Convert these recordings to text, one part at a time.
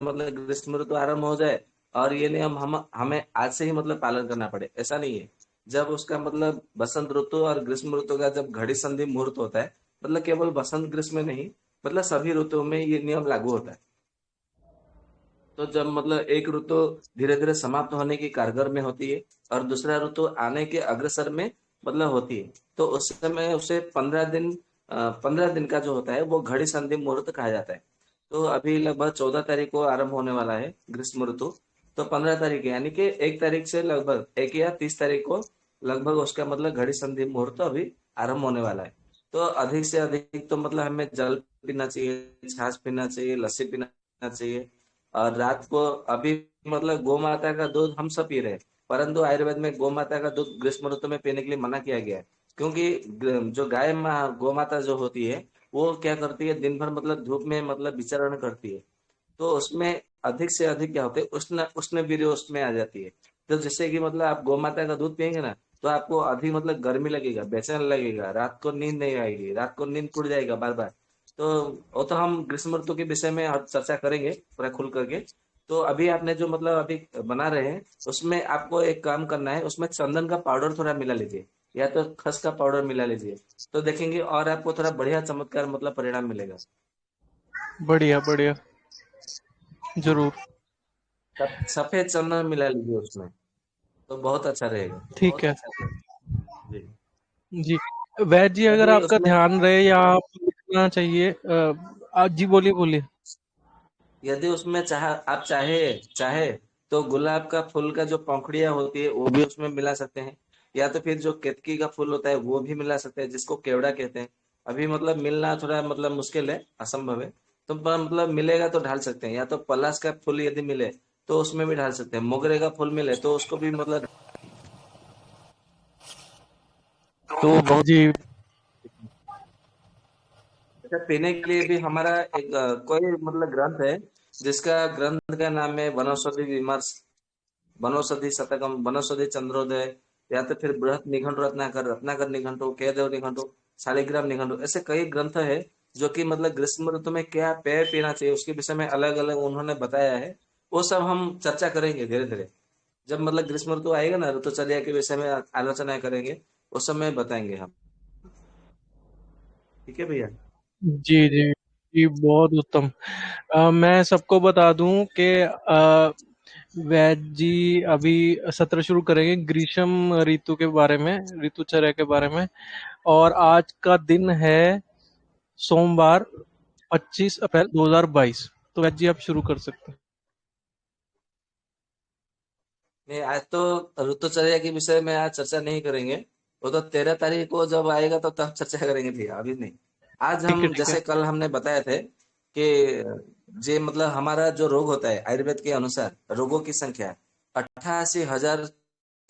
मतलब ग्रीष्म ऋतु आरंभ हो जाए और ये नियम हम हमें आज से ही मतलब पालन करना पड़े, ऐसा नहीं है। जब उसका मतलब बसंत ऋतु और ग्रीष्म ऋतु का जब घड़ी संधि मुहूर्त होता है, मतलब केवल बसंत ग्रीष्म में नहीं, मतलब सभी ऋतुओं में ये नियम लागू होता है। तो जब मतलब एक ऋतु धीरे धीरे समाप्त होने की कारगर में होती है और दूसरा ऋतु आने के अग्रसर में मतलब होती है, तो उस समय उसे 15 दिन, 15 दिन का जो होता है वो घड़ी संधि मुहूर्त कहा जाता है। तो अभी लगभग 14 तारीख को आरंभ होने वाला है ग्रीष्म ऋतु। तो 15 तारीख यानी कि 1 तारीख से लगभग 1 या 30 तारीख को लगभग उसका मतलब घड़ी संधि मुहूर्त तो अभी आरंभ होने वाला है। तो अधिक से अधिक तो मतलब हमें जल पीना चाहिए, छाछ पीना चाहिए, लस्सी पीना चाहिए। और रात को अभी मतलब गौ माता का दूध हम सब पी रहे हैं, परंतु आयुर्वेद में गौ माता का दूध ग्रीष्म ऋतु में पीने के लिए मना किया गया है। क्योंकि जो गाय माँ गौ माता जो होती है, वो क्या करती है, दिन भर मतलब धूप में मतलब विचरण करती है। तो उसमें अधिक से अधिक क्या होते है, उष्ण उष्ण वीर्य उसमें आ जाती है। तो जिससे कि मतलब आप गौ माता का दूध पियेंगे ना, तो आपको अधिक मतलब गर्मी लगेगा, बेचैन लगेगा, रात को नींद नहीं आएगी, रात को नींद टूट जाएगा बार बार। तो वो तो हम ग्रीष्म ऋतु के विषय में और चर्चा करेंगे पूरा खुल करके। तो अभी आपने जो मतलब अभी बना रहे हैं, उसमें आपको एक काम करना है, उसमें चंदन का पाउडर थोड़ा मिला लीजिए, या तो खस का पाउडर मिला लीजिए। तो देखेंगे और आपको थोड़ा बढ़िया चमत्कार मतलब परिणाम मिलेगा। बढ़िया बढ़िया। जरूर। सफेद चंदन मिला लीजिए उसमें, तो बहुत अच्छा रहेगा। ठीक है। जी। जी। वैद जी, अगर यदि आपका उसमें ध्यान रहे या आप लिखना चाहिए, आज जी बोलिए बोलिए। यदि उसमें आप चाहे चाहे तो गुलाब का फूल का जो पंखुड़ियां होती है वो भी उसमें मिला सकते हैं, या तो फिर जो केतकी का फूल होता है वो भी मिला सकते हैं, जिसको केवड़ा कहते हैं। अभी मतलब मिलना थोड़ा मतलब मुश्किल है, असंभव है। तो मतलब मिलेगा तो ढाल सकते हैं, या तो पलाश का फूल यदि मिले तो उसमें भी ढाल सकते हैं, मोगरे का फूल मिले तो उसको भी मतलब। तो बहुत जी। अच्छा, पीने के लिए भी हमारा एक कोई मतलब ग्रंथ है, जिसका ग्रंथ का नाम है वनौषधि विमर्श, वनौषधि शतकम, वनौषधि चंद्रोदय, या तो फिर बृहत निघंटु रत्नाकर, रत्नाकर निघंटु, केदेव निघंटु, शालिग्राम निघंटु, ऐसे कई ग्रंथ है जो कि मतलब ग्रीष्म ऋतु में क्या पेय पीना चाहिए उसके विषय में अलग अलग उन्होंने बताया है। वो सब हम चर्चा करेंगे धीरे धीरे। जब मतलब ग्रीष्म ऋतु आएगा ना, ऋतुचर्या के विषय में आलोचना करेंगे, उस समय बताएंगे हम। ठीक है भैया। जी जी। जी, बहुत उत्तम। मैं सबको बता दूं कि वैद जी अभी सत्र शुरू करेंगे ग्रीष्म ऋतु के बारे में, ऋतुचर्या के बारे में। और आज का दिन है सोमवार, 25 अप्रैल 2022। तो वैद जी आप शुरू कर सकते हैं। नहीं, आज तो ऋतुचर्या के विषय में आज चर्चा नहीं करेंगे। वो तो 13 तारीख को जब आएगा तो तब चर्चा करेंगे भैया, अभी नहीं। आज ठीक है हम ठीक है। जैसे कल हमने बताए थे कि जे मतलब हमारा जो रोग होता है आयुर्वेद के अनुसार रोगों की संख्या 88,000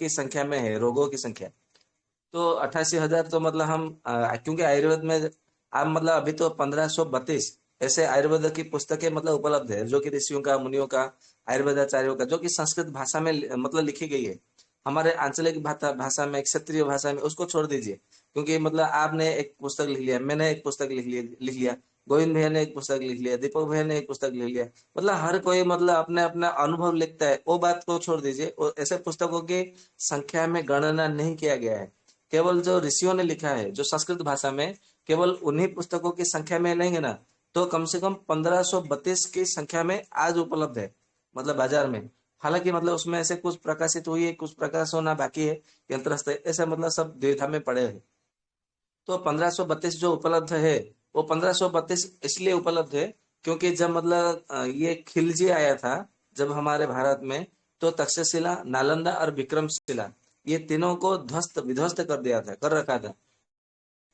की संख्या में है, रोगों की संख्या। तो 88,000 तो मतलब हम क्योंकि आयुर्वेद में आप मतलब अभी तो 1532 ऐसे आयुर्वेद की पुस्तकें मतलब उपलब्ध है, जो कि ऋषियों का, मुनियों का, आयुर्वेदाचार्यों का, जो कि संस्कृत भाषा में मतलब लिखी गई है। हमारे आंचलिक भाषा में, क्षेत्रीय भाषा में, उसको छोड़ दीजिए। क्योंकि मतलब आपने एक पुस्तक लिख लिया, मैंने एक पुस्तक लिख लिया, गोविंद भैया ने एक पुस्तक लिख लिया, दीपक भैया ने एक पुस्तक लिख लिया। मतलब हर कोई मतलब अपने अपना अनुभव लिखता है, वो बात को छोड़ दीजिए। ऐसे पुस्तकों की संख्या में गणना नहीं किया गया है। केवल जो ऋषियों ने लिखा है जो संस्कृत भाषा में, केवल उन्हीं पुस्तकों की संख्या में लेंगे ना, तो कम से कम 1532 की संख्या में आज उपलब्ध है मतलब बाजार में। हालांकि मतलब उसमें ऐसे कुछ प्रकाशित हुई है, कुछ प्रकाश होना बाकी है, यंत्रस्थ है, ऐसा मतलब सब द्विधा में पड़े हैं। तो 1532 जो उपलब्ध है, वो 1532 इसलिए उपलब्ध है क्योंकि जब मतलब ये खिलजी आया था जब हमारे भारत में, तो तक्षशिला, नालंदा और विक्रमशिला, ये तीनों को ध्वस्त विध्वस्त कर दिया था, कर रखा था।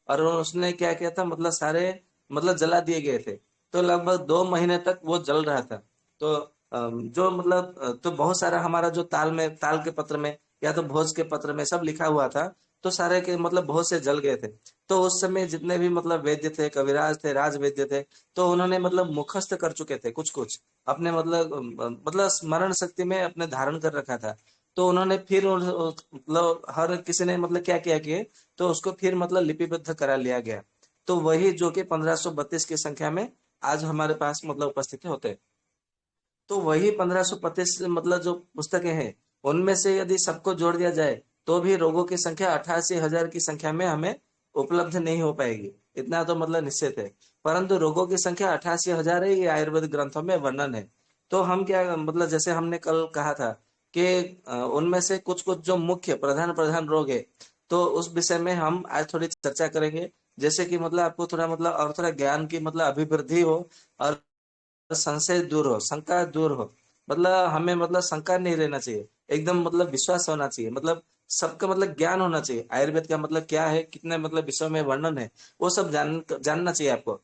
और उसने क्या किया था, मतलब सारे मतलब जला दिए गए थे। तो लगभग 2 महीने तक वो जल रहा था। तो जो मतलब तो बहुत सारा हमारा जो ताल के पत्र में या तो भोज के पत्र में सब लिखा हुआ था। तो सारे के मतलब बहुत से जल गए थे। तो उस समय जितने भी मतलब वैद्य थे, कविराज थे, राज वैद्य थे, तो उन्होंने मतलब मुखस्त कर चुके थे कुछ कुछ अपने मतलब स्मरण शक्ति में अपने धारण कर रखा था। तो उन्होंने फिर मतलब हर किसी ने मतलब क्या किया कि तो उसको फिर मतलब लिपिबद्ध करा लिया गया। तो वही जो कि 1532 की संख्या में आज हमारे पास मतलब उपस्थित होते हैं। तो वही 1525 मतलब जो पुस्तकें हैं, उनमें से यदि सबको जोड़ दिया जाए तो भी रोगों की संख्या 88,000 की संख्या में हमें उपलब्ध नहीं हो पाएगी। इतना तो मतलब निश्चित है। परंतु रोगों की संख्या 88,000 है, ये आयुर्वेद ग्रंथों में वर्णन है। तो हम क्या मतलब जैसे हमने कल कहा था कि उनमें से कुछ कुछ जो मुख्य प्रधान प्रधान रोग है, तो उस विषय में हम आज थोड़ी चर्चा करेंगे। जैसे कि मतलब आपको थोड़ा मतलब और थोड़ा ज्ञान की मतलब अभिवृद्धि हो, और संशय दूर हो, शंका दूर हो। मतलब हमें मतलब शंका नहीं रहना चाहिए, एकदम मतलब विश्वास होना चाहिए। मतलब सबका मतलब ज्ञान होना चाहिए, आयुर्वेद का मतलब क्या है, कितने मतलब विषयों में वर्णन है, वो सब जानना चाहिए आपको।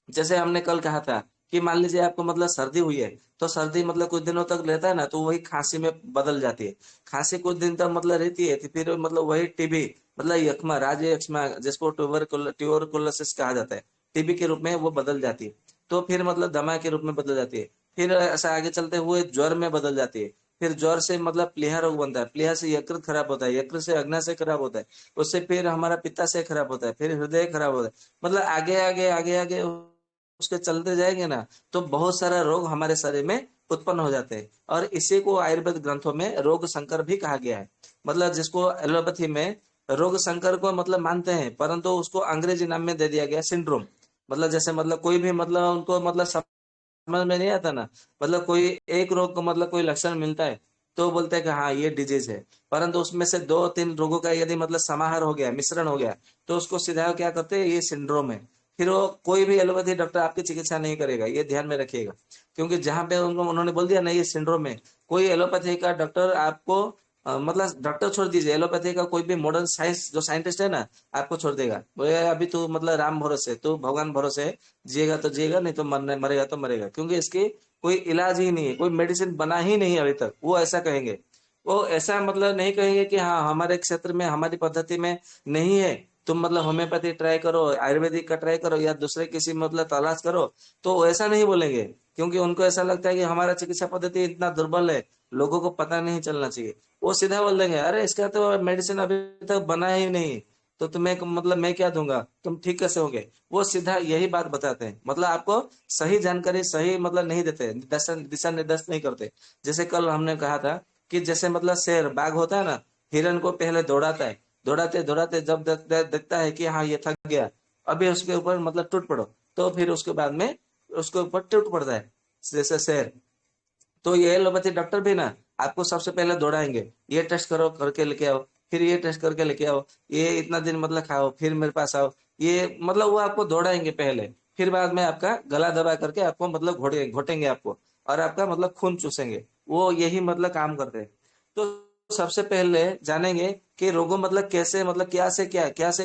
जैसे हमने कल कहा था कि मान लीजिए आपको मतलब सर्दी हुई है, तो सर्दी मतलब कुछ दिनों तक रहता है ना, तो वही खांसी में बदल जाती है। खांसी कुछ दिन तक मतलब रहती है, तो फिर मतलब वही टीबी मतलब यक्ष्मा, राज यक्ष्मा, जिसको ट्यूबरकुलोसिस कहा जाता है, टीबी के रूप में वो बदल जाती है। तो फिर मतलब दमा के रूप में बदल जाती है। फिर ऐसा आगे चलते हुए ज्वर में बदल जाती है। फिर ज्वर से मतलब प्लीहा रोग बनता है, प्लीहा से यकृत खराब होता है, यकृत से अग्नाशय खराब होता है, उससे फिर हमारा पित्ताशय खराब होता है, फिर हृदय खराब होता है। मतलब आगे आगे आगे आगे उसके चलते जाएंगे ना, तो बहुत सारा रोग हमारे शरीर में उत्पन्न हो जाते हैं। और इसी को आयुर्वेद ग्रंथों में रोग संकर भी कहा गया है। मतलब जिसको एलोपैथी में रोग संकर को मतलब मानते हैं, परंतु उसको अंग्रेजी नाम में दे दिया गया सिंड्रोम। मतलब जैसे मतलब कोई भी मतलब उनको मतलब समझ में नहीं आता ना, मतलब कोई एक रोग को मतलब कोई लक्षण मिलता है, तो बोलते हैं कि हाँ ये डिजीज है। परंतु उसमें से दो तीन रोगों का यदि मतलब समाहार हो गया, मिश्रण हो गया, तो उसको सीधा क्या करते हैं, ये सिंड्रोम है। फिर वो कोई भी एलोपैथी डॉक्टर आपकी चिकित्सा नहीं करेगा, ये ध्यान में रखिएगा। क्योंकि जहां पे उनको उन्होंने बोल दिया ना ये सिंड्रोम है, कोई एलोपैथी का डॉक्टर आपको मतलब डॉक्टर छोड़ दीजिए, एलोपैथी का कोई भी मॉडर्न साइंस जो साइंटिस्ट है ना, आपको छोड़ देगा, बोलेगा अभी तू मतलब राम भरोसे, तू भगवान भरोसे है, जिएगा तो जिएगा, नहीं तो मरने मरेगा तो मरेगा, क्योंकि इसकी कोई इलाज ही नहीं है, कोई मेडिसिन बना ही नहीं अभी तक, वो ऐसा कहेंगे। वो ऐसा मतलब नहीं कहेंगे कि हाँ हमारे क्षेत्र में हमारी पद्धति में नहीं है, तुम मतलब होम्योपैथी ट्राई करो, आयुर्वेदिक का ट्राई करो, या दूसरे किसी मतलब तलाश करो। तो ऐसा नहीं बोलेंगे, क्योंकि उनको ऐसा लगता है कि हमारा चिकित्सा पद्धति इतना दुर्बल है, लोगों को पता नहीं चलना चाहिए। वो सीधा बोल देंगे अरे इसका तो मेडिसिन अभी तक बना ही नहीं, तो तुम्हें मतलब मैं क्या दूंगा, तुम ठीक कैसे होगे। वो सीधा यही बात बताते हैं, मतलब आपको सही जानकारी सही मतलब नहीं देते, दिशा निर्देश नहीं करते। जैसे कल हमने कहा था कि जैसे मतलब शेर बाघ होता है ना, हिरन को पहले दौड़ाता है, दौड़ाते दौड़ाते जब देखता है कि हाँ ये थक गया, अभी उसके ऊपर मतलब टूट पड़ो, तो फिर उसके बाद में उसके ऊपर टूट पड़ता है, जैसे शेर। तो ये एलोपैथी डॉक्टर भी ना आपको सबसे पहले दौड़ाएंगे, ये टेस्ट करो करके लेके आओ, फिर ये टेस्ट करके लेके आओ, ये इतना दिन मतलब खाओ, फिर मेरे पास आओ। ये मतलब वो आपको दौड़ाएंगे पहले, फिर बाद में आपका गला दबा करके आपको मतलब घोटेंगे आपको, और आपका मतलब खून चूसेंगे। वो यही मतलब काम करते हैं। तो सबसे पहले जानेंगे कि रोगों मतलब कैसे, मतलब क्या से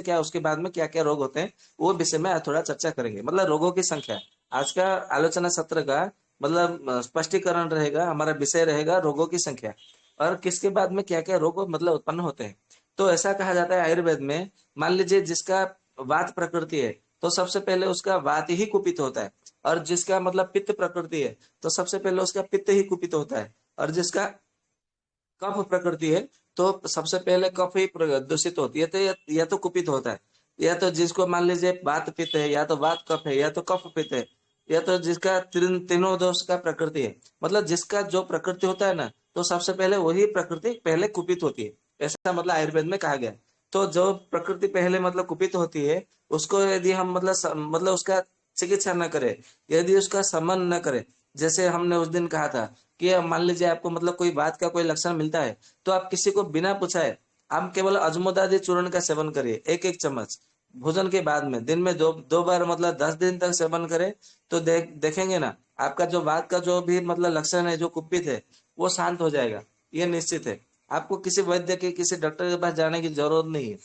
क्या, उसके बाद में क्या क्या रोग होते हैं, वो विषय में आज थोड़ा चर्चा करेंगे। मतलब रोगों की संख्या, आज का आलोचना सत्र का मतलब स्पष्टीकरण रहेगा, हमारा विषय रहेगा रोगों की संख्या, और किसके बाद में क्या क्या रोग मतलब उत्पन्न होते हैं। तो ऐसा कहा जाता है आयुर्वेद में, मान लीजिए जिसका वात प्रकृति है, तो सबसे पहले उसका वात ही कुपित होता है। और जिसका मतलब पित्त प्रकृति है, तो सबसे पहले उसका पित्त ही कुपित होता है। और जिसका कफ प्रकृति है, तो सबसे पहले कफ ही दूषित होती है, तो या तो कुपित होता है। या तो जिसको मान लीजिए वात पित्त है, या तो वात कफ है, या तो कफ पित्त है, या तो जिसका तीनों दोष का प्रकृति है, मतलब जिसका जो प्रकृति होता है ना, तो सबसे पहले वही प्रकृति पहले कुपित होती है। ऐसा मतलब आयुर्वेद में कहा गया। तो जो प्रकृति पहले मतलब कुपित होती है, उसको यदि हम मतलब मतलब उसका चिकित्सा न करे, यदि उसका समन न करे, जैसे हमने उस दिन कहा था कि अब मान लीजिए आपको मतलब कोई बात का कोई लक्षण मिलता है, तो आप किसी को बिना पूछाए आप केवल अजमोदादी चूर्ण का सेवन करिए, एक एक चम्मच भोजन के बाद में, दिन में दो दो बार मतलब 10 दिन तक सेवन करें। तो देखेंगे ना, आपका जो बात का जो भी मतलब लक्षण है, जो कुपित है, वो शांत हो जाएगा। ये निश्चित है। आपको किसी वैद्य के किसी डॉक्टर के पास जाने की जरूरत नहीं है।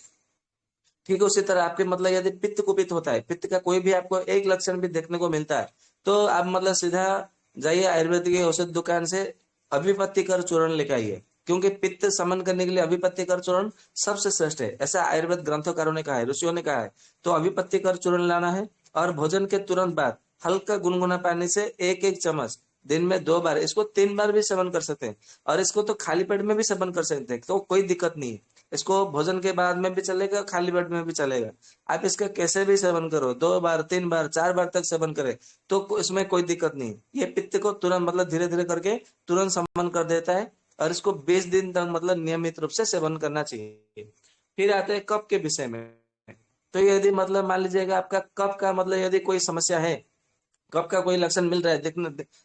ठीक है, उसी तरह आपके मतलब यदि पित्त कुपित होता है, पित्त का कोई भी आपको एक लक्षण भी देखने को मिलता है, तो आप मतलब सीधा जाइए आयुर्वेदिक औषध दुकान से अभिपत्ति कर चूर्ण लेके आइए। क्योंकि पित्त समन करने के लिए अभिपत्ति कर चूर्ण सबसे श्रेष्ठ है, ऐसा आयुर्वेद ग्रंथकारों ने कहा है, ऋषियों ने कहा है। तो अभिपत्ति कर चूर्ण लाना है, और भोजन के तुरंत बाद हल्का गुनगुना पानी से एक एक चम्मच दिन में 2 बार, इसको 3 बार भी सेवन कर सकते हैं। और इसको तो खाली पेट में भी सेवन कर सकते हैं, तो कोई दिक्कत नहीं है। इसको भोजन के बाद में भी चलेगा, खाली पेट में भी चलेगा। आप इसका कैसे भी सेवन करो, 2 बार 3 बार 4 बार तक सेवन करें तो इसमें कोई दिक्कत नहीं। ये पित्त को तुरंत मतलब धीरे धीरे करके तुरंत समन कर देता है। और इसको 20 दिन तक मतलब नियमित रूप से सेवन करना चाहिए। फिर आते हैं कफ के विषय में। तो यदि मतलब मान लीजिएगा आपका कफ का मतलब यदि कोई समस्या है, कफ का कोई लक्षण मिल रहा है,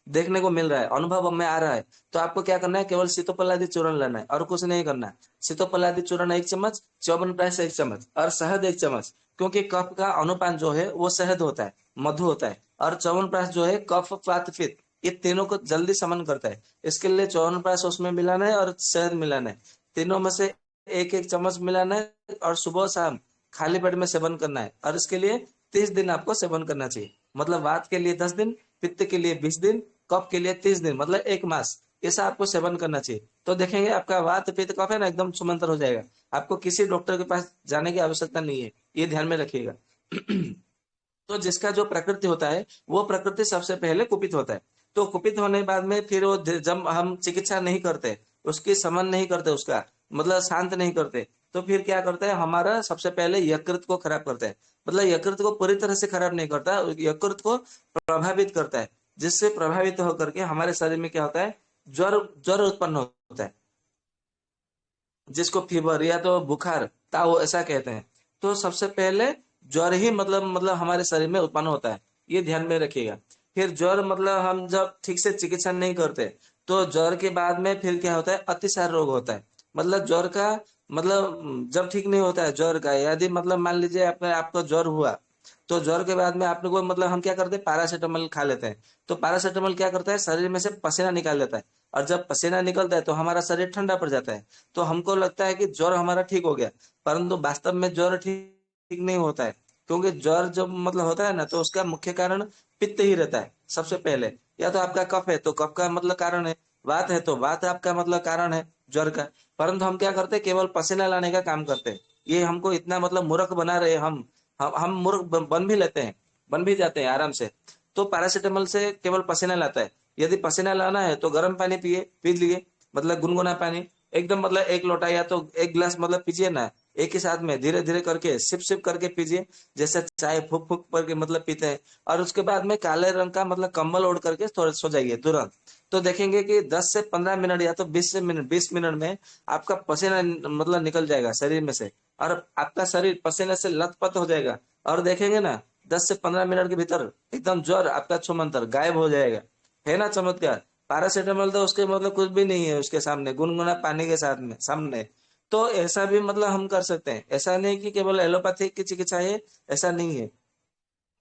देखने को मिल रहा है, अनुभव में आ रहा है, तो आपको क्या करना है, केवल सीतोपलादि चूर्ण लेना है और कुछ नहीं करना है। सीतोपलादि चूर्ण 1 चम्मच, च्यवनप्राश 1 चम्मच और शहद 1 चम्मच। क्योंकि कफ का अनुपान जो है वो शहद होता है, मधु होता है। और च्यवनप्राश जो है कफ वात पित्त ये तीनों को जल्दी समन करता है। इसके लिए च्यवनप्राश उसमें मिलाना है और शहद मिलाना है। तीनों में से एक एक चम्मच मिलाना है और सुबह शाम खाली पेट में सेवन करना है। और इसके लिए 30 दिन आपको सेवन करना चाहिए। मतलब वात के लिए 10 दिन, पित्त के लिए 20 दिन, कफ के लिए 30 दिन, मतलब 1 मास ऐसा आपको सेवन करना चाहिए। तो देखेंगे आपका वात पित्त कफ है ना एकदम सुमंत्र हो जाएगा। आपको किसी डॉक्टर के पास जाने की आवश्यकता नहीं है, ये ध्यान में रखिएगा। तो जिसका जो प्रकृति होता है वो प्रकृति सबसे पहले कुपित होता है। तो कुपित होने के बाद में फिर वो जब हम चिकित्सा नहीं करते, उसकी समन नहीं करते, उसका मतलब शांत नहीं करते, तो फिर क्या करता है, हमारा सबसे पहले यकृत को खराब करता है। मतलब यकृत को पूरी तरह से खराब नहीं करता, यकृत को प्रभावित करता है। जिससे प्रभावित होकर के हमारे शरीर में क्या होता है, ज्वर ज्वर उत्पन्न होता है, जिसको फीवर या तो बुखार ताव ऐसा कहते हैं। तो सबसे पहले ज्वर ही मतलब हमारे शरीर में उत्पन्न होता है, ये ध्यान में रखिएगा। फिर ज्वर मतलब हम जब ठीक से चिकित्सा नहीं करते तो ज्वर के बाद में फिर क्या होता है, अतिसार रोग होता है। मतलब ज्वर का मतलब जब ठीक नहीं होता है ज्वर का, यदि मतलब मान लीजिए आपने आपको ज्वर हुआ, तो ज्वर के बाद में आपने को मतलब हम क्या करते हैं, पैरासीटामोल खा लेते हैं। तो पैरासीटामोल क्या करता है, शरीर में से पसीना निकाल देता है। और जब पसीना निकलता है तो हमारा शरीर ठंडा पड़ जाता है। तो हमको लगता है कि ज्वर हमारा ठीक हो गया, परंतु वास्तव में ज्वर ठीक ठीक नहीं होता है। क्योंकि ज्वर जब मतलब होता है ना, तो उसका मुख्य कारण पित्त ही रहता है सबसे पहले। या तो आपका कफ है तो कफ का मतलब कारण है, वात है तो वात आपका मतलब कारण है ज्वर का। परंतु हम क्या करते हैं, केवल पसीना लाने का काम करते हैं। ये हमको इतना मतलब मूर्ख बना रहे हैं हम मूर्ख बन भी लेते हैं, बन भी जाते हैं आराम से। तो पैरासीटामोल से केवल पसीना लाता है। यदि पसीना लाना है तो गर्म पानी पी लिए, मतलब गुनगुना पानी, एकदम मतलब 1 लोटा या तो 1 गिलास मतलब पीजिए ना, एक ही साथ में धीरे धीरे करके सिप सिप करके पीजिए, जैसे चाय फूक फूक करके मतलब पीते हैं। और उसके बाद में काले रंग का मतलब कंबल ओढ़ करके थोड़ा सो जाइए तुरंत। तो देखेंगे कि 10 से 15 मिनट या तो 20 मिनट में आपका पसीना मतलब निकल जाएगा शरीर में से। और आपका शरीर पसीने से लथपथ हो जाएगा। और देखेंगे ना 10 से 15 मिनट के भीतर एकदम ज्वर आपका छूमंतर गायब हो जाएगा। है ना चमत्कार। पैरासीटामोल तो उसके मतलब कुछ भी नहीं है उसके सामने, गुनगुना पानी के साथ में सामने। तो ऐसा भी मतलब हम कर सकते हैं, ऐसा नहीं कि केवल एलोपैथिक की चिकित्सा है, ऐसा नहीं है।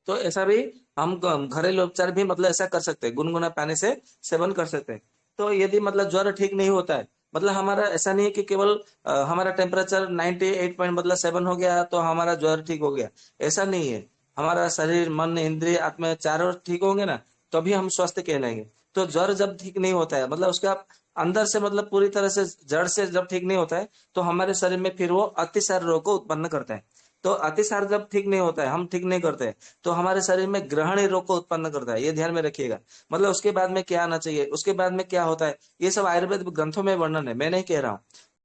तो ऐसा भी हम घरेलू उपचार भी मतलब ऐसा कर सकते हैं, गुनगुना पानी से सेवन कर सकते हैं। तो यदि मतलब ज्वर ठीक नहीं होता है, मतलब हमारा ऐसा नहीं है कि केवल हमारा टेम्परेचर 98 पॉइंट मतलब 7 हो गया तो हमारा ज्वर ठीक हो गया, ऐसा नहीं है। हमारा शरीर मन इंद्रिय आत्मा चारों ठीक होंगे ना, तभी हम स्वस्थ कहलाएंगे। तो ज्वर जब ठीक नहीं होता है मतलब उसका अंदर से मतलब पूरी तरह से जड़ से जब ठीक नहीं होता है, तो हमारे शरीर में फिर वो अतिसार रोग को उत्पन्न करता है। तो अतिसार जब ठीक नहीं होता है, हम ठीक नहीं करते, तो हमारे शरीर में ग्रहणी रोग को उत्पन्न करता है, ये ध्यान में रखिएगा। मतलब उसके बाद में क्या आना चाहिए, उसके बाद में क्या होता है, ये सब आयुर्वेद ग्रंथों में वर्णन है, मैं नहीं कह रहा हूँ।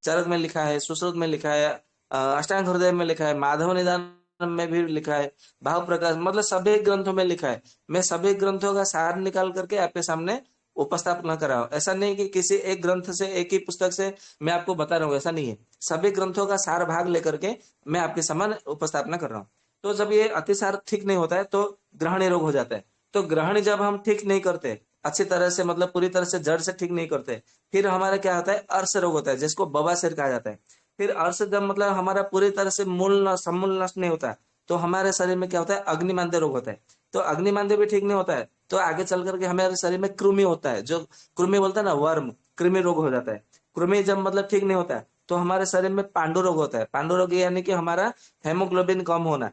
चरक में लिखा है, सुश्रुत में लिखा है, अष्टांग हृदय में लिखा है, माधव निदान में भी लिखा है, भाव प्रकाश मतलब सभी ग्रंथों में लिखा है। मैं सभी ग्रंथों का सार निकाल करके आपके सामने उपस्थापना कर रहा हूँ। ऐसा नहीं कि किसी एक ग्रंथ से एक ही पुस्तक से मैं आपको बता रहा हूँ, ऐसा नहीं है। सभी ग्रंथों का सार भाग लेकर के मैं आपके समान उपस्थापना कर रहा हूँ। तो जब ये अतिसार ठीक नहीं होता है तो ग्रहणी रोग हो जाता है। तो ग्रहणी जब हम ठीक नहीं करते अच्छी तरह से मतलब पूरी तरह से जड़ से ठीक नहीं करते, फिर हमारा क्या होता है, अर्श रोग होता है, जिसको बवासीर कहा जाता है। फिर अर्श जब मतलब हमारा पूरी तरह से समूल नष्ट नहीं होता, तो हमारे शरीर में क्या होता है, अग्निमांद्य रोग होता है। तो अग्निमांद्य भी ठीक नहीं होता है तो आगे चल करके हमारे शरीर में कृमि होता है, जो कृमि बोलता है ना, वर्म, कृमि रोग हो जाता है। कृमि जब मतलब ठीक नहीं होता है तो हमारे शरीर में पांडु रोग होता है। पांडु रोग यानी कि हमारा हेमोग्लोबिन कम होना।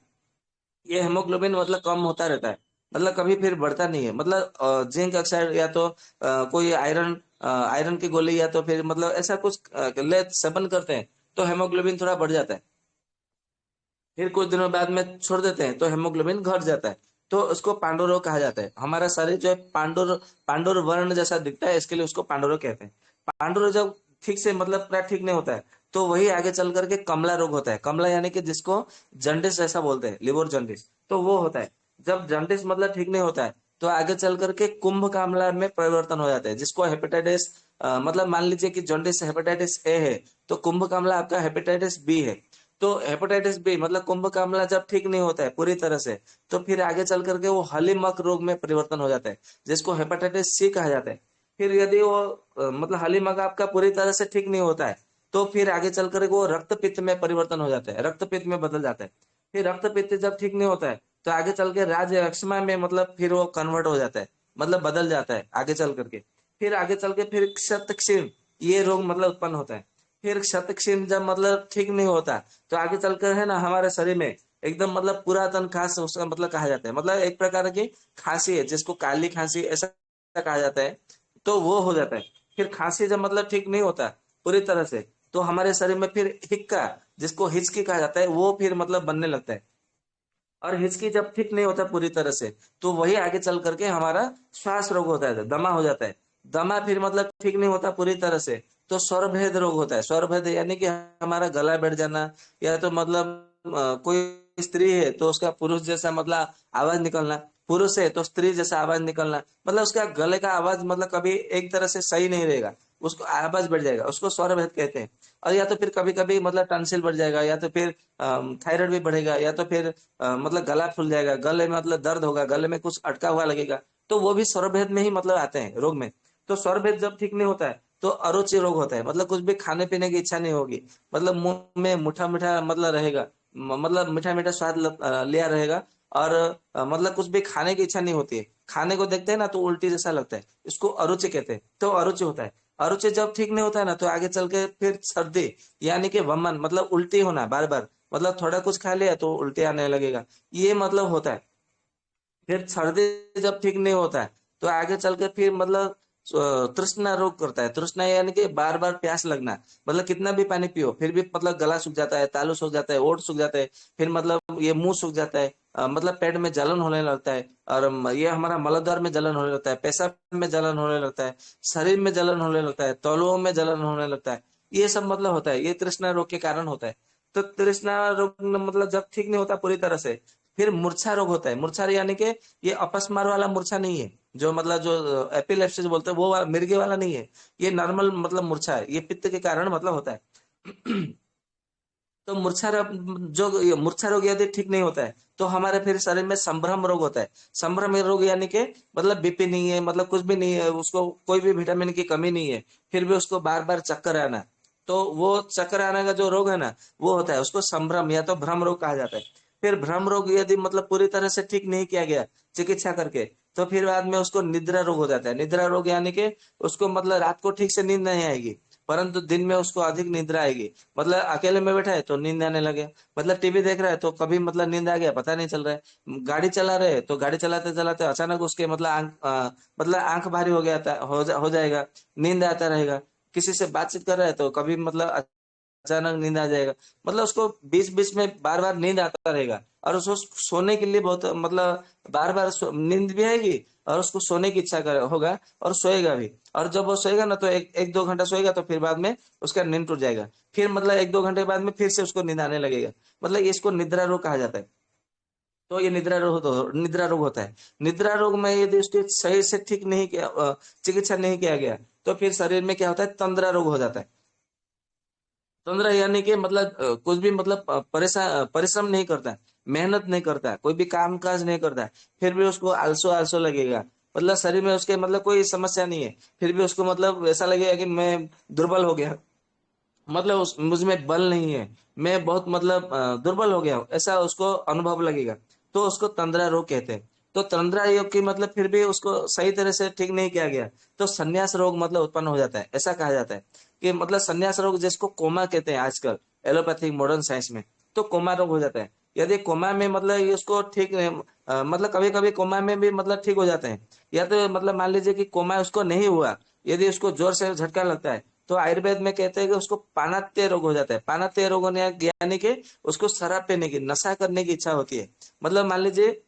ये हेमोग्लोबिन मतलब कम होता रहता है, मतलब कभी फिर बढ़ता नहीं है। मतलब जिंक ऑक्साइड या तो कोई आयरन की गोली या तो फिर मतलब ऐसा कुछ ले सेवन करते हैं तो हेमोग्लोबिन थोड़ा बढ़ जाता है। फिर कुछ दिनों बाद में छोड़ देते हैं तो हेमोग्लोबिन घट जाता है। तो उसको पांडुरोग कहा जाता है। हमारा शरीर जो है पांडुर वर्ण जैसा दिखता है, इसके लिए उसको पांडुरोग कहते हैं। पांडुरोग जब ठीक से मतलब प्राय ठीक नहीं होता है तो वही आगे चल करके कमला रोग होता है। कमला यानी कि जिसको जंडिस ऐसा बोलते हैं, लिवर जंडिस, तो वो होता है। जब जंडिस मतलब ठीक नहीं होता है तो आगे चल करके कुंभ कामला में परिवर्तन हो जाता है, जिसको हेपेटाइटिस मतलब मान लीजिए कि जॉन्डिस हेपेटाइटिस ए है, तो कुंभ कामला आपका हेपेटाइटिस बी है। तो हेपेटाइटिस बी मतलब कुंभ कामला जब ठीक नहीं होता है पूरी तरह से, तो फिर आगे चल करके वो हलीमक रोग में परिवर्तन हो जाता है, जिसको हेपेटाइटिस सी कहा जाता है। फिर यदि वो मतलब हलीमक आपका पूरी तरह से ठीक नहीं होता है, तो फिर आगे चल करके वो रक्त पित्त में परिवर्तन हो जाता है, रक्त पित्त में बदल जाता है। फिर रक्त पित्त जब ठीक नहीं होता है तो आगे चल के राज यक्ष्मा में मतलब फिर वो कन्वर्ट हो जाता है, मतलब बदल जाता है आगे चल करके। फिर आगे चल के फिर क्षत क्षीण ये रोग मतलब उत्पन्न होता है। फिर क्षत क्षीण जब मतलब ठीक नहीं होता तो आगे चलकर है ना हमारे शरीर में एकदम मतलब पुरातन खांस उसका मतलब कहा जाता है, मतलब एक प्रकार की खांसी है जिसको काली खांसी ऐसा कहा जाता है, तो वो हो जाता है। फिर खांसी जब मतलब ठीक नहीं होता पूरी तरह से, तो हमारे शरीर में फिर हिक्का जिसको हिचकी कहा जाता है वो फिर मतलब बनने लगता है। और हिचकी जब ठीक नहीं होता पूरी तरह से, तो वही आगे चल करके हमारा श्वास रोग होता है, दमा हो जाता है। दमा फिर मतलब ठीक नहीं होता पूरी तरह से, तो स्वरभेद रोग होता है। स्वरभेद यानी कि हमारा गला बैठ जाना, या तो मतलब कोई स्त्री है तो उसका पुरुष जैसा मतलब आवाज निकलना, पुरुष है तो स्त्री जैसा आवाज निकलना, मतलब उसका गले का आवाज मतलब कभी एक तरह से सही नहीं रहेगा, उसको आवाज बढ़ जाएगा, उसको स्वरभेद कहते हैं। और या तो फिर कभी कभी मतलब टंसिल बढ़ जाएगा, या तो फिर थायराइड भी बढ़ेगा, या तो फिर मतलब गला फूल जाएगा, गले में मतलब दर्द होगा, गले में कुछ अटका हुआ लगेगा, तो वो भी स्वरभेद में ही मतलब आते हैं रोग में। तो स्वरभेद जब ठीक नहीं होता है तो अरुचि रोग होता है, मतलब कुछ भी खाने पीने की इच्छा नहीं होगी, मतलब मुंह में मीठा मीठा मतलब रहेगा, मतलब मीठा मीठा स्वाद लिया रहेगा। और मतलब कुछ भी खाने की इच्छा नहीं होती है, खाने को देखते हैं ना तो उल्टी जैसा लगता है, इसको अरुचि कहते हैं, तो अरुचि होता है। अरुचि जब ठीक नहीं होता है ना तो आगे चल के फिर सर्दी यानी कि वमन मतलब उल्टी होना बार बार, मतलब थोड़ा कुछ खा लिया तो उल्टी आने लगेगा, ये मतलब होता है। फिर सर्दी जब ठीक नहीं होता है तो आगे चल के फिर मतलब तृष्णा रोग करता है। तृष्णा यानी कि बार बार प्यास लगना, मतलब कितना भी पानी पियो फिर भी मतलब गला सूख जाता है, तालू सूख जाता है, ओठ सूख जाता है, फिर मतलब ये मुंह सूख जाता है, मतलब पेट में जलन होने लगता है, और ये हमारा मलद्वार में जलन होने लगता है, पेशाब में जलन होने लगता है, शरीर में जलन होने लगता है, तौलुओं में जलन होने लगता है। ये सब मतलब होता है, ये तृष्णा रोग के कारण होता है। तो तृष्णा रोग मतलब जब ठीक नहीं होता पूरी तरह से, फिर मूर्छा रोग होता है। मूर्छा यानी कि ये अपस्मार वाला मूर्छा नहीं है, जो मतलब जो एपिलेप्सिस बोलते हैं वो मिर्गी वाला नहीं है, ये नॉर्मल मतलब मूर्छा है, ये पित्त के कारण मतलब होता है। तो मूर्छा जो ये मूर्छा रोग यदि ठीक नहीं होता है तो हमारे फिर शरीर में संभ्रम रोग होता है। संभ्रम रोग यानी कि मतलब बीपी नहीं है, मतलब कुछ भी नहीं है, उसको कोई भी विटामिन की कमी नहीं है, फिर भी उसको बार बार चक्कर आना, तो वो चक्कर आने का जो रोग है ना वो होता है, उसको संभ्रम या तो भ्रम रोग कहा जाता है। फिर भ्रम रोग यदि मतलब पूरी तरह से ठीक नहीं किया गया चिकित्सा करके, तो फिर बाद में उसको निद्रा रोग हो जाता है। निद्रा रोग यानी कि उसको मतलब रात को ठीक से नींद नहीं आएगी, परंतु दिन में उसको अधिक निद्रा आएगी, मतलब अकेले में बैठा है तो नींद आने लगे, मतलब टीवी देख रहा है तो कभी मतलब नींद आ गया पता नहीं चल रहा है, गाड़ी चला रहे हैं तो गाड़ी चलाते चलाते अचानक उसके मतलब मतलब आंख भारी हो गया था, हो जाएगा, नींद आता रहेगा। किसी से बातचीत कर रहा है तो कभी मतलब अचानक नींद आ जाएगा, मतलब उसको बीच बीच में बार बार नींद आता रहेगा, और उसको सोने के लिए बहुत मतलब बार बार नींद भी आएगी, और उसको सोने की इच्छा होगा, और सोएगा भी। और जब वो सोएगा ना तो एक दो घंटा सोएगा तो फिर बाद में उसका नींद टूट जाएगा, फिर मतलब एक दो घंटे बाद में फिर से उसको नींद आने लगेगा, मतलब इसको निद्रा रोग कहा जाता है। तो ये निद्रा रोग होता है। निद्रा रोग में यदि उसकी सही से ठीक नहीं किया चिकित्सा नहीं किया गया, तो फिर शरीर में क्या होता है, तंद्रा रोग हो जाता है। तंद्रा यानी कि मतलब कुछ भी मतलब परिश्रम नहीं करता है, मेहनत नहीं करता है, कोई भी काम काज नहीं करता है, फिर भी उसको आलसो आलसो लगेगा, मतलब शरीर में उसके मतलब कोई समस्या नहीं है, फिर भी उसको मतलब ऐसा लगेगा कि मैं दुर्बल हो गया, मतलब उस मुझ में बल नहीं है, मैं बहुत मतलब दुर्बल हो गया हूँ, ऐसा उसको अनुभव लगेगा, तो उसको तंद्रा रोग कहते हैं। तो तंद्रा रोग की मतलब फिर भी उसको सही तरह से ठीक नहीं किया गया तो संन्यास रोग मतलब उत्पन्न हो जाता है। ऐसा कहा जाता है कि मतलब संन्यास रोग जिसको कोमा कहते हैं आजकल एलोपैथिक मॉडर्न साइंस में, तो कोमा रोग हो जाता है। यदि कोमा में मतलब ये उसको ठीक मतलब कभी कभी कोमा में भी मतलब ठीक हो जाते हैं, या तो मतलब मान लीजिए कि कोमा उसको नहीं हुआ, यदि उसको जोर से झटका लगता है तो आयुर्वेद में कहते हैं कि उसको पानात्य रोग हो जाता है। पानात्य रोग होने यानी कि उसको शराब पीने की नशा करने की इच्छा होती है। मतलब मान लीजिए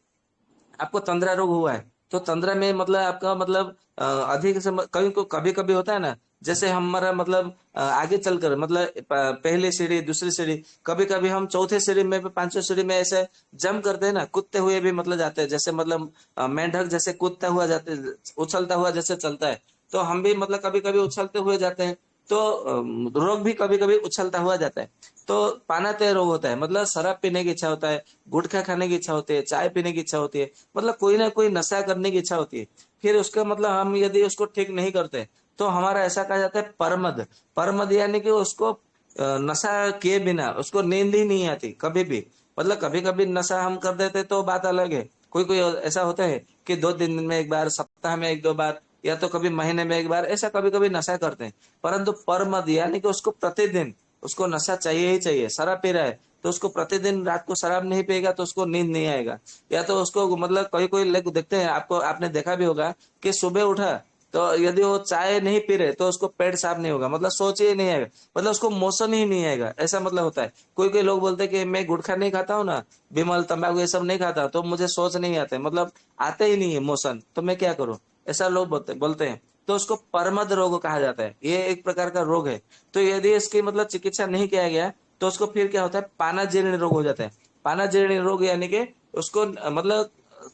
आपको तंद्रा रोग हुआ है, तो तंद्रा में मतलब आपका मतलब अधिक से कभी कभी होता है ना, जैसे हमारा मतलब आगे चलकर मतलब पहली सीढ़ी दूसरी सीढ़ी, कभी कभी हम चौथे सीढ़ी में पांचवी सीढ़ी में ऐसे जंप करते हैं ना, कूदते हुए भी मतलब जाते हैं, जैसे मतलब मेंढक जैसे कूदता हुआ जाते, उछलता हुआ जैसे चलता है, तो हम भी मतलब कभी कभी उछलते हुए जाते हैं। तो रोग भी कभी कभी उछलता हुआ जाता है। तो पानाते रोग होता है, मतलब शराब पीने की इच्छा होता है, गुटखा खाने की इच्छा होती है, चाय पीने की इच्छा होती है, मतलब कोई ना कोई नशा करने की इच्छा होती है। फिर उसका मतलब हम यदि उसको ठीक नहीं करते तो हमारा ऐसा कहा जाता है परमद। परमद यानी कि उसको नशा किए बिना उसको नींद ही नहीं आती कभी भी। मतलब कभी कभी नशा हम कर देते तो बात अलग है, कोई कोई ऐसा होता है कि 2 दिन में एक बार, सप्ताह में एक दो बार, या तो कभी महीने में एक बार, ऐसा कभी कभी नशा करते हैं। परंतु परमद यानी कि उसको प्रतिदिन उसको नशा चाहिए ही चाहिए। शराब पी रहा है तो उसको प्रतिदिन रात को शराब नहीं पिएगा तो उसको नींद नहीं आएगा। या तो उसको मतलब कोई कोई लोग देखते हैं, आपको आपने देखा भी होगा कि सुबह उठा तो यदि वो चाय नहीं पी रहे तो उसको पेट साफ नहीं होगा, मतलब सोच ही नहीं आएगा, मतलब उसको मोशन ही नहीं आएगा, ऐसा मतलब होता है। कोई कोई लोग बोलते हैं कि मैं गुटखा नहीं खाता हूँ ना, बिमल तंबाकू ये सब नहीं खाता तो मुझे सोच नहीं आते, मतलब आते ही नहीं है मोशन, तो मैं क्या करूँ, ऐसा लोग बोलते बोलते हैं। तो उसको परमद रोग कहा जाता है, ये एक प्रकार का रोग है। तो यदि इसकी मतलब चिकित्सा नहीं किया गया तो उसको फिर क्या होता है, पानाजीर्ण रोग हो जाता है। पानाजीर्ण रोग यानी कि उसको मतलब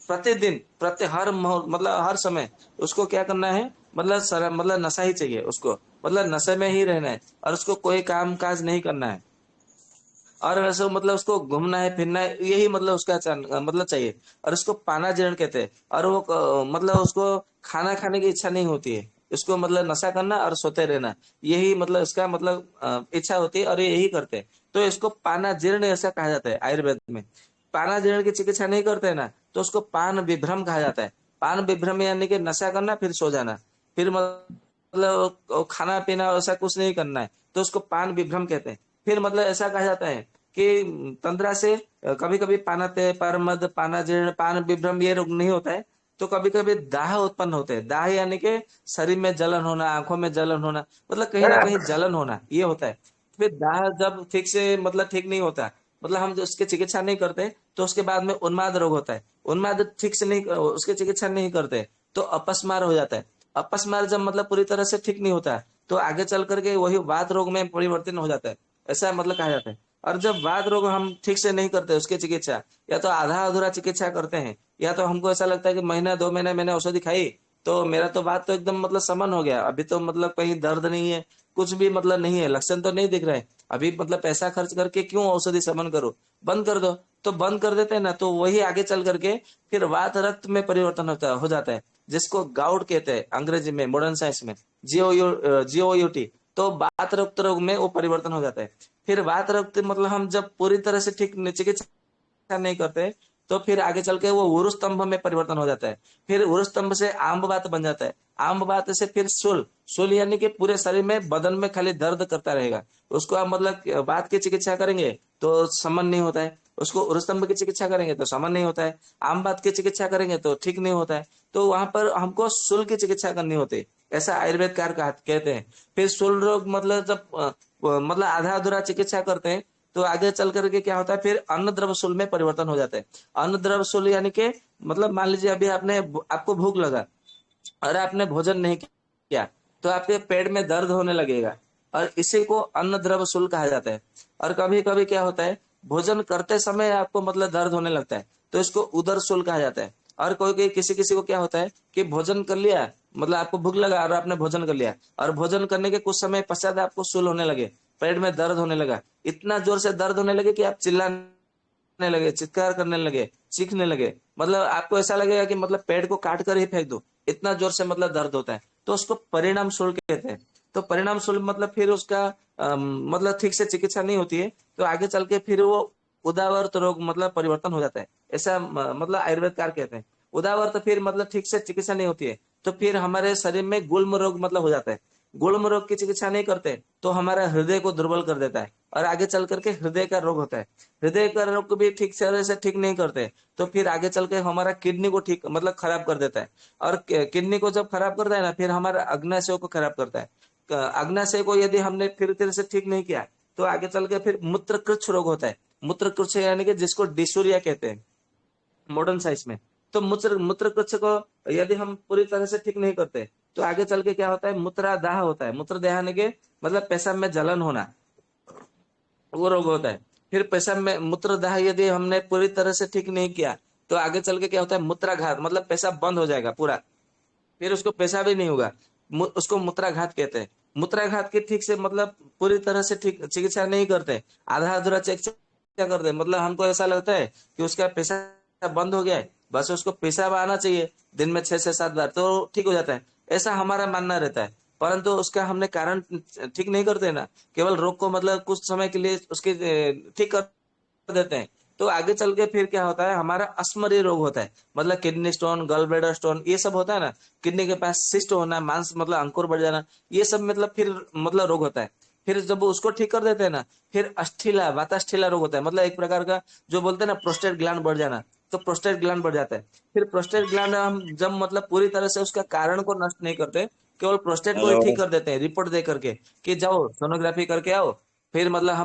प्रतिदिन मतलब हर समय उसको क्या करना है, मतलब मतलब नशा ही चाहिए उसको, मतलब नशे में ही रहना है, और उसको कोई काम काज नहीं करना है, और वैसे मतलब उसको घूमना है फिरना है, यही मतलब उसका मतलब चाहिए। और उसको पाना जीर्ण कहते हैं। और वो मतलब उसको खाना खाने की इच्छा नहीं होती है, उसको मतलब नशा करना और सोते रहना, यही मतलब इसका मतलब इच्छा होती है, और ये यही करते हैं। तो इसको पाना जीर्ण ऐसा कहा जाता है आयुर्वेद में। पाना जीर्ण की चिकित्सा नहीं करते हैं ना तो उसको पान विभ्रम कहा जाता है। पान विभ्रम यानी कि नशा करना फिर सो जाना, फिर मतलब खाना पीना ऐसा कुछ नहीं करना है, तो उसको पान विभ्रम कहते हैं। फिर मतलब ऐसा कहा जाता है कि तंद्रा से कभी कभी पानाते परमद पानाजीर्ण पान विभ्रम ये रोग नहीं होता है, तो कभी कभी दाह उत्पन्न होते हैं। दाह यानी कि शरीर में जलन होना, आंखों में जलन होना, मतलब कहीं ना कहीं जलन होना, ये होता है। फिर दाह जब ठीक से मतलब ठीक नहीं होता, मतलब हम जो उसकी चिकित्सा नहीं करते तो उसके बाद में उन्माद रोग होता है। उन्माद ठीक से नहीं उसकी चिकित्सा नहीं करते तो अपस्मार हो जाता है। अपस्मार जब मतलब पूरी तरह से ठीक नहीं होता तो आगे चल करके वही वात रोग में परिवर्तन हो जाता है, ऐसा मतलब कहा जाता है। और जब वात रोग हम ठीक से नहीं करते उसकी चिकित्सा, या तो आधा अधूरा चिकित्सा करते हैं, या तो हमको ऐसा लगता है कि महीना 2 महीने मैंने औषधि खाई तो मेरा तो वात तो एकदम मतलब समन हो गया, अभी तो मतलब कहीं दर्द नहीं है, कुछ भी मतलब नहीं है, लक्षण तो नहीं दिख रहे, अभी मतलब पैसा खर्च करके क्यों औषधि समन करो, बंद कर दो। तो बंद कर देते हैं ना, तो वही आगे चल करके फिर वात रक्त में परिवर्तन होता हो जाता है, जिसको गाउट कहते हैं अंग्रेजी में, मॉडर्न साइंस में जीओयूटी। तो वात रक्त रोग में वो परिवर्तन हो जाता है। फिर वात रक्त मतलब हम जब पूरी तरह से ठीक चिकित्सा नहीं करते तो फिर आगे चल के वो उरु स्तंभ में परिवर्तन हो जाता है। फिर उरु स्तंभ से आम्ब वात बन जाता है। आम्ब वात से फिर शूल, शूल यानी कि पूरे शरीर में बदन में खाली दर्द करता रहेगा, उसको आप मतलब वात की चिकित्सा करेंगे तो समन नहीं होता है, उसको उरु स्तंभ की चिकित्सा करेंगे तो समन नहीं होता है, आम बात की चिकित्सा करेंगे तो ठीक नहीं होता है। तो वहां पर हमको शूल की चिकित्सा करनी होती है, ऐसा आयुर्वेद कार कहते हैं। फिर शूल रोग मतलब जब मतलब आधा अधूरा चिकित्सा करते हैं तो आगे चल करके क्या होता है, फिर अन्न द्रव शूल में परिवर्तन हो जाता है। अन्न द्रव शूल यानी कि मतलब मान लीजिए अभी आपको भूख लगा और आपने भोजन नहीं किया तो आपके पेट में दर्द होने लगेगा, और इसी को अन्न द्रव शूल कहा जाता है। और कभी कभी क्या होता है, भोजन करते समय आपको मतलब दर्द होने लगता है तो इसको उदर शूल कहा जाता है। और कोई कोई किसी किसी को क्या होता है कि भोजन कर लिया, मतलब आपको भूख लगा और आपने भोजन कर लिया, और भोजन करने के कुछ समय पश्चात आपको शूल होने लगे, पेट में दर्द होने लगा, इतना जोर से दर्द होने लगे कि आप चिल्लाने लगे, चित्कार करने लगे, चीखने लगे, मतलब आपको ऐसा लगेगा कि मतलब पेट को काट कर ही फेंक दो, इतना जोर से मतलब दर्द होता है, तो उसको परिणाम शुल्क कहते हैं। तो परिणाम शुल्क मतलब फिर उसका मतलब ठीक से चिकित्सा नहीं होती है तो आगे चल के फिर वो उदावर्त रोग मतलब परिवर्तन हो जाता है, ऐसा मतलब आयुर्वेदकार कहते हैं। उदावर्त फिर मतलब ठीक से चिकित्सा नहीं होती है तो फिर हमारे शरीर में गुल्म रोग मतलब हो जाता है। गुल्म रोग की चिकित्सा नहीं करते तो हमारा हृदय को दुर्बल कर देता है, और आगे चल करके हृदय का रोग होता है। हृदय का रोग को भी ठीक से ठीक नहीं करते तो फिर आगे चल के हमारा किडनी को ठीक मतलब खराब कर देता है। और किडनी को जब खराब करता है ना, फिर हमारा अग्नाशय को खराब करता है। अग्नाशय को यदि हमने फिर तरह से ठीक नहीं किया तो आगे चल के फिर मूत्रकृच्छ रोग होता है। मूत्रकृच्छ यानी कि जिसको डिसूरिया कहते हैं मॉडर्न साइंस में। तो मूत्रकृच्छ को यदि हम पूरी तरह से ठीक नहीं करते तो आगे चल के क्या होता है, मूत्रादाह होता है। मूत्रदाह यानी कि मतलब पेशाब में जलन होना, वो रोग होता है। फिर पेशाब में मूत्रदाह यदि हमने पूरी तरह से ठीक नहीं किया तो आगे चल के क्या होता है, मूत्राघात, मतलब पेशाब बंद हो जाएगा पूरा, फिर उसको पेशाब ही नहीं होगा, उसको मूत्राघात कहते हैं। मूत्राघात की ठीक से मतलब पूरी तरह से ठीक चिकित्सा नहीं करते, आधा अधूरा चिकित्सा करते हैं। मतलब हमको ऐसा लगता है कि उसका पेशाब बंद हो गया है, बस उसको पेशाब आना चाहिए दिन में 6 से 7 बार तो ठीक हो जाता है, ऐसा हमारा मानना रहता है। परंतु उसका हमने कारण ठीक नहीं करते ना, केवल रोग को मतलब कुछ समय के लिए उसके ठीक कर देते हैं। तो आगे चल के फिर क्या होता है, हमारा अश्मरी रोग होता है, मतलब किडनी स्टोन, गल ब्लैडर स्टोन, ये सब होता है ना, किडनी के पास सिस्ट होना, मांस मतलब अंकुर बढ़ जाना, ये सब मतलब फिर मतलब रोग होता है। फिर जब उसको ठीक कर देते हैं ना, फिर अष्ठीला वाताष्ठीला रोग होता है, मतलब एक प्रकार का जो बोलते हैं ना प्रोस्टेट ग्लैंड बढ़ जाना, तो प्रोस्टेट ग्लैंड बढ़ जाता है। फिर प्रोस्टेट ग्लैंड हम जब मतलब पूरी तरह से उसका कारण को नष्ट नहीं करते, केवल प्रोस्टेट को ही ठीक हेलो। कर देते हैं रिपोर्ट दे करके कि जाओ सोनोग्राफी करके आओ। फिर मतलब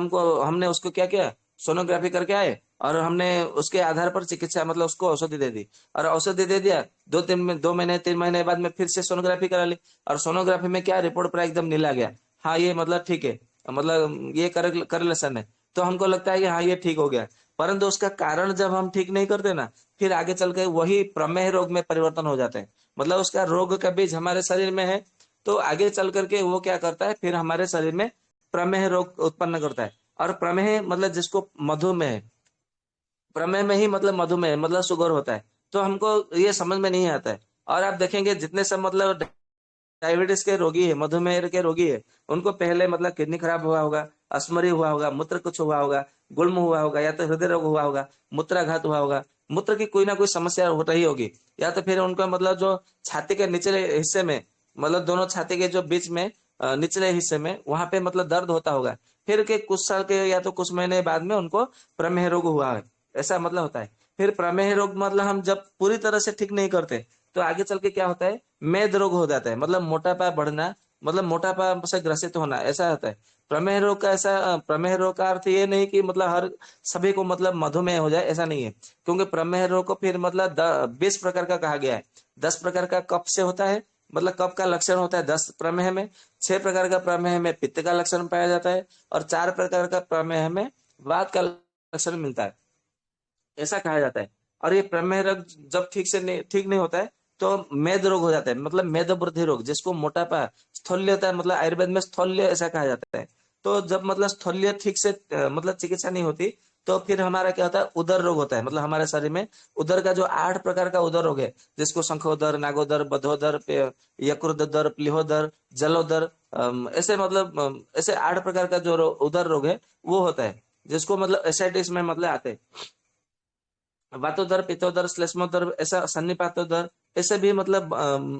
हमने उसको क्या किया, सोनोग्राफी करके आए और हमने उसके आधार पर चिकित्सा मतलब उसको औषधि दे दी, और औषधि दे दिया, 2 महीने 3 महीने बाद में फिर से सोनोग्राफी करा ली, और सोनोग्राफी में क्या रिपोर्ट पूरा एकदम नीला गया, हाँ ये मतलब ठीक है, मतलब ये करेलेशन है, तो हमको लगता है कि हाँ ये ठीक हो गया। परंतु उसका कारण जब हम ठीक नहीं करते ना, फिर आगे चल के वही प्रमेह रोग में परिवर्तन हो जाते हैं। मतलब उसका रोग का बीज हमारे शरीर में है, तो आगे चल करके वो क्या करता है, फिर हमारे शरीर में प्रमेह रोग उत्पन्न करता है। और प्रमेह मतलब जिसको मधुमेह है, प्रमेह में ही मतलब मधुमेह मतलब शुगर होता है, तो हमको ये समझ में नहीं आता है। और आप देखेंगे जितने सब मतलब डायबिटीज के रोगी है, मधुमेह के रोगी है, उनको पहले मतलब किडनी खराब हुआ होगा, अश्मरी हुआ होगा, मूत्र कुछ हुआ होगा, गुल्म हुआ होगा, या तो हृदय रोग हुआ होगा, मूत्राघात हुआ होगा, मूत्र की कोई ना कोई समस्या हो रही होगी, या तो फिर उनका मतलब जो छाती के निचले हिस्से में, मतलब दोनों छाती के जो बीच में निचले हिस्से में वहां पे मतलब दर्द होता होगा। फिर के कुछ साल के या तो कुछ महीने बाद में उनको प्रमेह रोग हुआ है, ऐसा मतलब होता है। फिर प्रमेह रोग मतलब हम जब पूरी तरह से ठीक नहीं करते तो आगे चल के क्या होता है, मेद रोग हो जाता है, मतलब मोटापा बढ़ना, मतलब मोटापा से ग्रसित होना, ऐसा होता है। प्रमेह रोग का ऐसा, प्रमेह रोग का अर्थ ये नहीं कि मतलब हर सभी को मतलब मधुमेह हो जाए, ऐसा नहीं है। क्योंकि प्रमेह रोग को फिर मतलब 20 प्रकार का कहा गया है। 10 प्रकार का कफ से होता है, मतलब कफ का लक्षण होता है 10 प्रमेह में। 6 प्रकार का प्रमेह में पित्त का लक्षण पाया जाता है, और 4 प्रकार का प्रमेह में वात का लक्षण मिलता है, ऐसा कहा जाता है। और ये प्रमेह रोग जब ठीक नहीं होता है तो मेद रोग हो जाता है, मतलब मेद वृद्धि रोग, जिसको मोटापा स्थौल्य होता है, मतलब आयुर्वेद में स्थौल्य ऐसा कहा जाता है। तो जब मतलब स्थौल्य ठीक से मतलब चिकित्सा नहीं होती, तो फिर हमारा क्या होता है, उदर रोग होता है। मतलब हमारे शरीर में उदर का जो 8 प्रकार का उदर रोग है, जिसको शंखोदर, नागोदर, बधोदर, यकृतोदर, प्लीहोदर, जलोदर, ऐसे मतलब ऐसे 8 प्रकार का जो उदर रोग है वो होता है, जिसको मतलब एसाइटिस में मतलब आते हैं। वातोदर, पित्तोदर, श्लेष्मोदर, ऐसा सन्निपातोदर, ऐसे भी मतलब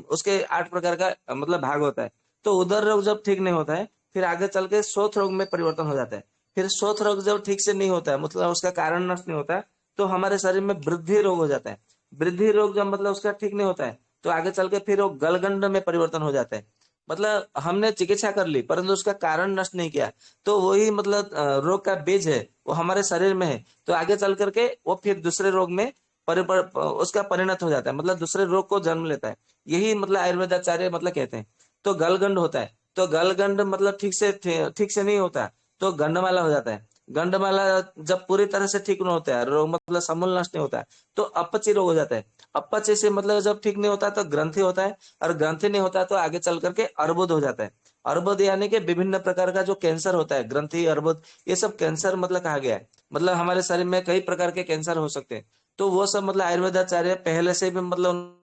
उसके 8 प्रकार का मतलब भाग होता है। तो उदर रोग जब ठीक नहीं होता है, फिर आगे चल के शोथ रोग में परिवर्तन हो जाता है। फिर शोथ रोग जब ठीक से नहीं होता है, मतलब उसका कारण नष्ट नहीं होता है, तो हमारे शरीर में वृद्धि रोग हो जाता है। वृद्धि रोग जब मतलब उसका ठीक नहीं होता है, तो आगे चल के फिर वो गलगंड में परिवर्तन हो जाता है। मतलब हमने चिकित्सा कर ली परंतु उसका कारण नष्ट नहीं किया, तो वही मतलब रोग का बीज है वो हमारे शरीर में है, तो आगे चल करके वो फिर दूसरे रोग में उसका परिणत हो जाता है, मतलब दूसरे रोग को जन्म लेता है। यही मतलब आयुर्वेदाचार्य मतलब कहते हैं। तो गलगंड होता है, तो गलगंड मतलब ठीक से नहीं होता, तो गंडमाला हो जाता है। गंडमाला जब पूरी तरह से ठीक नहीं होता है, रोग मतलब समूल नष्ट नहीं होता है, तो अपच रोग हो जाता है। अपच से मतलब जब ठीक नहीं होता तो ग्रंथि होता है, और ग्रंथि नहीं होता तो आगे चल करके अर्बुद हो जाता है। अर्बुद यानी कि विभिन्न प्रकार का जो कैंसर होता है, ग्रंथि, अर्बुद, ये सब कैंसर मतलब कहा गया है। मतलब हमारे शरीर में कई प्रकार के कैंसर हो सकते हैं। तो वो सब मतलब आयुर्वेदाचार्य पहले से भी मतलब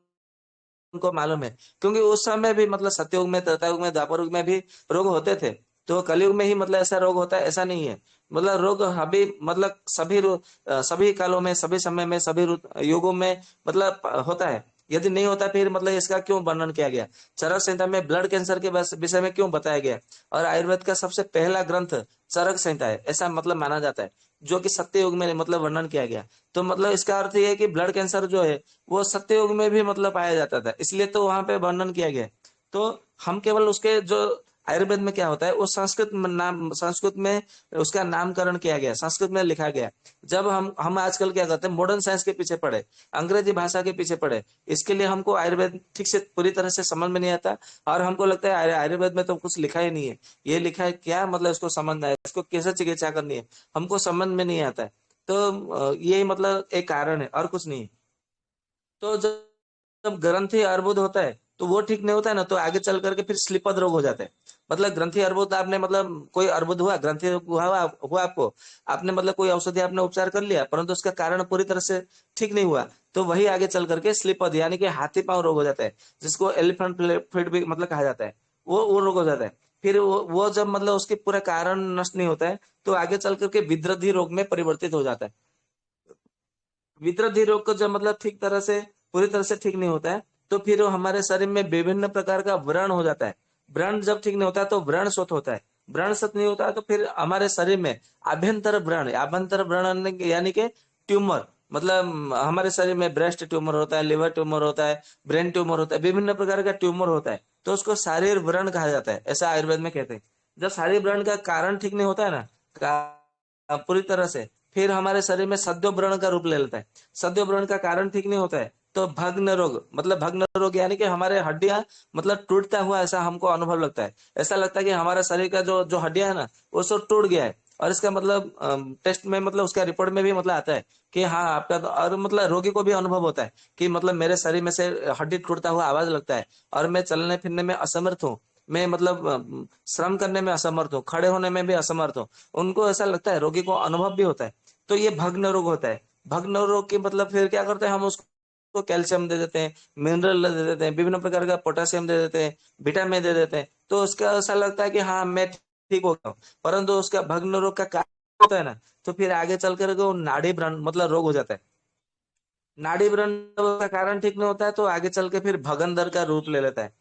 उनको मालूम है, क्योंकि उस समय भी मतलब सतयुग में, त्रेतायुग में, द्वापर युग में भी रोग होते थे। तो कलयुग में ही मतलब ऐसा रोग होता है ऐसा नहीं है। मतलब रोग अभी मतलब सभी कालों में, सभी समय में, सभी युगों में मतलब होता है। यदि नहीं होता फिर मतलब इसका क्यों वर्णन किया गया, चरक संहिता में ब्लड कैंसर के विषय में क्यों बताया गया। और आयुर्वेद का सबसे पहला ग्रंथ चरक संहिता है, ऐसा मतलब माना जाता है, जो कि सत्य युग में मतलब वर्णन किया गया। तो मतलब इसका अर्थ ये है कि ब्लड कैंसर जो है वो सत्य युग में भी मतलब पाया जाता था, इसलिए तो वहां पे वर्णन किया गया है। तो हम केवल उसके जो आयुर्वेद में क्या होता है, वो संस्कृत में उसका नामकरण किया गया, संस्कृत में लिखा गया। जब हम आजकल क्या करते हैं, मॉडर्न साइंस के पीछे पड़े, अंग्रेजी भाषा के पीछे पड़े, इसके लिए हमको आयुर्वेद ठीक से पूरी तरह से समझ में नहीं आता, और हमको लगता है आयुर्वेद में तो कुछ लिखा ही नहीं है, ये लिखा है क्या, मतलब इसको समझना है, इसको कैसे चिकित्सा करनी है, हमको समझ में नहीं आता है। तो यही मतलब एक कारण है और कुछ नहीं है। तो जब जब ग्रंथि अर्बुद होता है तो वो ठीक नहीं होता है ना, तो आगे चल करके फिर श्लीपद रोग हो जाता है। मतलब ग्रंथि अर्बुद, आपने मतलब कोई अर्बुद हुआ, ग्रंथि हुआ आपको, आपने मतलब कोई औषधि आपने उपचार कर लिया, परंतु उसका कारण पूरी तरह से ठीक नहीं हुआ, तो वही आगे चल करके श्लीपद यानी कि हाथी पांव रोग हो जाता है, जिसको एलिफेंट फिट भी मतलब कहा जाता है। वो रोग हो जाता है। फिर वो जब मतलब उसके पूरा कारण नष्ट नहीं होता है, तो आगे चल करके विद्रधि रोग में परिवर्तित हो जाता है। विद्युत रोग को जब मतलब ठीक तरह से पूरी तरह से ठीक नहीं होता है, तो फिर वो हमारे शरीर में विभिन्न प्रकार का व्रण हो जाता है। व्रण जब ठीक नहीं होता है तो व्रण शोथ होता है। व्रण शोथ नहीं होता है तो फिर हमारे शरीर में आभ्यंतर व्रण यानी कि ट्यूमर, मतलब हमारे शरीर में ब्रेस्ट ट्यूमर होता है, लिवर ट्यूमर होता है, ब्रेन ट्यूमर होता है, विभिन्न प्रकार का ट्यूमर होता है, तो उसको शारीर व्रण कहा जाता है, ऐसा आयुर्वेद में कहते हैं। जब शारीर व्रण का कारण ठीक नहीं होता है ना, पूरी तरह से, फिर हमारे शरीर में सद्यो व्रण का रूप ले लेता है। सद्यो व्रण का कारण ठीक नहीं होता है तो भग्न रोग, मतलब भग्न रोग यानी कि हमारे हड्डियां मतलब टूटता हुआ ऐसा हमको अनुभव लगता है। ऐसा लगता है कि हमारा शरीर का जो जो हड्डियां है ना, वो सब टूट गया है। और इसका मतलब टेस्ट में मतलब उसका रिपोर्ट में भी मतलब आता है कि हाँ आपका और मतलब रोगी को भी अनुभव होता है कि मतलब मेरे शरीर में से हड्डी टूटता हुआ आवाज लगता है, और मैं चलने फिरने में असमर्थ हूँ, मैं मतलब श्रम करने में असमर्थ हूँ, खड़े होने में भी असमर्थ हूँ, उनको ऐसा लगता है, रोगी को अनुभव भी होता है। तो ये भग्न रोग होता है। भग्न रोग की मतलब फिर क्या करते हैं हम उसको कैल्शियम दे देते हैं, मिनरल दे देते हैं, विभिन्न प्रकार का पोटेशियम दे देते हैं, विटामिन दे देते हैं, तो उसका ऐसा लगता है कि हाँ मैं ठीक हो गया हूँ। परंतु उसका भग्न रोग का कारण होता है ना, तो फिर आगे चल कर वो नाड़ी भ्रण मतलब रोग हो जाता है। नाड़ी व्रण का कारण ठीक नहीं होता है तो आगे चल के फिर भगंदर का रूप ले लेता है।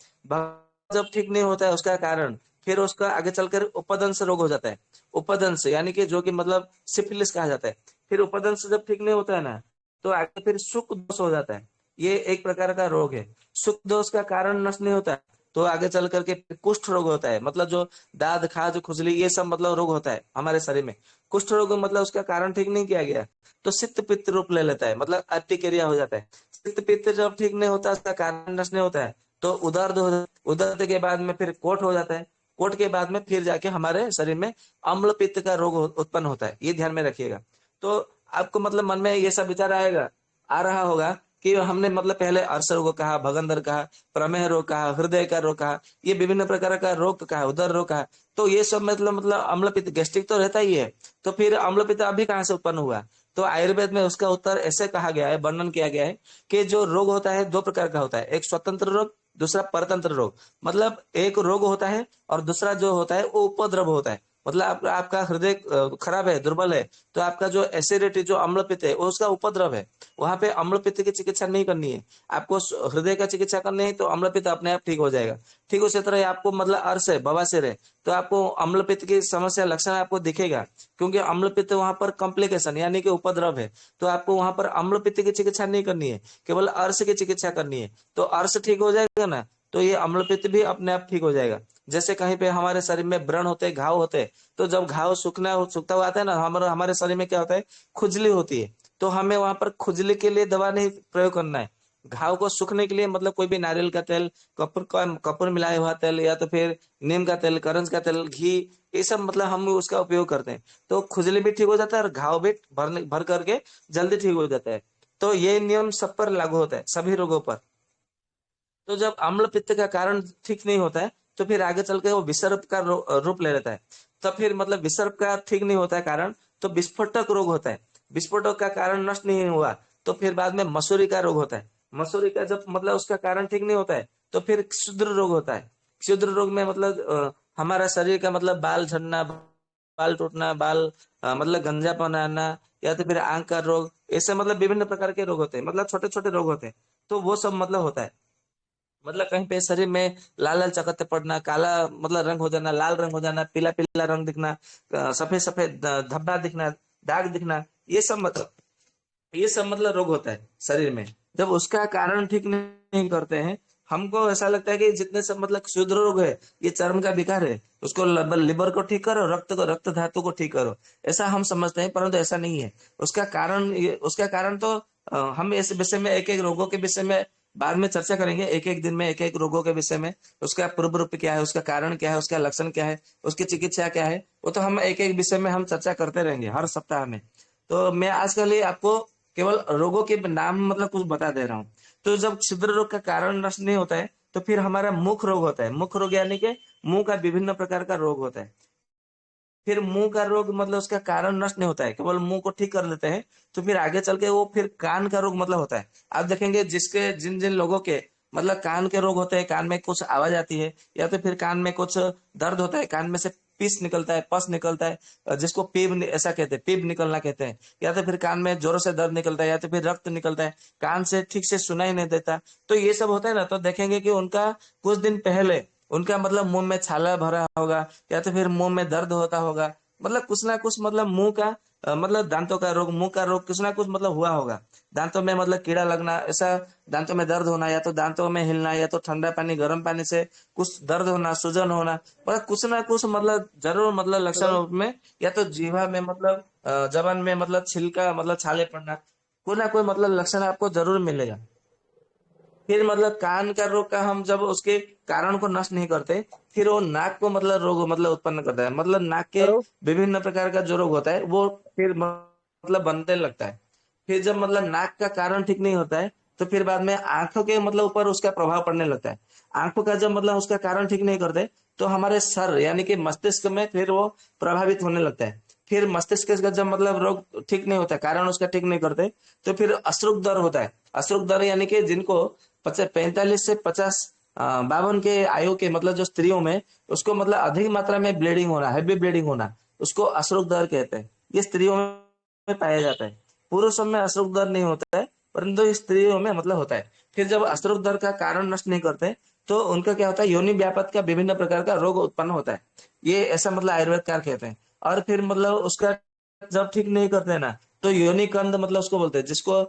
जब ठीक नहीं होता है उसका कारण, फिर उसका आगे चलकर उपदंश रोग हो जाता है। उपदंश यानी कि जो कि मतलब सिफिलिस कहा जाता है। फिर उपदंश जब ठीक नहीं होता है ना, तो आगे फिर शुक दोष हो जाता है। ये एक प्रकार का रोग है। शुक दोष का कारण नष्ट नहीं होता है, तो आगे चल करके कुष्ठ रोग होता है, मतलब जो दाद खाज खुजली ये सब मतलब रोग होता है हमारे शरीर में। कुष्ठ रोग मतलब उसका कारण ठीक नहीं किया गया, तो सित्त पित्त रूप ले लेता है, मतलब अर्टिकेरिया हो जाता है। सित्त पित्त जब ठीक नहीं होता, उसका कारण नष्ट नहीं होता है, तो उदर्द हो जाता है। उदर्द के बाद में फिर कोट हो जाता है। कोट के बाद में फिर जाके हमारे शरीर में अम्ल पित्त का रोग उत्पन्न होता है, ये ध्यान में रखिएगा। तो आपको मतलब मन में ये सब विचार आ रहा होगा कि हमने मतलब पहले अर्श रोग कहा, भगंदर कहा, प्रमेह रोग कहा, हृदय का रोग कहा, ये विभिन्न प्रकार का रोग कहा, उदर रोग कहा। तो ये सब मतलब अम्ल पित्त गैस्ट्रिक तो रहता ही है, तो फिर अम्ल पित्त अभी कहाँ से उत्पन्न हुआ? तो आयुर्वेद में उसका उत्तर ऐसे कहा गया है, वर्णन किया गया है कि जो रोग होता है दो प्रकार का होता है, एक स्वतंत्र रोग, दूसरा परतंत्र रोग। मतलब एक रोग होता है और दूसरा जो होता है वो उपद्रव होता है। मतलब आपका हृदय खराब है, दुर्बल है, तो आपका जो एसिडिटी जो अम्ल पित्त है वो उसका उपद्रव है। वहां पे अम्ल पित्त की चिकित्सा नहीं करनी है, आपको हृदय का चिकित्सा करनी है, तो अम्ल पित्त अपने आप ठीक हो जाएगा। ठीक उसी तरह आपको मतलब अर्श है, बवासीर है, तो आपको अम्ल पित्त की समस्या लक्षण आपको दिखेगा, क्योंकि अम्ल पित्त वहां पर कॉम्प्लिकेशन यानी कि उपद्रव है। तो आपको वहां पर अम्ल पित्त की चिकित्सा नहीं करनी है, केवल अर्श की चिकित्सा करनी है। तो अर्श ठीक हो जाएगा ना, तो ये अम्ल पित्त भी अपने आप ठीक हो जाएगा। जैसे कहीं पे हमारे शरीर में व्रण होते हैं, घाव होते हैं, तो जब घाव सूखता हुआ आता है ना, हमारे हमारे शरीर में क्या होता है, खुजली होती है। तो हमें वहां पर खुजली के लिए दवा नहीं प्रयोग करना है, घाव को सूखने के लिए मतलब कोई भी नारियल का तेल, कपूर मिलाया हुआ तेल, या तो फिर नीम का तेल, करंज का तेल, घी, ये सब मतलब हम उसका उपयोग करते हैं, तो खुजली भी ठीक हो जाता है और घाव भी भर करके जल्दी ठीक हो जाता है। तो ये नियम सब पर लागू होता है, सभी रोगों पर। तो जब अम्ल पित्त का कारण ठीक नहीं होता है, तो फिर आगे चल के वो विषर्प का रूप ले लेता है। तो फिर मतलब विषर्प का ठीक नहीं होता है कारण, तो विस्फोटक रोग होता है। विस्फोटक का कारण नष्ट नहीं हुआ, तो फिर बाद में मसूरी का रोग होता है। मसूरी का जब मतलब उसका कारण ठीक नहीं होता है, तो फिर क्षुद्र रोग होता है। क्षुद्र रोग में मतलब हमारा शरीर का मतलब बाल झड़ना, बाल टूटना, मतलब गंजापन आना, या तो फिर आंख का रोग, ऐसे मतलब विभिन्न प्रकार के रोग होते हैं, मतलब छोटे छोटे रोग होते हैं। तो वो सब मतलब होता है। मतलब कहीं पे शरीर में लाल लाल चकत्ते पड़ना, काला मतलब रंग हो जाना, लाल रंग हो जाना, पीला पीला रंग दिखना, सफेद सफेद धब्बा दिखना, दाग दिखना, ये सब मतलब रोग होता है शरीर में। जब उसका कारण ठीक नहीं करते हैं, हमको ऐसा लगता है कि जितने सब मतलब क्षुद्र रोग है ये चर्म का विकार है, उसको लिवर को ठीक करो, रक्त धातु को ठीक करो, ऐसा हम समझते हैं, परंतु ऐसा नहीं है। उसका कारण तो हम इस विषय में एक एक रोगों के विषय में बाद में चर्चा करेंगे, एक एक दिन में एक एक रोगों के विषय में, उसका पूर्व रूप क्या है, उसका कारण क्या है, उसका लक्षण क्या है, उसकी चिकित्सा क्या है, वो तो हम एक एक विषय में हम चर्चा करते रहेंगे हर सप्ताह में। तो मैं आज के लिए आपको केवल रोगों के नाम मतलब कुछ बता दे रहा हूँ। तो जब छिद्र रोग का कारण नष्ट नहीं होता है तो फिर हमारा मुख रोग होता है। मुख रोग यानी कि मुंह का विभिन्न प्रकार का रोग होता है। फिर मुंह का रोग मतलब उसका कारण नष्ट नहीं होता है, केवल मुंह को ठीक कर लेते हैं। तो फिर आगे चल के वो फिर कान का रोग मतलब होता है। आप देखेंगे जिसके जिन जिन लोगों के मतलब कान के रोग होते हैं, कान में कुछ आवाज आती है या तो फिर कान में कुछ दर्द होता है, कान में से पीस निकलता है, पस निकलता है, जिसको ऐसा कहते हैं, पीप निकलना कहते हैं, या तो फिर कान में जोरों से दर्द निकलता है, या तो फिर रक्त निकलता है, कान से ठीक से सुनाई नहीं देता, तो ये सब होता है ना, तो देखेंगे कि उनका कुछ दिन पहले उनका मतलब मुंह में छाला भरा होगा, या तो फिर मुंह में दर्द होता होगा, मतलब कुछ ना कुछ मतलब मुंह का मतलब दांतों का रोग, मुंह का रोग कुछ ना कुछ मतलब हुआ होगा। दांतों में मतलब कीड़ा लगना, ऐसा दांतों में दर्द होना, या तो दांतों में हिलना, या तो ठंडा पानी गर्म पानी से कुछ दर्द होना, सूजन होना, मतलब कुछ ना कुछ मतलब जरूर मतलब लक्षण हेलो। रूप में, या तो जीवा में मतलब जबान में मतलब छिलका मतलब छाले पड़ना, कोई ना कोई मतलब लक्षण आपको जरूर मिलेगा। फिर मतलब कान का रोग का हम जब उसके कारण को नष्ट नहीं करते, फिर वो नाक को मतलब रोग मतलब उत्पन्न करता है, मतलब नाक के हेलो। विभिन्न प्रकार का जो रोग होता है वो फिर मतलब बनने लगता है। फिर जब मतलब नाक का कारण ठीक नहीं होता है तो फिर बाद में आंखों के मतलब ऊपर उसका प्रभाव पड़ने लगता है। आंखों का जब मतलब उसका कारण ठीक नहीं करते तो हमारे सर यानी कि मस्तिष्क में फिर वो प्रभावित होने लगता है। फिर मस्तिष्क का जब मतलब रोग ठीक नहीं होता, कारण उसका ठीक नहीं करते, तो फिर अश्रुक दर होता है। अश्रुक दर यानी कि जिनको 45 से 50 52 के आयु के मतलब जो स्त्रियों में उसको मतलब अधिक मात्रा में ब्लीडिंग होना, हैवी ब्लीडिंग होना, उसको अश्रुक दर कहते हैं। ये स्त्रियों में पाया जाता है। पुरुषों में अश्रुक दर नहीं होता है, परंतु ये स्त्रियों में मतलब होता है। फिर जब अश्रुक दर का कारण नष्ट नहीं करते तो उनका क्या होता है, योनि व्यापत का विभिन्न प्रकार का रोग उत्पन्न होता है। ये ऐसा मतलब आयुर्वेदकार कहते हैं। और फिर मतलब उसका जब ठीक नहीं करते हैं ना, तो योनि कंद मतलब उसको बोलते हैं, जिसको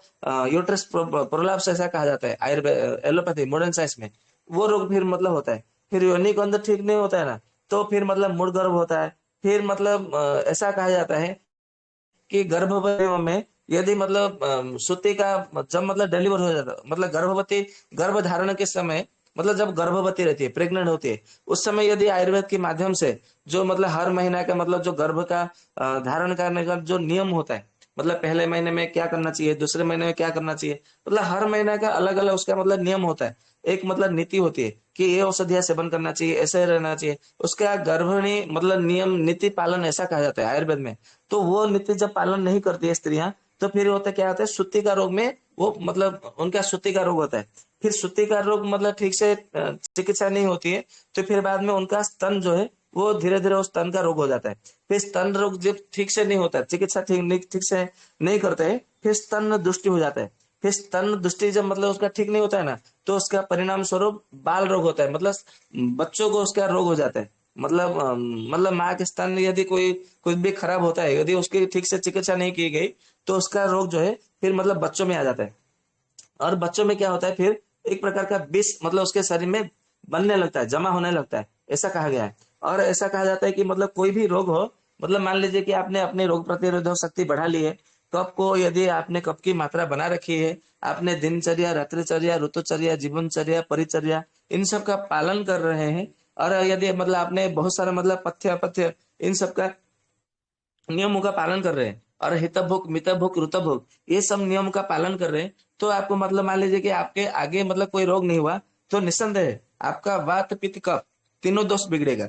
यूट्रस प्रोलैप्स ऐसा कहा जाता है आयुर्वेद एलोपैथी मॉडर्न साइंस में। वो रोग फिर मतलब होता है। फिर योनि कंद ठीक नहीं होता है ना, तो फिर मतलब मूड गर्भ होता है। फिर मतलब ऐसा कहा जाता है कि गर्भवतियों में यदि मतलब सूती का जब मतलब डिलीवर हो जाता है, मतलब गर्भवती गर्भ धारण के समय, मतलब जब गर्भवती रहती है, प्रेग्नेंट होती है, उस समय यदि आयुर्वेद के माध्यम से जो मतलब हर महीना का मतलब जो गर्भ का धारण करने का जो नियम होता है, मतलब पहले महीने में क्या करना चाहिए, दूसरे महीने में क्या करना चाहिए, मतलब हर महीना का अलग अलग उसका मतलब नियम होता है। एक मतलब नीति होती है कि ये औषधियां सेवन करना चाहिए, ऐसे रहना चाहिए, उसका गर्भिणी मतलब नियम नीति पालन ऐसा कहा जाता है आयुर्वेद में। तो वो नीति जब पालन नहीं करती है स्त्रियां, तो फिर होता क्या होता है, सुत्ती का रोग में वो मतलब उनका सुत्ती का रोग होता है। फिर सुत्ती का रोग मतलब ठीक से चिकित्सा नहीं होती है, तो फिर बाद में उनका स्तन जो है वो धीरे धीरे उस स्तन का रोग हो जाता है। फिर स्तन रोग जब ठीक से नहीं होता है, चिकित्सा ठीक से नहीं करते हैं, फिर स्तन दुष्टि हो जाता है। फिर स्तन दुष्टि जब मतलब उसका ठीक नहीं होता है ना, तो उसका परिणाम स्वरूप बाल रोग होता है, मतलब बच्चों को उसका रोग हो जाता है। मतलब मतलब माँ के स्तन यदि कोई कुछ भी खराब होता है, यदि उसकी ठीक से चिकित्सा नहीं की गई, तो उसका रोग जो है फिर मतलब बच्चों में आ जाता है। और बच्चों में क्या होता है, फिर एक प्रकार का विष मतलब उसके शरीर में बनने लगता है, जमा होने लगता है, ऐसा कहा गया है। और ऐसा कहा जाता है कि मतलब कोई भी रोग हो, मतलब मान लीजिए कि आपने अपनी रोग प्रतिरोधक शक्ति बढ़ा ली है, तो आपको यदि आपने कफ की मात्रा बना रखी है, आपने दिनचर्या, रात्रिचर्या, ऋतुचर्या, जीवनचर्या, परिचर्या, इन सब का पालन कर रहे हैं, और यदि मतलब आपने बहुत सारा मतलब पथ्य अपथ्य इन सब का नियमों का पालन कर रहे हैं, और हितभुक मितभुक ऋतभुक ये सब नियम का पालन कर रहे हैं, तो आपको मतलब मान लीजिए कि आपके आगे मतलब कोई रोग नहीं हुआ, तो निस्संदेह आपका वात पित्त कफ तीनों दोष बिगड़ेगा,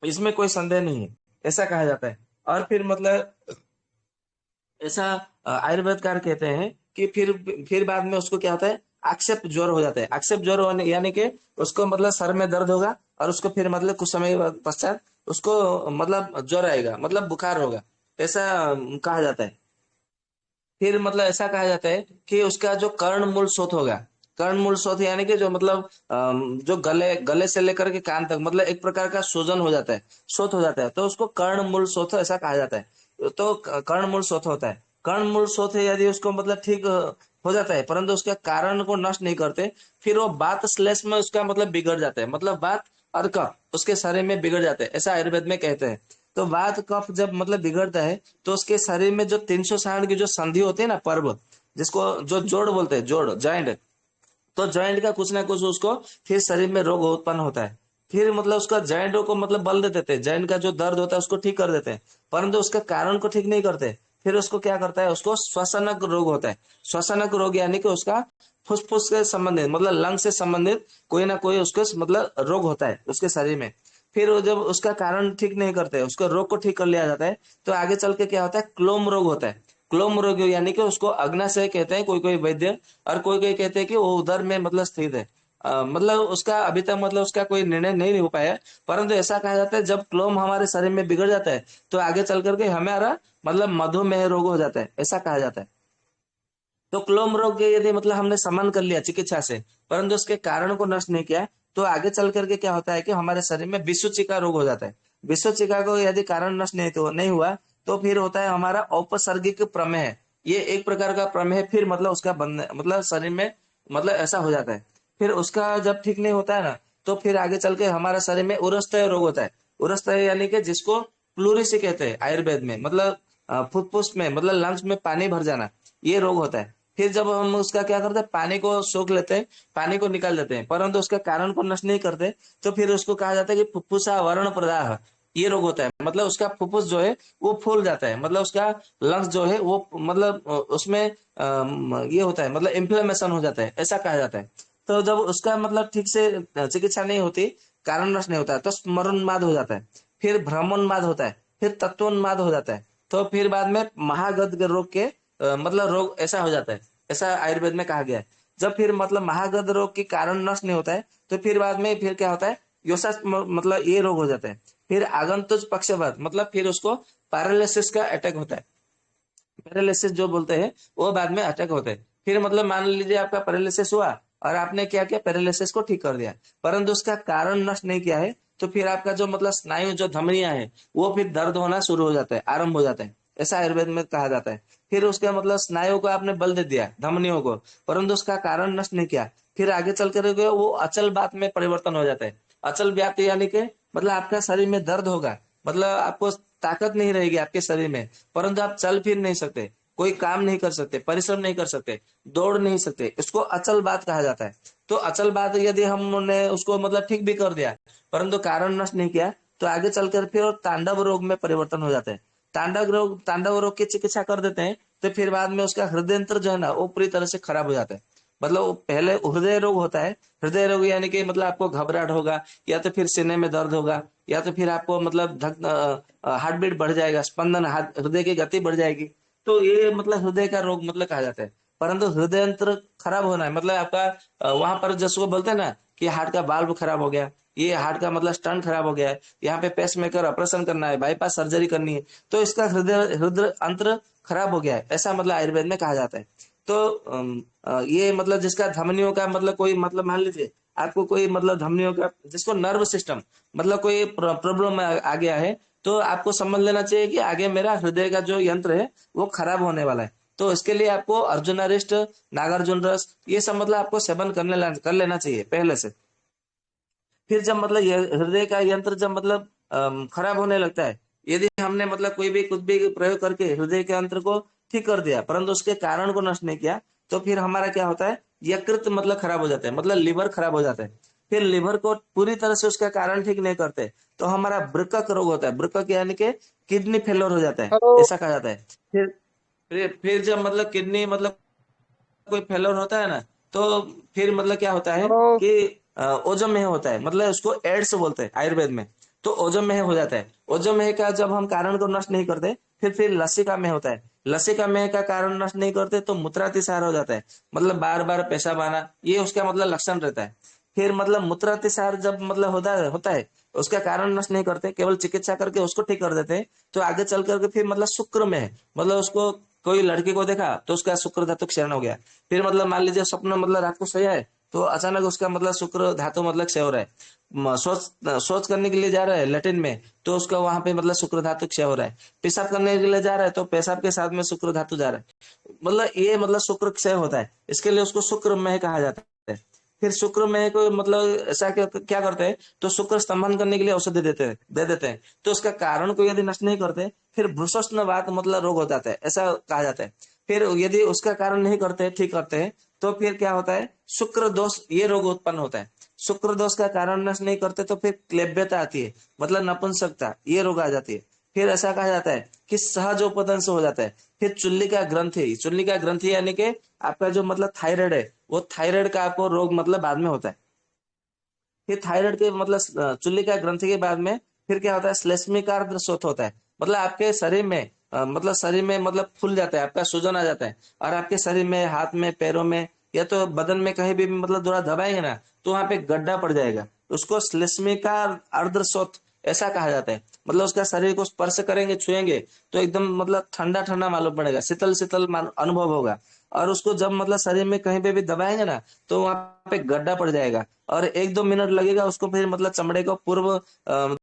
इसमें कोई संदेह नहीं है, ऐसा कहा जाता है। और फिर मतलब ऐसा आयुर्वेदकार कहते हैं कि फिर बाद में उसको क्या होता है, आक्षेप ज्वर हो जाता है। आक्षेप ज्वर होने यानी कि उसको मतलब सर में दर्द होगा, और उसको फिर मतलब कुछ समय पश्चात उसको मतलब ज्वर आएगा, मतलब बुखार होगा, ऐसा कहा जाता है। फिर मतलब ऐसा कहा जाता है कि उसका जो कर्ण मूल शोथ होगा, कर्ण मूल शोथ यानी कि जो मतलब जो गले गले से लेकर के कान तक मतलब एक प्रकार का सूजन हो जाता है, शोथ हो जाता है, तो उसको कर्ण मूल शोथ ऐसा कहा जाता है। तो कर्ण मूल शोथ होता है। कर्ण मूल शोथ है यदि उसको मतलब ठीक हो जाता है, परंतु उसका कारण को नष्ट नहीं करते, फिर वो बात श्लेष में उसका मतलब बिगड़ जाता है, मतलब बात और कफ उसके शरीर में बिगड़ जाते हैं, ऐसा आयुर्वेद में कहते हैं। तो वात कफ जब मतलब बिगड़ता है, तो उसके शरीर में जो 360 की जो संधि होती है ना, पर्व, जिसको जो जोड़ बोलते हैं, जोड़ जॉइंट, तो जॉइंट का कुछ ना कुछ उसको फिर शरीर में रोग उत्पन्न होता है। फिर मतलब उसका जॉइंटों को मतलब बल दे देते हैं, जॉइंट का जो दर्द होता है उसको ठीक कर देते हैं, परंतु उसका कारण को ठीक नहीं करते। फिर उसको क्या करता है, उसको श्वसनक रोग होता है। श्वसनक रोग यानी कि उसका फुसफुस के संबंधित मतलब लंग से संबंधित कोई ना कोई उसके मतलब रोग होता है उसके शरीर में। फिर वो जब उसका कारण ठीक नहीं करते, उसको रोग को ठीक कर लिया जाता है, तो आगे चल के क्या होता है, क्लोम रोग होता है। क्लोम रोग यानी कि उसको अग्नाशय कहते हैं कोई कोई वैद्य, और कोई कोई कहते हैं कि वो उधर में मतलब स्थित है। मतलब उसका अभी तक मतलब उसका कोई निर्णय नहीं हो पाया है, परंतु ऐसा कहा जाता है जब क्लोम हमारे शरीर में बिगड़ जाता है, तो आगे चल करके हमारा मतलब मधुमेह रोग हो जाता है, ऐसा कहा जाता है। तो क्लोम रोग के यदि मतलब हमने समन कर लिया चिकित्सा से, परंतु उसके कारण को नष्ट नहीं किया, तो आगे चल करके क्या होता है कि हमारे शरीर में विषुचिका रोग हो जाता है। विषुचिका को यदि कारण नष्ट नहीं हुआ, तो फिर होता है हमारा औपसर्गिक प्रमेह। ये एक प्रकार का प्रमेह फिर मतलब उसका बंद मतलब शरीर में मतलब ऐसा हो जाता है। फिर उसका जब ठीक नहीं होता है ना, तो फिर आगे चल के हमारे शरीर में उरस्तय रोग होता है। उरस्तय यानी कि जिसको प्लूरिसी कहते हैं आयुर्वेद में, मतलब फुफ्फुस में मतलब लंग्स में पानी भर जाना, ये रोग होता है। फिर जब हम उसका क्या करते हैं, पानी को सोख लेते हैं, पानी को निकाल देते हैं, परंतु उसके कारण को नष्ट नहीं करते, तो फिर उसको कहा जाता है कि फुफ्फुसा वर्ण प्रदाह, ये रोग होता है। मतलब उसका फुफ्फुस जो है वो फूल जाता है, मतलब उसका लंग्स जो है वो मतलब उसमें ये होता है, मतलब इन्फ्लेमेशन हो जाता है, ऐसा कहा जाता है। तो जब उसका मतलब ठीक से चिकित्सा नहीं होती, कारण नष्ट नहीं होता है, तो स्मरणोन्माद हो जाता है, फिर भ्रमोन्माद होता है, फिर तत्वोन्माद हो जाता है, तो फिर बाद में महागद रोग के मतलब रोग ऐसा हो जाता है, ऐसा आयुर्वेद में कहा गया है। जब फिर मतलब महागद रोग के कारण नष्ट नहीं होता है, तो फिर बाद में फिर क्या होता है, योसा मतलब ये रोग हो जाता है। फिर आगंतुज पक्षपात मतलब फिर उसको पैरालिसिस का अटैक होता है। पैरालिसिस जो बोलते हैं वो बाद में अटैक होते हैं। फिर मतलब मान लीजिए आपका पैरालिसिस हुआ, और आपने क्या किया, पैरालिसिस को ठीक कर दिया, परंतु उसका कारण नष्ट नहीं किया है, तो फिर आपका जो मतलब स्नायु जो धमनियां है वो फिर दर्द होना शुरू हो जाता है, आरंभ हो जाता है, ऐसा आयुर्वेद में कहा जाता है। फिर उसका मतलब स्नायु को आपने बल दे दिया, धमनियों को, परंतु उसका कारण नष्ट नहीं किया, फिर आगे चल कर वो अचल बात में परिवर्तन हो जाता है। अचल व्याप्त यानी कि मतलब आपका शरीर में दर्द होगा, मतलब आपको ताकत नहीं रहेगी आपके शरीर में, परंतु आप चल फिर नहीं सकते, कोई काम नहीं कर सकते, परिश्रम नहीं कर सकते, दौड़ नहीं सकते, इसको अचल बात कहा जाता है। तो अचल बात यदि हमने उसको मतलब ठीक भी कर दिया, परंतु कारण नष्ट नहीं किया, तो आगे चलकर फिर वो तांडव रोग में परिवर्तन हो जाता है। तांडव रोग की चिकित्सा कर देते हैं, तो फिर बाद में उसका हृदय यंत्र जो है ना वो पूरी तरह से खराब हो जाता है। मतलब वो पहले हृदय रोग होता है, हृदय रोग यानी कि मतलब आपको घबराहट होगा, या तो फिर सीने में दर्द होगा, या तो फिर आपको मतलब धक हार्ट बीट बढ़ जाएगा, स्पंदन हृदय की गति बढ़ जाएगी। तो ये मतलब हृदय का रोग मतलब कहा जाता है। परंतु हृदय यंत्र खराब होना है मतलब आपका वहां पर जिसको बोलते हैं ना कि हार्ट का बाल्ब खराब हो गया, ये हार्ट का मतलब स्टंट खराब हो गया है, यहाँ पे पेस मेकर ऑपरेशन करना है, बाईपास सर्जरी करनी है, तो इसका हृदय हृदय अंत्र खराब हो गया है, ऐसा मतलब आयुर्वेद में कहा जाता है। तो ये मतलब जिसका धमनियों का मतलब कोई मतलब मान लीजिए आपको कोई मतलब धमनियों का जिसको नर्व सिस्टम मतलब कोई प्रॉब्लम आ गया है, तो आपको समझ लेना चाहिए कि आगे मेरा हृदय का जो यंत्र है वो खराब होने वाला है। तो इसके लिए आपको अर्जुनारिष्ट, नागार्जुन रस, ये सब मतलब आपको सेवन कर लेना चाहिए पहले से। फिर जब मतलब ये हृदय का यंत्र जब मतलब खराब होने लगता है, यदि हमने मतलब कोई भी कुछ भी प्रयोग करके हृदय के यंत्र को ठीक कर दिया, परंतु उसके कारण को नष्ट नहीं किया, तो फिर हमारा क्या होता है, यकृत मतलब खराब हो जाता है, मतलब लिवर खराब हो जाता है। फिर लिवर को पूरी तरह से उसका कारण ठीक नहीं करते, तो हमारा वृक्क रोग होता है, वृक्क यानी कि किडनी फेल्योर हो जाता है, हेलो। ऐसा कहा जाता है। फिर जब मतलब किडनी मतलब कोई फेलोर होता है ना, तो फिर मतलब क्या होता है हेलो। कि ओजोमेह होता है, मतलब उसको एड्स बोलते हैं आयुर्वेद में। तो ओजोमेह हो जाता है। ओजोमेह का जब हम कारण को नष्ट नहीं करते, फिर लसिका मेह होता है। लसिका मेह का कारण नष्ट नहीं करते तो मूत्रातिसार हो जाता है, मतलब बार बार पेशाब आना, ये उसका मतलब लक्षण रहता है। फिर मतलब मूत्रातिसार जब मतलब होता है उसका कारण नष्ट नहीं करते, केवल चिकित्सा करके उसको ठीक कर देते हैं, तो आगे चल करके फिर मतलब शुक्र में मतलब उसको कोई लड़की को देखा तो उसका शुक्र धातु क्षरण हो गया। फिर मतलब मान लीजिए स्वप्न मतलब रात को सोया है तो अचानक उसका मतलब शुक्र धातु मतलब क्षय हो रहा है। सोच करने के लिए जा रहा है लैट्रिन में तो उसका वहां पे मतलब शुक्र धातु क्षय हो रहा है। पेशाब करने के लिए जा रहा है तो पेशाब के साथ में शुक्र धातु जा रहा है। मतलब ये मतलब शुक्र क्षय होता है, इसके लिए उसको शुक्रमय कहा जाता है। फिर शुक्र में को मतलब ऐसा क्या करते हैं तो शुक्र स्तंभन करने के लिए औषधि दे देते हैं। तो उसका कारण को यदि नष्ट नहीं करते फिर भ्रूषण मतलब रोग हो जाता है, ऐसा कहा जाता है। फिर यदि उसका कारण नहीं करते, ठीक करते हैं, तो फिर क्या होता है शुक्र दोष, ये रोग उत्पन्न होता है। शुक्र दोष का कारण नष्ट नहीं करते तो फिर क्लैब्यता आती है, मतलब नपुंसकता, ये रोग आ जाती है। फिर ऐसा कहा जाता है कि सहज उपदंश हो जाता है। फिर चुल्ली का ग्रंथि यानी कि आपका जो मतलब थायराइड है, वो थायराइड का आपको रोग मतलब बाद में होता है। फिर थायराइड के मतलब चुल्ली का ग्रंथि के बाद में फिर क्या होता है श्लेष्मिकार शोथ होता है। मतलब आपके शरीर में मतलब शरीर में मतलब फूल जाता है, आपका सूजन आ जाता है, और आपके शरीर में, हाथ में, पैरों में या तो बदन में कहीं भी मतलब थोड़ा दबाएंगे ना तो वहां पे गड्ढा पड़ जाएगा। उसको श्लेष्मिकार अर्धशोथ ऐसा कहा जाता है। मतलब उसका शरीर को स्पर्श करेंगे, छुएंगे तो एकदम मतलब ठंडा ठंडा मालूम पड़ेगा, शीतल शीतल अनुभव होगा। और उसको जब मतलब शरीर में कहीं पे भी दबाएंगे ना तो वहां पे गड्ढा पड़ जाएगा, और 1-2 मिनट लगेगा उसको फिर मतलब चमड़े को पूर्व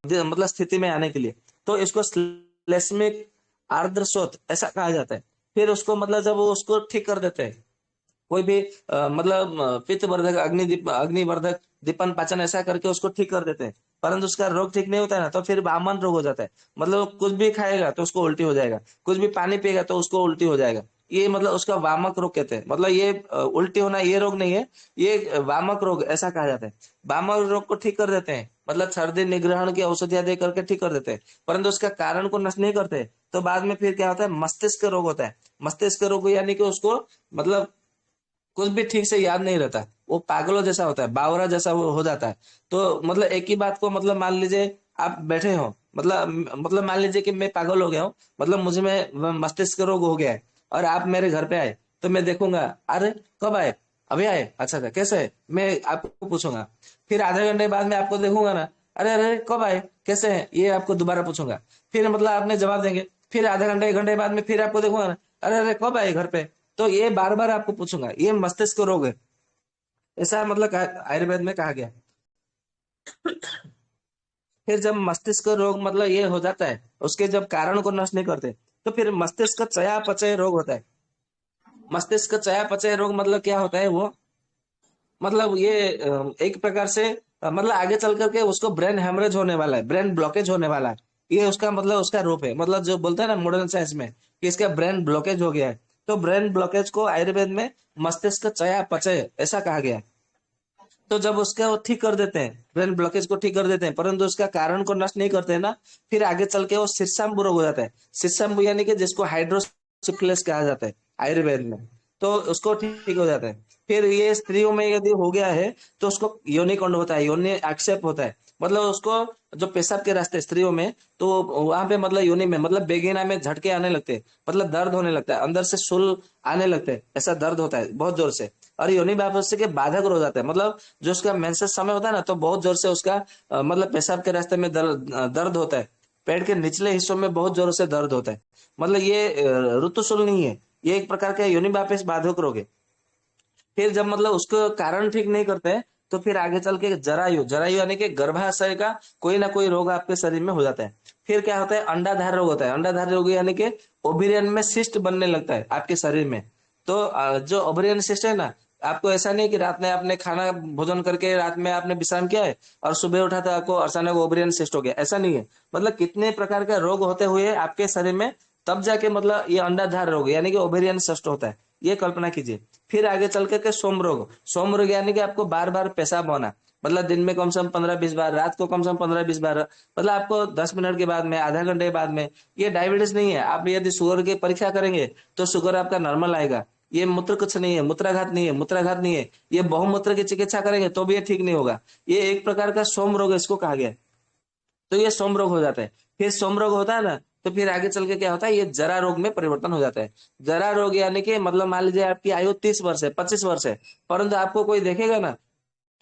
मतलब स्थिति में आने के लिए। तो इसको श्लेष्मिक आर्द्रशोथ ऐसा कहा जाता है। फिर उसको मतलब जब वो उसको ठीक कर देते हैं, कोई भी मतलब पित्त वर्धक, अग्निवर्धक, दीपन पाचन ऐसा करके उसको ठीक कर देते हैं, परंतु उसका रोग ठीक नहीं होता है ना तो फिर वामन रोग हो जाता है। मतलब कुछ भी खाएगा तो उसको उल्टी हो जाएगा, कुछ भी पानी पिएगा तो उसको उल्टी हो जाएगा। ये मतलब उसका वामक रोग कहते हैं। मतलब ये उल्टी होना ये रोग नहीं है, ये वामक रोग ऐसा कहा जाता है। वामक रोग को ठीक कर देते हैं, मतलब सर्दी निग्रहण की औषधियां दे करके ठीक कर देते हैं, परंतु उसका कारण को नष्ट नहीं करते। तो बाद में फिर क्या होता है मस्तिष्क रोग होता है। मस्तिष्क रोग यानी कि उसको मतलब कुछ भी ठीक से याद नहीं रहता, वो पागलों जैसा होता है, बावरा जैसा वो हो जाता है। तो मतलब एक ही बात को मतलब मान लीजिए आप बैठे हो, मतलब मान लीजिए कि मैं पागल हो गया हूँ, मतलब मुझे में मस्तिष्क रोग हो गया है, और आप मेरे घर पे आए तो मैं देखूंगा अरे कब आए, अभी आए, अच्छा अच्छा कैसे है, मैं आपको पूछूंगा। फिर आधे घंटे बाद में आपको देखूंगा ना, अरे अरे कब आए, कैसे है, ये आपको दोबारा पूछूंगा। फिर मतलब आपने जवाब देंगे, फिर आधे घंटे 1 घंटे बाद में फिर आपको देखूंगा ना, अरे अरे कब आए घर पे। तो ये बार बार आपको पूछूंगा, ये मस्तिष्क रोग है, ऐसा मतलब आयुर्वेद में कहा गया। फिर जब मस्तिष्क रोग मतलब ये हो जाता है, उसके जब कारण को नष्ट नहीं करते तो फिर मस्तिष्क चयापचय रोग होता है। मस्तिष्क चयापचय रोग मतलब क्या होता है वो, मतलब ये एक प्रकार से मतलब आगे चल करके उसको ब्रेन हेमरेज होने वाला है, ब्रेन ब्लॉकेज होने वाला है। ये उसका मतलब उसका रूप है, मतलब जो बोलते हैं ना मॉडर्न साइंस में कि इसका ब्रेन ब्लॉकेज हो गया है। तो ब्रेन ब्लॉकेज को आयुर्वेद में मस्तिष्क चयापचय ऐसा कहा गया है। तो जब उसका वो ठीक कर देते हैं, ब्रेन ब्लॉकेज को ठीक कर देते हैं, परंतु उसका कारण को नष्ट नहीं करते हैं ना, फिर आगे चल के वो शीर्षाम्बु रोग हो जाता है। शीर्षाम्बु यानी कि जिसको हाइड्रोसिफिलिस कहा जाता है आयुर्वेद में, तो उसको ठीक हो जाता है। फिर ये स्त्रियों में यदि हो गया है तो उसको योनि कुंड होता है, योनि आक्षेप होता है। मतलब उसको जो पेशाब के रास्ते स्त्रियों में, तो वहां पे मतलब योनि में मतलब बेगिना में झटके आने लगते हैं, मतलब दर्द होने लगता है, अंदर से शूल आने लगते हैं, ऐसा दर्द होता है बहुत जोर से। और योनि वापस के बाधक हो जाता है, मतलब जो उसका मेंसेस समय होता है ना तो बहुत जोर से उसका मतलब पेशाब के रास्ते में दर्द होता है। पेट के निचले हिस्सों में बहुत जोर से दर्द होता है। मतलब ये ऋतुशूल नहीं है, ये एक प्रकार का योनि वापस बाधक रोग है। फिर जब मतलब उसको कारण ठीक नहीं करते हैं तो फिर आगे चल के जरायु, जरायु यानी कि गर्भाशय का कोई ना कोई रोग आपके शरीर में हो जाता है। फिर क्या होता है अंडाधार रोग होता है। अंडाधार रोग यानी कि ओवेरियन में सिस्ट बनने लगता है आपके शरीर में। तो जो ओवेरियन सिस्ट है ना, आपको ऐसा नहीं कि रात में आपने खाना भोजन करके रात में आपने विश्राम किया है और सुबह उठा तो आपको अचानक ओवेरियन सिस्ट हो गया, ऐसा नहीं है। मतलब कितने प्रकार का रोग होते हुए आपके शरीर में तब जाके मतलब ये अंडाधार रोग यानी कि ओवेरियन सिस्ट होता है, ये कल्पना कीजिए। फिर आगे चल के सोम रोग यानी कि आपको बार बार पेशाब होना, मतलब दिन में कम से कम 15-20 बार, रात को कम से कम 15-20 बार, मतलब आपको 10 मिनट के बाद में, आधा घंटे बाद में। ये डायबिटीज नहीं है, आप यदि शुगर की परीक्षा करेंगे तो शुगर आपका नॉर्मल आएगा। ये मूत्र कुछ नहीं है, मूत्राघात नहीं है, मूत्राघात नहीं है। ये बहुमूत्र की चिकित्सा करेंगे तो भी ये ठीक नहीं होगा। ये एक प्रकार का सोम रोग इसको कहा गया है। तो ये सोम रोग हो जाता है। फिर सोम रोग होता है ना तो फिर आगे चल के क्या होता है ये जरा रोग में परिवर्तन हो जाता है। जरा रोग यानी कि मतलब मान लीजिए आपकी आयु 30 वर्ष है, 25 वर्ष है, परंतु आपको कोई देखेगा ना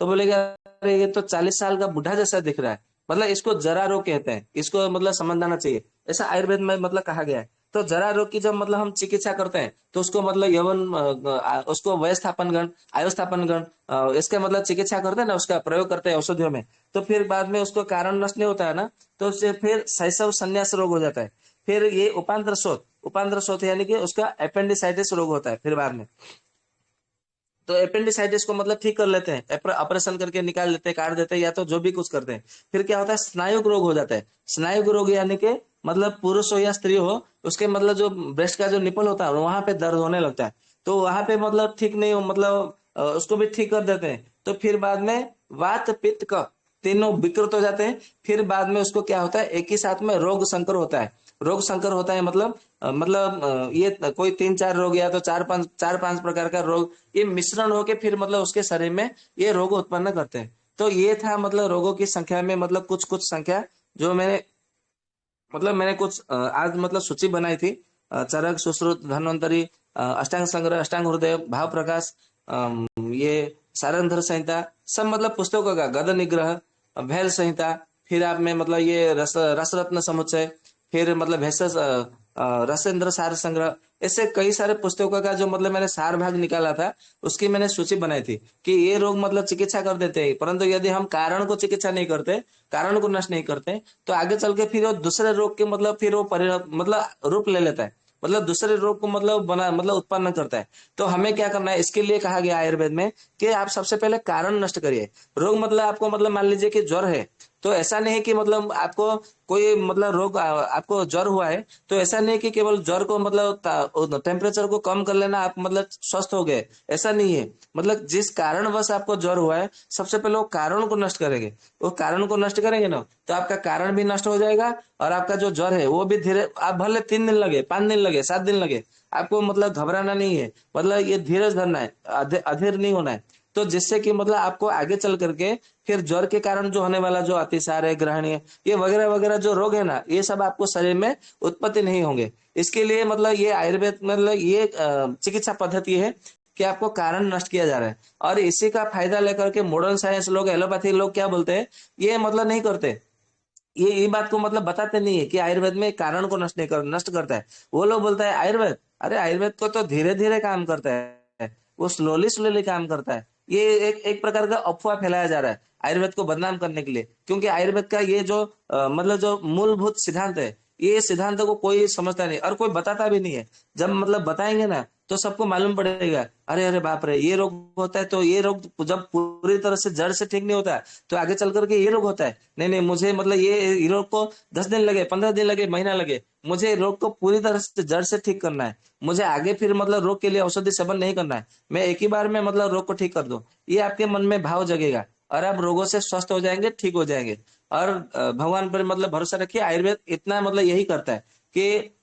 तो बोलेगा अरे ये तो 40 साल का बुढ़ा जैसा दिख रहा है। मतलब इसको जरा रोग कहते हैं, इसको मतलब समझ आना चाहिए, ऐसा आयुर्वेद में मतलब कहा गया है। तो जरा रोग की जब मतलब हम चिकित्सा करते हैं तो उसको मतलब यवन उसको वय स्थापन गण, आयु स्थापन गण, इसके मतलब चिकित्सा करते हैं ना, उसका प्रयोग करते हैं औषधियों में। तो फिर बाद में उसको कारण नष्ट नहीं होता है ना, तो उससे फिर शैशव संन्यास रोग हो जाता है। फिर ये उपांत्र शोथ, उपांत्र शोथ यानी कि उसका अपेंडिसाइटिस रोग होता है फिर बाद में। तो अपेंडिसाइटिस को मतलब ठीक कर लेते हैं, ऑपरेशन करके निकाल लेते हैं, काट देते हैं, या तो जो भी कुछ करते हैं। फिर क्या होता है, स्नायु रोग हो जाता है। स्नायु रोग यानी कि मतलब पुरुष हो या स्त्री हो, उसके मतलब जो ब्रेस्ट का जो निपल होता है वहां पे दर्द होने लगता है। तो वहां पे मतलब ठीक नहीं हो, मतलब उसको भी ठीक कर देते हैं। तो फिर बाद में वात पित्त कफ तीनों विकृत हो जाते हैं। फिर बाद में उसको क्या होता है, एक ही साथ में रोग संकर होता है। रोग संकर होता है मतलब ये कोई 3-4 रोग या तो 4-5 प्रकार का रोग, ये मिश्रण होके फिर मतलब उसके शरीर में ये रोग उत्पन्न करते हैं। तो ये था मतलब रोगों की संख्या में मतलब कुछ कुछ संख्या जो मैंने कुछ आज मतलब सूची बनाई थी। चरक, सुश्रुत, धन्वंतरी, अष्टांग संग्रह, अष्टांग हृदय, भाव प्रकाश, ये सारंधर संहिता, सब मतलब पुस्तकों का गद निग्रह, भैल संहिता, फिर आप में मतलब ये रस रत्न समुच्चय, फिर मतलब भेषज रसेंद्र सार संग्रह, ऐसे कई सारे पुस्तकों का जो मतलब मैंने सार भाग निकाला था, उसकी मैंने सूची बनाई थी कि ये रोग मतलब चिकित्सा कर देते हैं, परंतु यदि हम कारण को चिकित्सा नहीं करते, कारण को नष्ट नहीं करते, तो आगे चल के फिर वो दूसरे रोग के मतलब फिर वो परिणत मतलब रूप ले लेता है, मतलब दूसरे रोग को मतलब बना मतलब उत्पन्न करता है। तो हमें क्या करना है, इसके लिए कहा गया आयुर्वेद में कि आप सबसे पहले कारण नष्ट करिए। रोग मतलब आपको मतलब मान लीजिए कि ज्वर है, तो ऐसा नहीं है कि मतलब आपको कोई मतलब रोग आपको ज्वर हुआ है, तो ऐसा नहीं कि केवल ज्वर को मतलब टेम्परेचर को कम कर लेना आप मतलब स्वस्थ हो गए, ऐसा नहीं है। मतलब जिस कारणवश आपको ज्वर हुआ है, सबसे पहले वो कारण को नष्ट करेंगे। वो कारण को नष्ट करेंगे ना, तो आपका कारण भी नष्ट हो जाएगा, और आपका जो ज्वर है वो भी धीरे, आप भले 3 दिन लगे, 5 दिन लगे, 7 दिन लगे, आपको मतलब घबराना नहीं है, मतलब ये धीरज धरना है, अधीर नहीं होना है। तो जिससे कि मतलब आपको आगे चल करके फिर ज्वर के कारण जो होने वाला जो अतिसार है, ग्रहणीय, ये वगैरह वगैरह जो रोग है ना, ये सब आपको शरीर में उत्पत्ति नहीं होंगे। इसके लिए मतलब ये आयुर्वेद मतलब ये चिकित्सा पद्धति है कि आपको कारण नष्ट किया जा रहा है। और इसी का फायदा लेकर के मॉडर्न साइंस लोग, एलोपैथी लोग क्या बोलते हैं, ये मतलब नहीं करते, ये बात को मतलब बताते नहीं है कि आयुर्वेद में कारण को नष्ट नहीं कर नष्ट करता है। वो लोग बोलता है आयुर्वेद, अरे आयुर्वेद को तो धीरे धीरे काम करता है, वो स्लोली स्लोली काम करता है। ये एक एक प्रकार का अफवाह फैलाया जा रहा है आयुर्वेद को बदनाम करने के लिए, क्योंकि आयुर्वेद का ये जो मतलब जो मूलभूत सिद्धांत है, ये सिद्धांत को कोई समझता नहीं और कोई बताता भी नहीं है। जब मतलब बताएंगे ना, तो सबको मालूम पड़ेगा, अरे अरे बाप रे, ये रोग होता है, तो ये रोग जब पूरी तरह से जड़ से ठीक नहीं होता, तो आगे चल करके ये रोग होता है। नहीं नहीं, मुझे मतलब ये रोग को 10 दिन लगे, 15 दिन लगे, महीना लगे, मुझे रोग को पूरी तरह से जड़ से ठीक करना है। मुझे आगे फिर मतलब रोग के लिए औषधि सेवन नहीं करना है, मैं एक ही बार में मतलब रोग को ठीक कर दूं। ये आपके मन में भाव जगेगा और आप रोगों से स्वस्थ हो जाएंगे, ठीक हो जाएंगे। और भगवान पर मतलब भरोसा रखिए, आयुर्वेद इतना मतलब यही करता है कि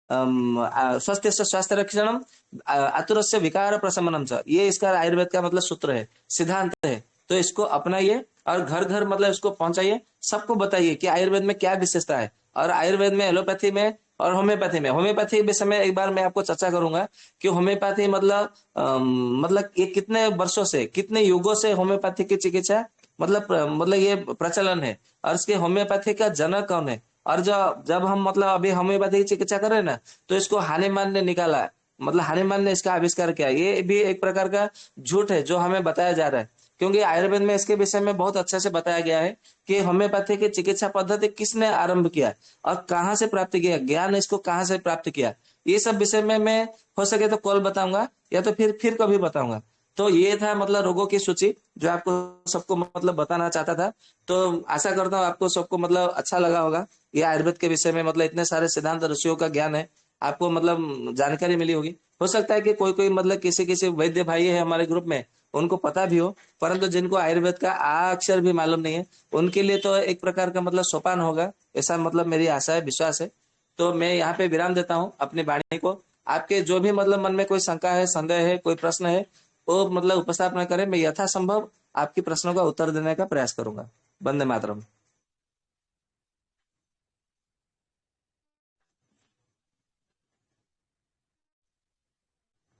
स्वास्थ्य से स्वास्थ्य रक्षणम, आतुर से विकार प्रशमनम च, ये इसका आयुर्वेद का मतलब सूत्र है, सिद्धांत है। तो इसको अपनाइए और घर घर मतलब इसको पहुंचाइए, सबको बताइए कि आयुर्वेद में क्या विशेषता है। और आयुर्वेद में, एलोपैथी में और होम्योपैथी में, होम्योपैथी के विषय में एक बार मैं आपको चर्चा करूंगा कि होम्योपैथी मतलब ये कितने वर्षों से, कितने युगों से होम्योपैथी की चिकित्सा मतलब ये प्रचलन है, और इसके होम्योपैथी का जनक कौन है। और जब जब हम मतलब अभी होम्योपैथी की चिकित्सा कर रहे हैं ना, तो इसको हानीमान ने निकाला है, मतलब हानीमान ने इसका आविष्कार किया। ये भी एक प्रकार का झूठ है जो हमें बताया जा रहा है, क्योंकि आयुर्वेद में इसके विषय में बहुत अच्छे से बताया गया है कि होम्योपैथी की चिकित्सा पद्धति किसने आरंभ किया और कहाँ से प्राप्त किया, ज्ञान इसको कहाँ से प्राप्त किया। ये सब विषय में मैं हो सके तो कल बताऊंगा, या तो फिर कभी बताऊंगा। तो ये था मतलब रोगों की सूची जो आपको सबको मतलब बताना चाहता था। तो आशा करता हूँ आपको सबको मतलब अच्छा लगा होगा। ये आयुर्वेद के विषय में मतलब इतने सारे सिद्धांत ऋषियों का ज्ञान है, आपको मतलब जानकारी मिली होगी। हो सकता है कि कोई कोई मतलब किसी किसी वैद्य भाई है हमारे ग्रुप में, उनको पता भी हो, परंतु जिनको आयुर्वेद का आ अक्षर भी मालूम नहीं है, उनके लिए तो एक प्रकार का मतलब सोपान होगा, ऐसा मतलब मेरी आशा है, विश्वास है। तो मैं यहाँ पे विराम देता हूँ अपनी वाणी को। आपके जो भी मतलब मन में कोई शंका है, संदेह है, कोई प्रश्न है, वो मतलब उपस्थापना करें, मैं यथासंभव आपके प्रश्नों का उत्तर देने का प्रयास करूंगा। वंदे मातरम।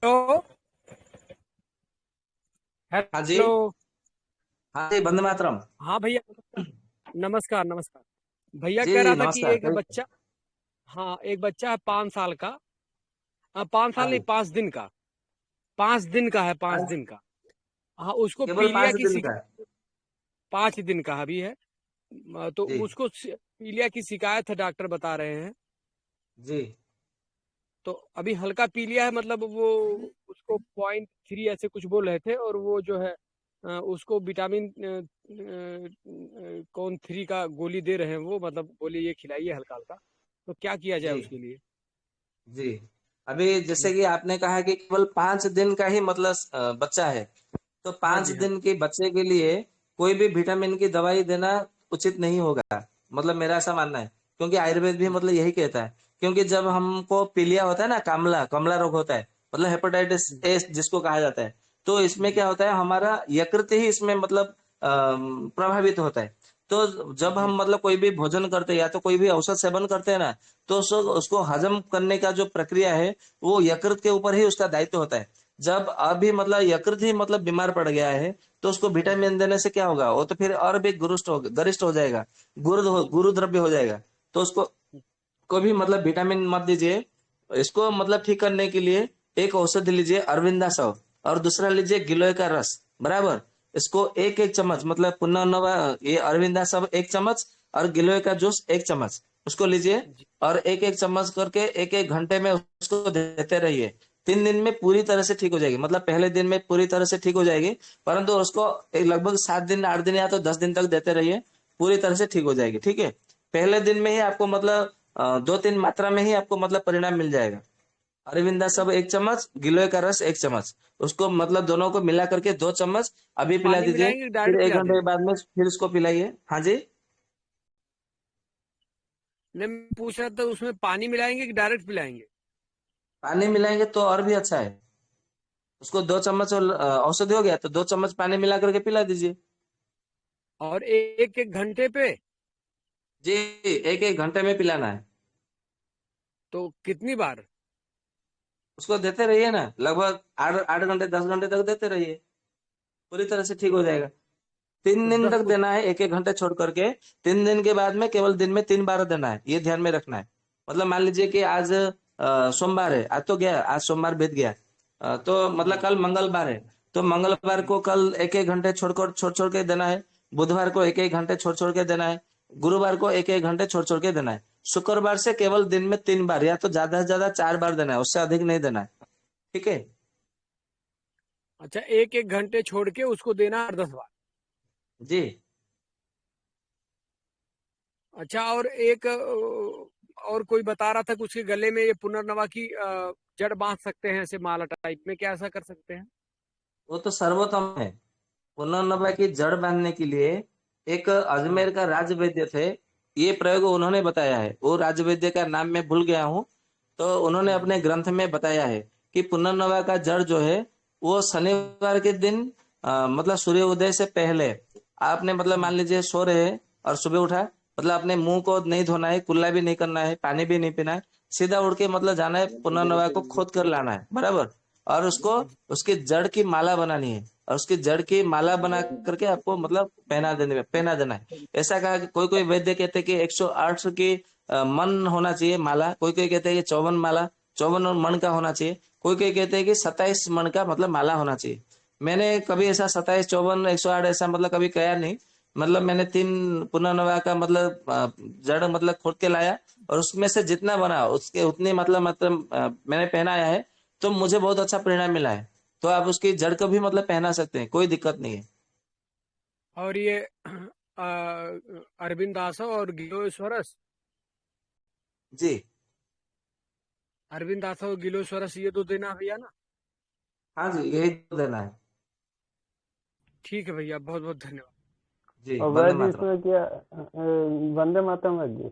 हेलो। हाँ जी। हेलो। हाँ जी, वंदे मातरम। हाँ भैया, नमस्कार नमस्कार नमस्कार। भैया जी कह जी रहा था कि नमस्कार, एक कहिए। बच्चा हाँ, एक बच्चा है 5 साल का। 5 साल हाँ नहीं, जी। 5 दिन का। 5 दिन का है, पाँच पाँच, दिन का। हाँ, उसको केवल पीलिया पांच की दिन का? 5 दिन का अभी है। तो जी। उसको पीलिया की शिकायत है, डॉक्टर बता रहे हैं। जी। तो अभी हल्का पीलिया है, मतलब वो उसको 0.3 ऐसे कुछ बोल रहे थे, और वो जो है उसको विटामिन कौन 3 का गोली दे रहे हैं, वो मतलब बोले ये खिलाइए हल्का हल्का। तो क्या किया जाए जी। उसके लिए? जी। अभी जैसे कि आपने कहा कि केवल 5 दिन का ही मतलब बच्चा है, तो हाँ पांच जी, हाँ। दिन के बच्चे के लिए कोई भी विटामिन की दवाई देना उचित नहीं होगा, मतलब मेरा ऐसा मानना है। क्योंकि आयुर्वेद भी मतलब यही कहता है। क्योंकि जब हमको पीलिया होता है ना, कामला कमला रोग होता है, मतलब हेपेटाइटिस जी, ए जिसको कहा जाता है, तो इसमें जी, क्या होता है, हमारा यकृत ही इसमें मतलब प्रभावित होता है। तो जब जी, हम मतलब कोई भी भोजन करते हैं या तो कोई भी औषध सेवन करते हैं ना, तो उसको हजम करने का जो प्रक्रिया है, वो यकृत के ऊपर ही उसका दायित्व होता है। जब अभी मतलब यकृत ही मतलब बीमार पड़ गया है, तो उसको जी, विटामिन देने से क्या होगा, वो तो फिर और भी गरिष्ठ हो जाएगा, जी, गुरु द्रव्य हो जाएगा। तो उसको को भी मतलब विटामिन मत दीजिए। इसको मतलब ठीक करने के लिए एक औषधि लीजिए अरविंदा सौ, और दूसरा लीजिए गिलोय का रस, बराबर। इसको एक एक चम्मच मतलब पुनर्नवा, ये अरविंदा सब एक चम्मच, और गिलोय का जूस एक चम्मच, उसको लीजिए। जी। और एक एक चम्मच करके एक एक घंटे में उसको देते रहिए। 3 दिन में पूरी तरह से ठीक हो जाएगी, मतलब पहले दिन में पूरी तरह से ठीक हो जाएगी, परंतु उसको लगभग 7 दिन 8 दिन या तो 10 दिन तक देते रहिए, पूरी तरह से ठीक हो जाएगी। ठीक है। पहले दिन में ही आपको मतलब 2-3 मात्रा में ही आपको मतलब परिणाम मिल जाएगा। अरविंदा सब एक चम्मच, गिलोय का रस एक चम्मच, उसको मतलब दोनों को मिला करके 2 चम्मच अभी पिला पानी दीजिए। मिलाएंगे कि फिर डायरेक्ट एक पिला घंटे के देंगे? बाद में फिर उसको पिलाइए। हाँ जी। नहीं, मैं पूछ रहा था उसमें पानी मिलाएंगे कि डायरेक्ट पिलाएंगे? पानी मिलाएंगे तो और भी अच्छा है। उसको 2 चम्मच और औषधि हो गया तो 2 चम्मच पानी मिला करके पिला दीजिए। और एक एक घंटे पे? जी। एक एक घंटे में पिलाना है। तो कितनी बार? उसको देते रहिए ना, लगभग 8 8 घंटे 10 घंटे तक देते रहिए, पूरी तरह से ठीक हो जाएगा। तीन तो दिन दस तक देना है, एक एक घंटे छोड़ करके। 3 दिन के बाद में केवल दिन में 3 बार देना है, ये ध्यान में रखना है। मतलब मान लीजिए कि आज सोमवार है, आज तो गया, आज सोमवार बीत गया, तो मतलब जी, कल मंगलवार है, तो मंगलवार जी। को कल एक एक घंटे छोड़ छोड़ के देना है। बुधवार को एक एक घंटे छोड़ छोड़ के देना है। गुरुवार को एक एक घंटे छोड़ छोड़ के देना है। शुक्रवार से केवल दिन में 3 बार या तो ज्यादा से ज्यादा 4 बार देना है, उससे अधिक नहीं देना है। ठीक है। अच्छा, एक एक घंटे छोड़ के उसको देना है 10 बार? जी। अच्छा, और एक और कोई बता रहा था कि उसके गले में ये पुनर्नवा की जड़ बांध सकते हैं, ऐसे माला टाइप में, क्या ऐसा कर सकते हैं? वो तो सर्वोत्तम है। पुनर्नवा की जड़ बांधने के लिए एक हाँ, अजमेर का राज वैद्य थे, ये प्रयोग उन्होंने बताया है। वो राज वैद्य का नाम मैं भूल गया हूँ। तो उन्होंने जी, अपने ग्रंथ में बताया है कि पुनर्नवा का जड़ जो है, वो शनिवार के दिन मतलब सूर्य उदय से पहले आपने मतलब मान लीजिए सो रहे हैं और सुबह उठा, मतलब अपने मुंह को नहीं धोना है, कुल्ला भी नहीं करना है, पानी भी नहीं पीना है, सीधा उठ के मतलब जाना है, पुनर्नवा को खोद कर लाना है, बराबर। और उसको उसकी जड़ की माला बनानी है, और उसकी जड़ की माला बना करके आपको मतलब पहना देना है। ऐसा कहा कि कोई कोई वैद्य कहते हैं कि 108 की मन होना चाहिए माला, कोई कोई कहते हैं कि 54 माला, 54 मन का होना चाहिए, कोई कोई कहते हैं कि 27 मन का मतलब माला होना चाहिए। मैंने कभी ऐसा 27 54 108 ऐसा मतलब कभी कहा नहीं। मतलब मैंने 3 पुनर्नवा का मतलब जड़ मतलब खोद के लाया, और उसमें से जितना बना उसके उतनी मतलब मैंने पहनाया है, तो मुझे बहुत अच्छा परिणाम मिला है। तो आप उसकी जड़ को भी मतलब पहना सकते हैं, कोई दिक्कत नहीं है। और ये अरविंद दास और गिलोस्वरस। जी। अरविंद दास और गिलोस्वरस, ये तो देना है भैया ना? हाँ जी, यही तो देना है। ठीक है भैया, बहुत बहुत धन्यवाद। जी। और वंदे वैद्य जी मातरम। इसमें क्या वंदे मातरम वैद्य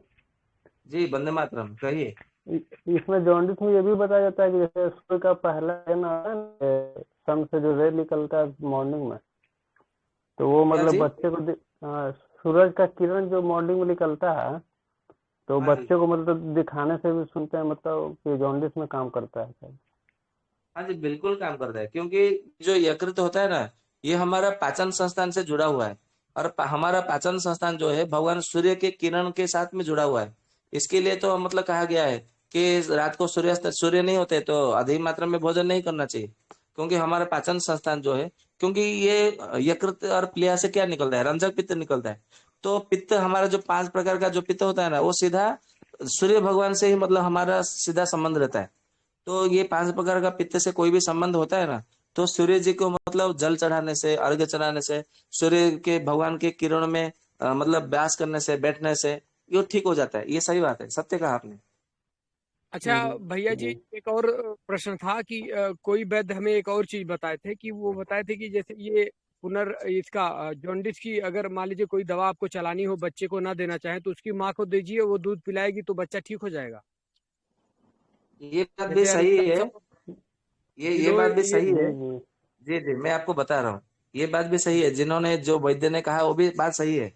जी, वंदे मातरम कहिए। जी, इसमें जॉन्डिस में ये भी बताया जाता है कि जैसे सूर्य का पहला किरण आता है ना, सन से जो रे निकलता है मॉर्निंग में, तो वो क्या मतलब जी? बच्चे को सूरज का किरण जो मॉर्निंग में निकलता है, तो हाँ जी। बच्चे को मतलब दिखाने से भी सुनते हैं मतलब कि जॉन्डिस में काम करता है शायद। हाँ जी, बिल्कुल काम करता है, क्योंकि जो यकृत होता है ना, ये हमारा पाचन संस्थान से जुड़ा हुआ है। और हमारा पाचन संस्थान जो है भगवान सूर्य के किरण के साथ में जुड़ा हुआ है। इसके लिए तो मतलब कहा गया है कि रात को सूर्य नहीं होते तो अधिक मात्रा में भोजन नहीं करना चाहिए, क्योंकि हमारा पाचन संस्थान जो है, क्योंकि ये यकृत और प्लीहा से क्या निकलता है, रंजक पित्त निकलता है। तो पित्त हमारा जो 5 प्रकार का जो पित्त होता है ना, वो सीधा सूर्य भगवान से ही मतलब हमारा सीधा संबंध रहता है। तो ये 5 प्रकार का पित्त से कोई भी संबंध होता है ना, तो सूर्य जी को मतलब जल चढ़ाने से, अर्घ्य चढ़ाने से, सूर्य के भगवान के किरण में मतलब व्यास करने से, बैठने से ये ठीक हो जाता है। ये सही बात है, सत्य कहा आपने। अच्छा भैया जी, जी एक और प्रश्न था कि कोई वैद्य हमें एक और चीज बताए थे कि वो बताए थे कि जैसे ये इसका जॉन्डिस की अगर मान लीजिए कोई दवा आपको चलानी हो, बच्चे को ना देना चाहे तो उसकी माँ को दीजिए, वो दूध पिलाएगी तो बच्चा ठीक हो जाएगा। ये बात भी जैसे सही है। अनुशासन ये गिलोय बात भी ये सही जी है। जी जी जी, मैं आपको बता रहा हूँ। ये बात भी सही है, जिन्होंने जो वैद्य ने कहा वो भी बात सही है।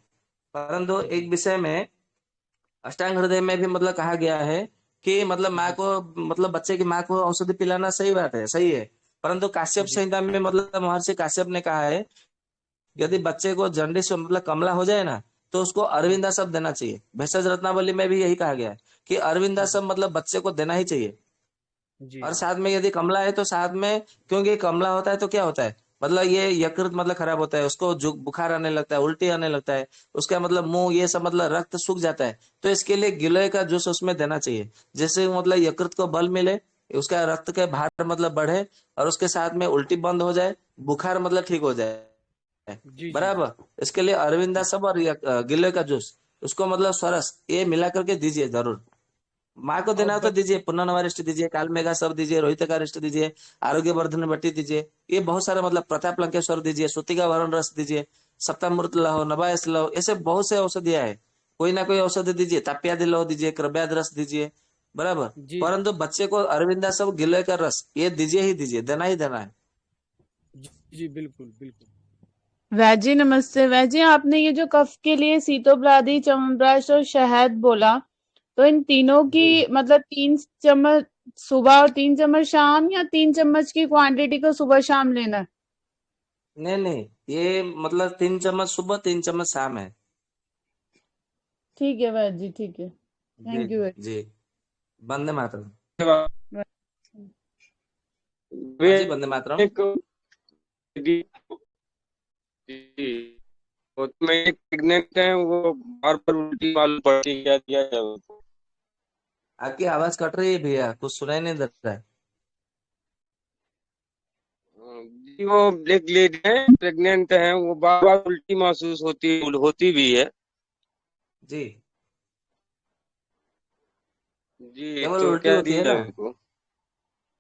परंतु एक जी विषय में अष्टांग हृदय में भी मतलब कहा गया है कि मतलब माँ जी को, मतलब बच्चे की माँ को औषधि पिलाना सही बात है, सही है। परंतु काश्यप जी संहिता में मतलब महर्षि काश्यप ने कहा है, यदि बच्चे को जॉन्डिस मतलब कमला हो जाए ना, तो उसको अरविंदासम देना चाहिए। भेषज रत्नावली में भी यही कहा गया है कि जी अरविंदासम मतलब बच्चे को देना ही चाहिए। जी और साथ में यदि कमला है तो साथ में, क्योंकि कमला होता है तो क्या होता है, मतलब ये यकृत मतलब खराब होता है, उसको जो बुखार आने लगता है, उल्टी आने लगता है, उसका मतलब मुंह ये सब मतलब रक्त सूख जाता है। तो इसके लिए गिलोय का जूस उसमें देना चाहिए, जिससे मतलब यकृत को बल मिले, उसका रक्त के भार मतलब बढ़े, और उसके साथ में उल्टी बंद हो जाए, बुखार मतलब ठीक हो जाए। जी जी जी बराबर। इसके लिए अरविंदा सब और गिलोय का जूस, उसको मतलब सरस ये मिला करके दीजिए जरूर। माँ को और देना हो तो दीजिए, पुनर्नवारिष्ट दीजिए, कालमेघा सब दीजिए, रोहितकारिष्ट दीजिए, आरोग्य वर्धन बट्टी दीजिए, ये बहुत सारे मतलब प्रताप लंकेश्वर दीजिए, सूतिका वरण रस दीजिए, सप्तामृत लहो, नवायस लहो, ऐसे बहुत से औषधियां है। कोई ना कोई औषधि दीजिए, ताप्यादि लहो दीजिए, क्रव्याद रस दीजिए। बराबर। जी परंतु बच्चे को अरविंदा सब गिलोय का रस ये दीजिए ही दीजिए, देना ही देना है। जी जी बिल्कुल बिल्कुल। वैजी नमस्ते। वैजी आपने ये जो कफ के लिए सीतोपलादी, च्यवनप्राश और शहद बोला, तो इन तीनों की जी मतलब 3 चम्मच सुबह और 3 चम्मच शाम, या 3 चम्मच की क्वांटिटी को सुबह शाम लेना है? नहीं नहीं, ये मतलब 3 चम्मच सुबह, 3 चम्मच शाम है। ठीक है वैजी, ठीक है। जी थैंक यू जी। वंदे मातरम। वैजी। हाँ वे जी, वंदे मातरम। एक जी वो में एक प्रेग्नेंट है, वो बार बार उल्टी मालूम पड़ती है, क्या दिया जाए उनको? आपकी आवाज कट रही है भैया, कुछ सुनाई नहीं दे रहा है। जी वो एक लेडी है, प्रेग्नेंट है, वो बार बार उल्टी महसूस होती भी है। जी। जी केवल तो उल्टी क्या होती है दिया ना? जाए उनको?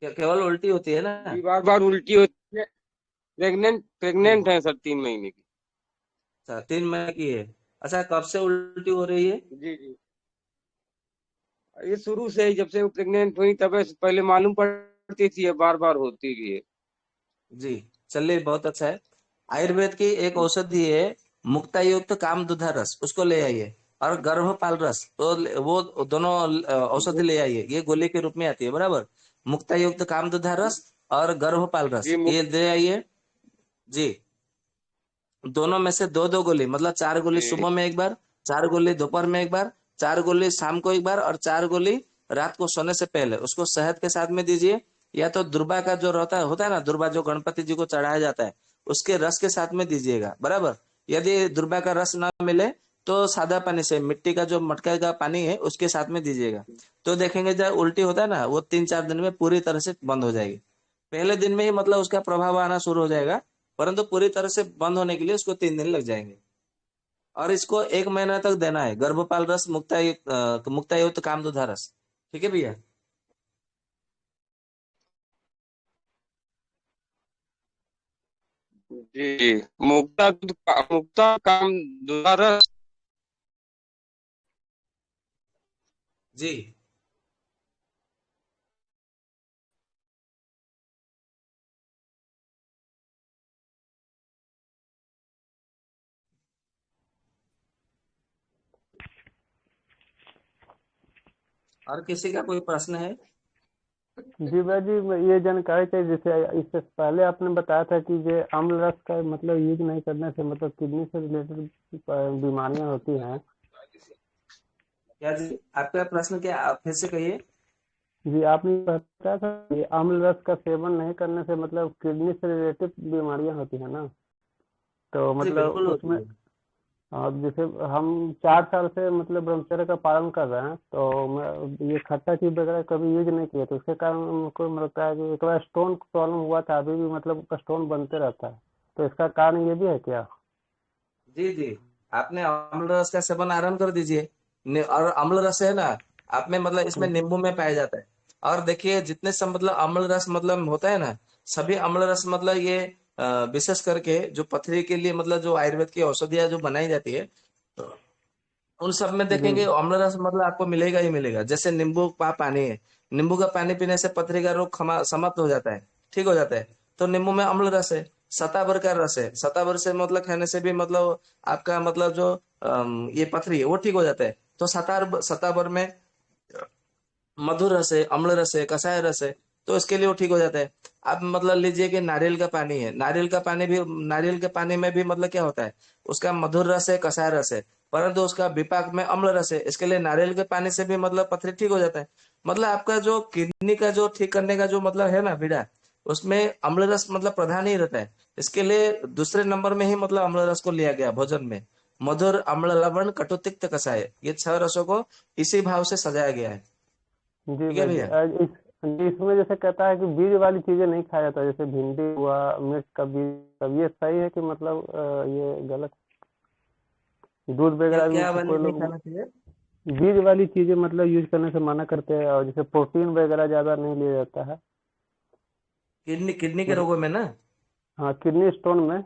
केवल उल्टी होती है ना? जी बार बार उल्टी होती है। जी। प्रेग्नेंट है सर, 3 महीने की। अच्छा, 3 महीने की है। अच्छा, कब से उल्टी हो रही है? जी जी, ये शुरू से ही, जब से वो प्रेग्नेंट हुई तब से पहले मालूम पड़ती थी, बार बार होती भी है। जी। चलिए, बहुत अच्छा है। आयुर्वेद की एक औषधि है, मुक्तायुक्त कामदुधा रस, उसको ले आइए। और गर्भपाल रस तो वो दोनों औषधि ले आइए, ये गोली के रूप में आती है। बराबर। मुक्तायुक्त कामदुधा रस और गर्भपाल रस जी ये ले आइए। जी। दोनों में से दो दो गोली, मतलब 4 गोली जी सुबह में एक बार, 4 गोली दोपहर में एक बार, 4 गोली शाम को एक बार, और 4 गोली रात को सोने से पहले, उसको शहद के साथ में दीजिए। या तो दुर्बा का जो रहता है, होता है ना दुर्बा, जो गणपति जी को चढ़ाया जाता है, उसके रस के साथ में दीजिएगा। बराबर। यदि दुर्बा का रस ना मिले तो सादा पानी से, मिट्टी का जो मटका का पानी है उसके साथ में दीजिएगा। तो देखेंगे जब उल्टी होता है ना, वो 3-4 दिन में पूरी तरह से बंद हो जाएगी। पहले दिन में ही मतलब उसका प्रभाव आना शुरू हो जाएगा, परंतु पूरी तरह से बंद होने के लिए उसको 3 दिन लग जाएंगे। और इसको 1 महीना तक देना है, गर्भपाल रस, मुक्तायुक्त कामदुधा रस। ठीक है भैया? जी। मुक्ता काम दोबारा। जी। और किसी का कोई प्रश्न है? जी भाई जी, ये जानकारी चाहिए, जैसे इससे पहले आपने बताया था कि ये अम्ल रस का मतलब यूज नहीं करने से मतलब किडनी से रिलेटेड बीमारियां होती हैं। क्या जी, आपका प्रश्न क्या, आप फिर से कहिए। जी आपने बताया था कि अम्ल रस का सेवन नहीं करने से मतलब किडनी से रिलेटेड बीमारियां होती है ना, तो जी मतलब बिल्कुल होती उसमें है। जैसे हम 4 साल से मतलब ब्रह्मचर्य का पालन कर रहे हैं, तो मैं ये खट्टा चीज वगैरह कभी यूज नहीं किया, तो उसके कारण हमको लगता है कि एक बार स्टोन प्रॉब्लम हुआ था, अभी भी मतलब स्टोन बनते रहता है, तो इसका कारण ये भी है क्या? जी जी, आपने अम्ल रस का सेवन आरंभ कर दीजिए। और अम्ल रस है ना, आप में मतलब इसमें नींबू में पाया जाता है। और देखिए जितने सब मतलब अम्ल रस मतलब होता है ना, सभी अम्ल रस मतलब ये विशेष करके जो पथरी के लिए मतलब जो आयुर्वेद की औषधियां जो बनाई जाती है, उन सब में जी देखेंगे अम्ल रस मतलब आपको मिलेगा ही मिलेगा। जैसे नींबू का पानी है, नींबू का पानी पीने से पथरी का रोग समाप्त हो जाता है, ठीक हो जाता है। तो नींबू में अम्ल रस है। सताबर का रस है, सताबर से मतलब खाने से भी मतलब आपका मतलब जो ये पथरी है वो ठीक हो जाता है। तो सताबर में मधुर रस है, अम्ल रस है, कसाय रस है, तो इसके लिए वो ठीक हो जाता है। आप मतलब लीजिए कि नारियल का पानी है, नारियल का पानी भी, नारियल के पानी में भी मतलब क्या होता है, उसका मधुर रस है, कसाय रस है, परंतु उसका विपाक में अम्ल रस है। इसके लिए नारियल के पानी से भी मतलब पथरी ठीक हो जाता है। मतलब आपका जो किडनी का जो ठीक करने का जो मतलब है ना बीड़ा, उसमें अम्ल रस मतलब प्रधान ही रहता है। इसके लिए दूसरे नंबर में ही मतलब अम्ल रस को लिया गया भोजन में। मधुर, अम्ल, लवण, कटु, तिक्त, कसाय, ये 6 रसों को इसी भाव से सजाया गया है। जी ठीक है भाई, भैया। जी इसमें जैसे कहता है कि बीज वाली चीजें नहीं खाया जाता, जैसे भिंडी हुआ, मिर्च का बीज, सब ये सही है कि मतलब ये गलत? दूध क्या वगैरह क्या भी वाली कोई नहीं लोग खाना चाहिए? बीज वाली चीजें मतलब यूज करने से मना करते हैं, और जैसे प्रोटीन वगैरह ज्यादा नहीं लिया जाता है, किडनी किडनी के मतलब रोगों में ना? हाँ किडनी स्टोन में।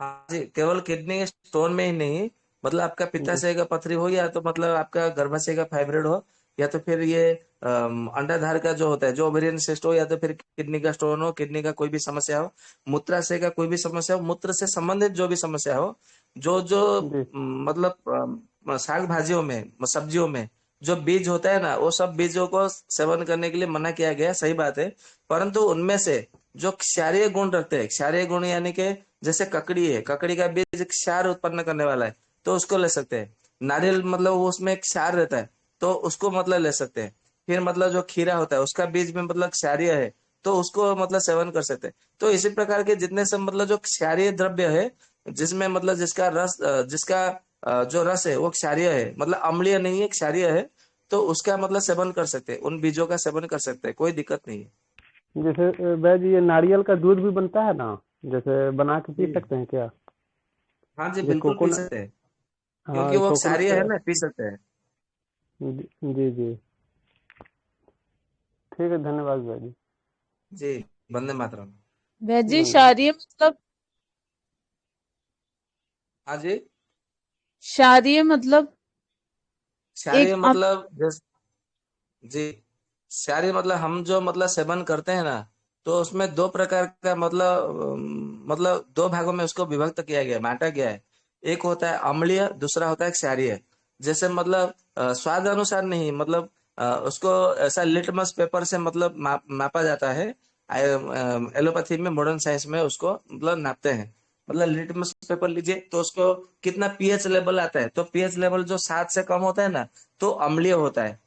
हाँ जी, केवल किडनी स्टोन में ही नहीं, मतलब आपका जी पित्ताशय का पथरी हो, या तो मतलब आपका गर्भाशय का फाइब्रोइड हो, या तो फिर ये अंडाधार का जो होता है, जो ओवेरियन सिस्ट हो, या तो फिर किडनी का स्टोन हो, किडनी का कोई भी समस्या हो, मूत्राशय का कोई भी समस्या हो, मूत्र से संबंधित जो भी समस्या हो, जो जो जी मतलब साग भाजियों में, सब्जियों में जो बीज होता है ना, वो सब बीजों को सेवन करने के लिए मना किया गया है, सही बात है। परंतु उनमें से जो क्षारीय गुण रखते हैं, क्षारीय गुण यानी कि जैसे ककड़ी है, ककड़ी का बीज क्षार उत्पन्न करने वाला है, तो उसको ले सकते हैं। नारियल मतलब वो उसमें क्षार रहता है, तो उसको मतलब ले सकते हैं। फिर मतलब जो खीरा होता है उसका बीज में मतलब क्षारीय है, तो उसको मतलब सेवन कर सकते हैं। तो इसी प्रकार के जितने सब मतलब जो क्षारीय द्रव्य है, जिसमें मतलब जिसका रस जिसका जो रस है वो क्षारीय है, मतलब अम्लीय नहीं है, क्षारीय है, तो उसका मतलब सेवन कर सकते हैं, उन बीजों का सेवन कर सकते हैं, कोई दिक्कत नहीं है। जैसे वैज ये नारियल का दूध भी बनता है ना, जैसे बना के पी जी सकते हैं क्या? हाँ जी, ये बिल्कुल पी कोकोनट, सकते हैं, क्योंकि हाँ वो कोकोनट क्षारीय है का। ना, पी सकते हैं। जी जी, ठीक है, धन्यवाद भाई। जी, वंदे मातरम। वैजी धन्यवाद। हाँ जी। क्षारीय मतलब क्षारीय एक आप मतलब जी, क्षारीय मतलब हम जो मतलब सेवन करते हैं ना, तो उसमें दो प्रकार का मतलब मतलब दो भागों में उसको विभक्त किया गया है, बांटा गया है। एक होता है अम्लीय, दूसरा होता है क्षारीय। जैसे मतलब स्वाद अनुसार नहीं, मतलब उसको ऐसा लिटमस पेपर से मतलब मापा जाता है। एलोपैथी में, मॉडर्न साइंस में उसको मतलब नापते हैं। मतलब लिटमस पेपर लीजिए तो उसको कितना पीएच लेवल आता है, तो पीएच लेवल जो 7 से कम होता है ना, तो अम्लीय होता है।